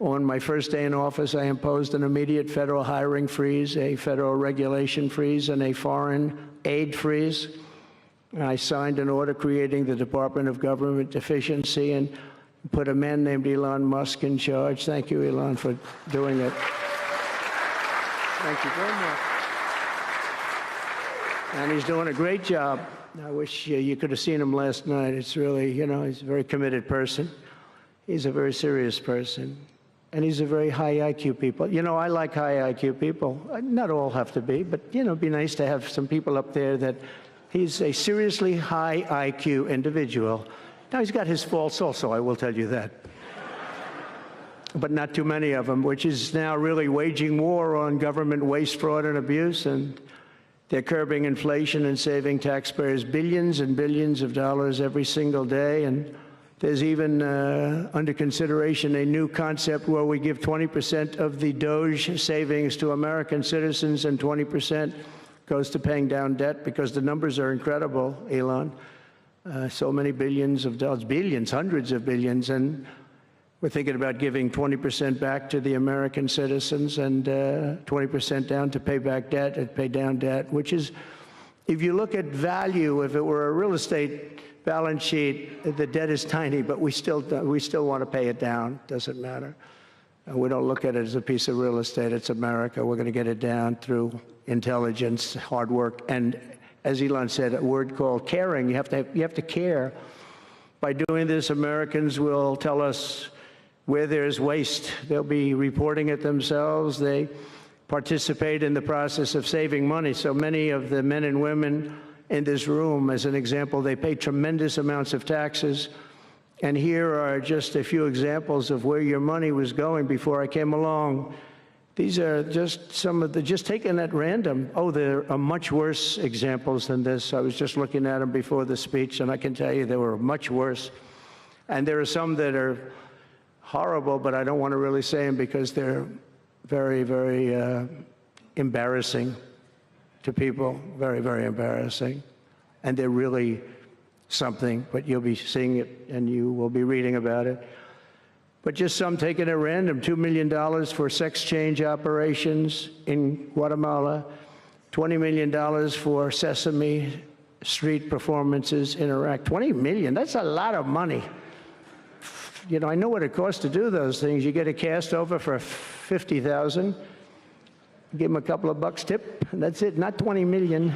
On my first day in office, I imposed an immediate federal hiring freeze, a federal regulation freeze, and a foreign aid freeze. I signed an order creating the Department of Government Efficiency and put a man named Elon Musk in charge. Thank you, Elon, for doing it. Thank you very much. And he's doing a great job. I wish you could have seen him last night. It's really, you know, he's a very committed person. He's a very serious person. And he's a very high IQ people. You know, I like high IQ people. Not all have to be, but, you know, it'd be nice to have some people up there that he's a seriously high IQ individual. Now, he's got his faults also, I will tell you that. But not too many of them, which is now really waging war on government waste, fraud, and abuse. And they're curbing inflation and saving taxpayers billions and billions of dollars every single day. And there's even under consideration a new concept where we give 20% of the Doge savings to American citizens and 20% goes to paying down debt, because the numbers are incredible, Elon. So many billions of dollars, billions, hundreds of billions, and we're thinking about giving 20% back to the American citizens and 20% down to pay back debt and pay down debt, which is, if you look at value, if it were a real estate balance sheet, the debt is tiny, but we still want to pay it down. Doesn't matter. We don't look at it as a piece of real estate. It's America. We're going to get it down through intelligence, hard work, and, as Elon said, a word called caring. You have to care. By doing this, Americans will tell us where there's waste. They'll be reporting it themselves. They participate in the process of saving money. So many of the men and women in this room, as an example, they pay tremendous amounts of taxes. And here are just a few examples of where your money was going before I came along. These are just some of the, just taken at random. Oh, there are much worse examples than this. I was just looking at them before the speech, and I can tell you they were much worse. And there are some that are horrible, but I don't want to really say them because they're very, very embarrassing to people. Very, very embarrassing. And they're really something, but you'll be seeing it and you will be reading about it. But just some taken at random. $2 million for sex change operations in Guatemala, $20 million for Sesame Street performances in Iraq. $20 million, that's a lot of money. You know, I know what it costs to do those things. You get a cast over for $50,000, give them a couple of bucks tip, and that's it, not 20 million.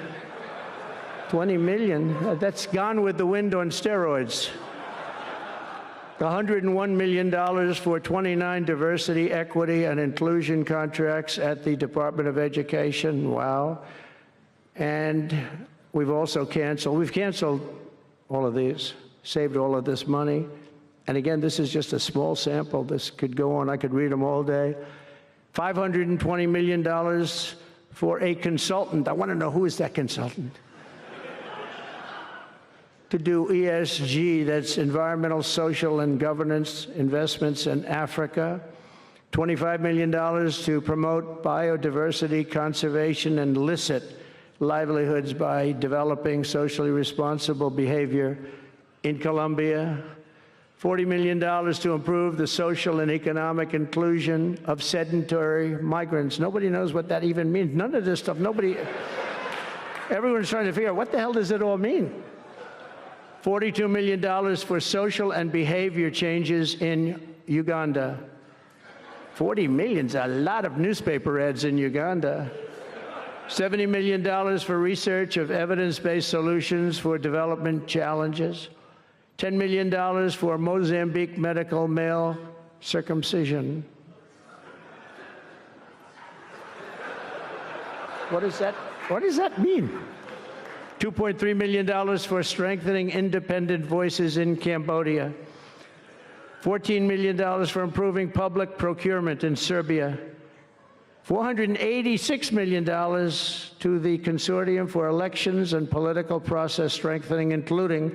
20 million, that's Gone with the Wind on steroids. $101 million for 29 diversity, equity, and inclusion contracts at the Department of Education. Wow. And we've canceled all of these, saved all of this money. And again, this is just a small sample. This could go on. I could read them all day. $520 million for a consultant. I want to know, who is that consultant? to do ESG, that's environmental, social, and governance investments in Africa. $25 million to promote biodiversity conservation and illicit livelihoods by developing socially responsible behavior in Colombia. $40 million to improve the social and economic inclusion of sedentary migrants. Nobody knows what that even means. None of this stuff, everyone's trying to figure out what the hell does it all mean? $42 million for social and behavior changes in Uganda. 40 million's a lot of newspaper ads in Uganda. $70 million for research of evidence-based solutions for development challenges. $10 million for Mozambique medical male circumcision. What does that mean? $2.3 million for strengthening independent voices in Cambodia. $14 million for improving public procurement in Serbia. $486 million to the Consortium for Elections and Political Process Strengthening, including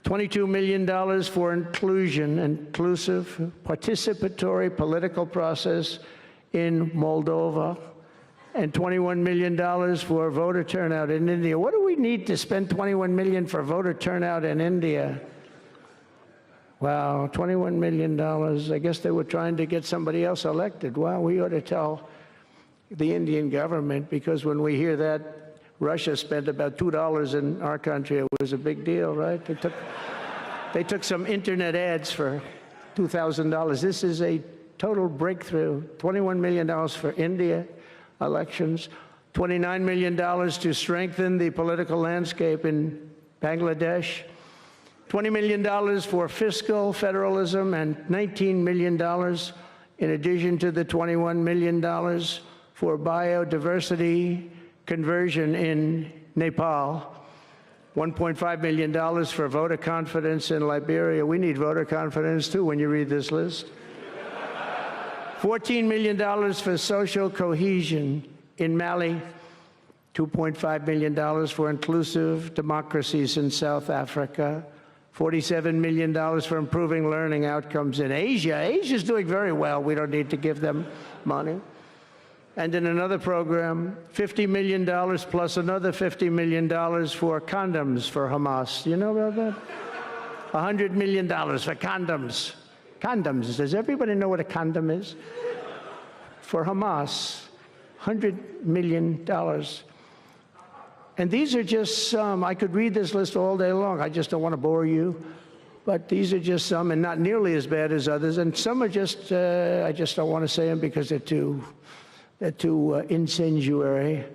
$22 million for inclusive, participatory political process in Moldova, and $21 million for voter turnout in India. What do we need to spend $21 million for voter turnout in India? Wow, $21 million. I guess they were trying to get somebody else elected. Well, we ought to tell the Indian government, because when we hear that Russia spent about $2 in our country, it was a big deal, right? They took some internet ads for $2,000. This is a total breakthrough. $21 million for India elections, $29 million to strengthen the political landscape in Bangladesh, $20 million for fiscal federalism, and $19 million in addition to the $21 million for biodiversity conversion in Nepal. $1.5 million for voter confidence in Liberia. We need voter confidence too when you read this list. $14 million for social cohesion in Mali. $2.5 million for inclusive democracies in South Africa. $47 million for improving learning outcomes in Asia. Asia's doing very well. We don't need to give them money. And in another program, $50 million plus another $50 million for condoms for Hamas. Do you know about that? $100 million for condoms. Condoms. Does everybody know what a condom is? For Hamas, $100 million. And these are just some. I could read this list all day long. I just don't want to bore you. But these are just some, and not nearly as bad as others. And some are just, I just don't want to say them because they're too incendiary.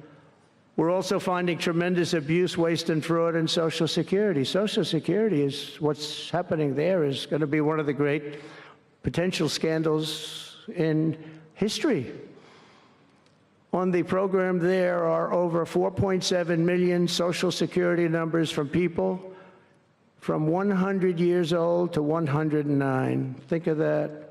We're also finding tremendous abuse, waste, and fraud in Social Security. Social Security is, what's happening there is going to be one of the great potential scandals in history. On the program, there are over 4.7 million Social Security numbers from people from 100 years old to 109. Think of that.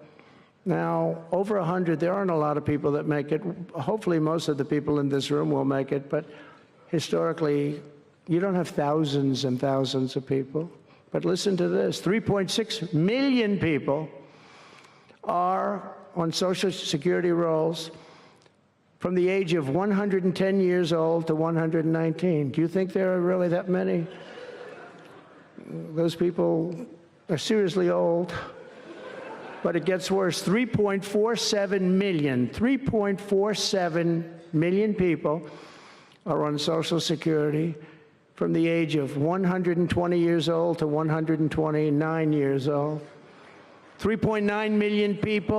Now, over 100, there aren't a lot of people that make it. Hopefully, most of the people in this room will make it, but historically, you don't have thousands and thousands of people. But listen to this, 3.6 million people are on Social Security rolls from the age of 110 years old to 119. Do you think there are really that many? Those people are seriously old. But it gets worse. 3.47 million people are on Social Security from the age of 120 years old to 129 years old. 3.9 million people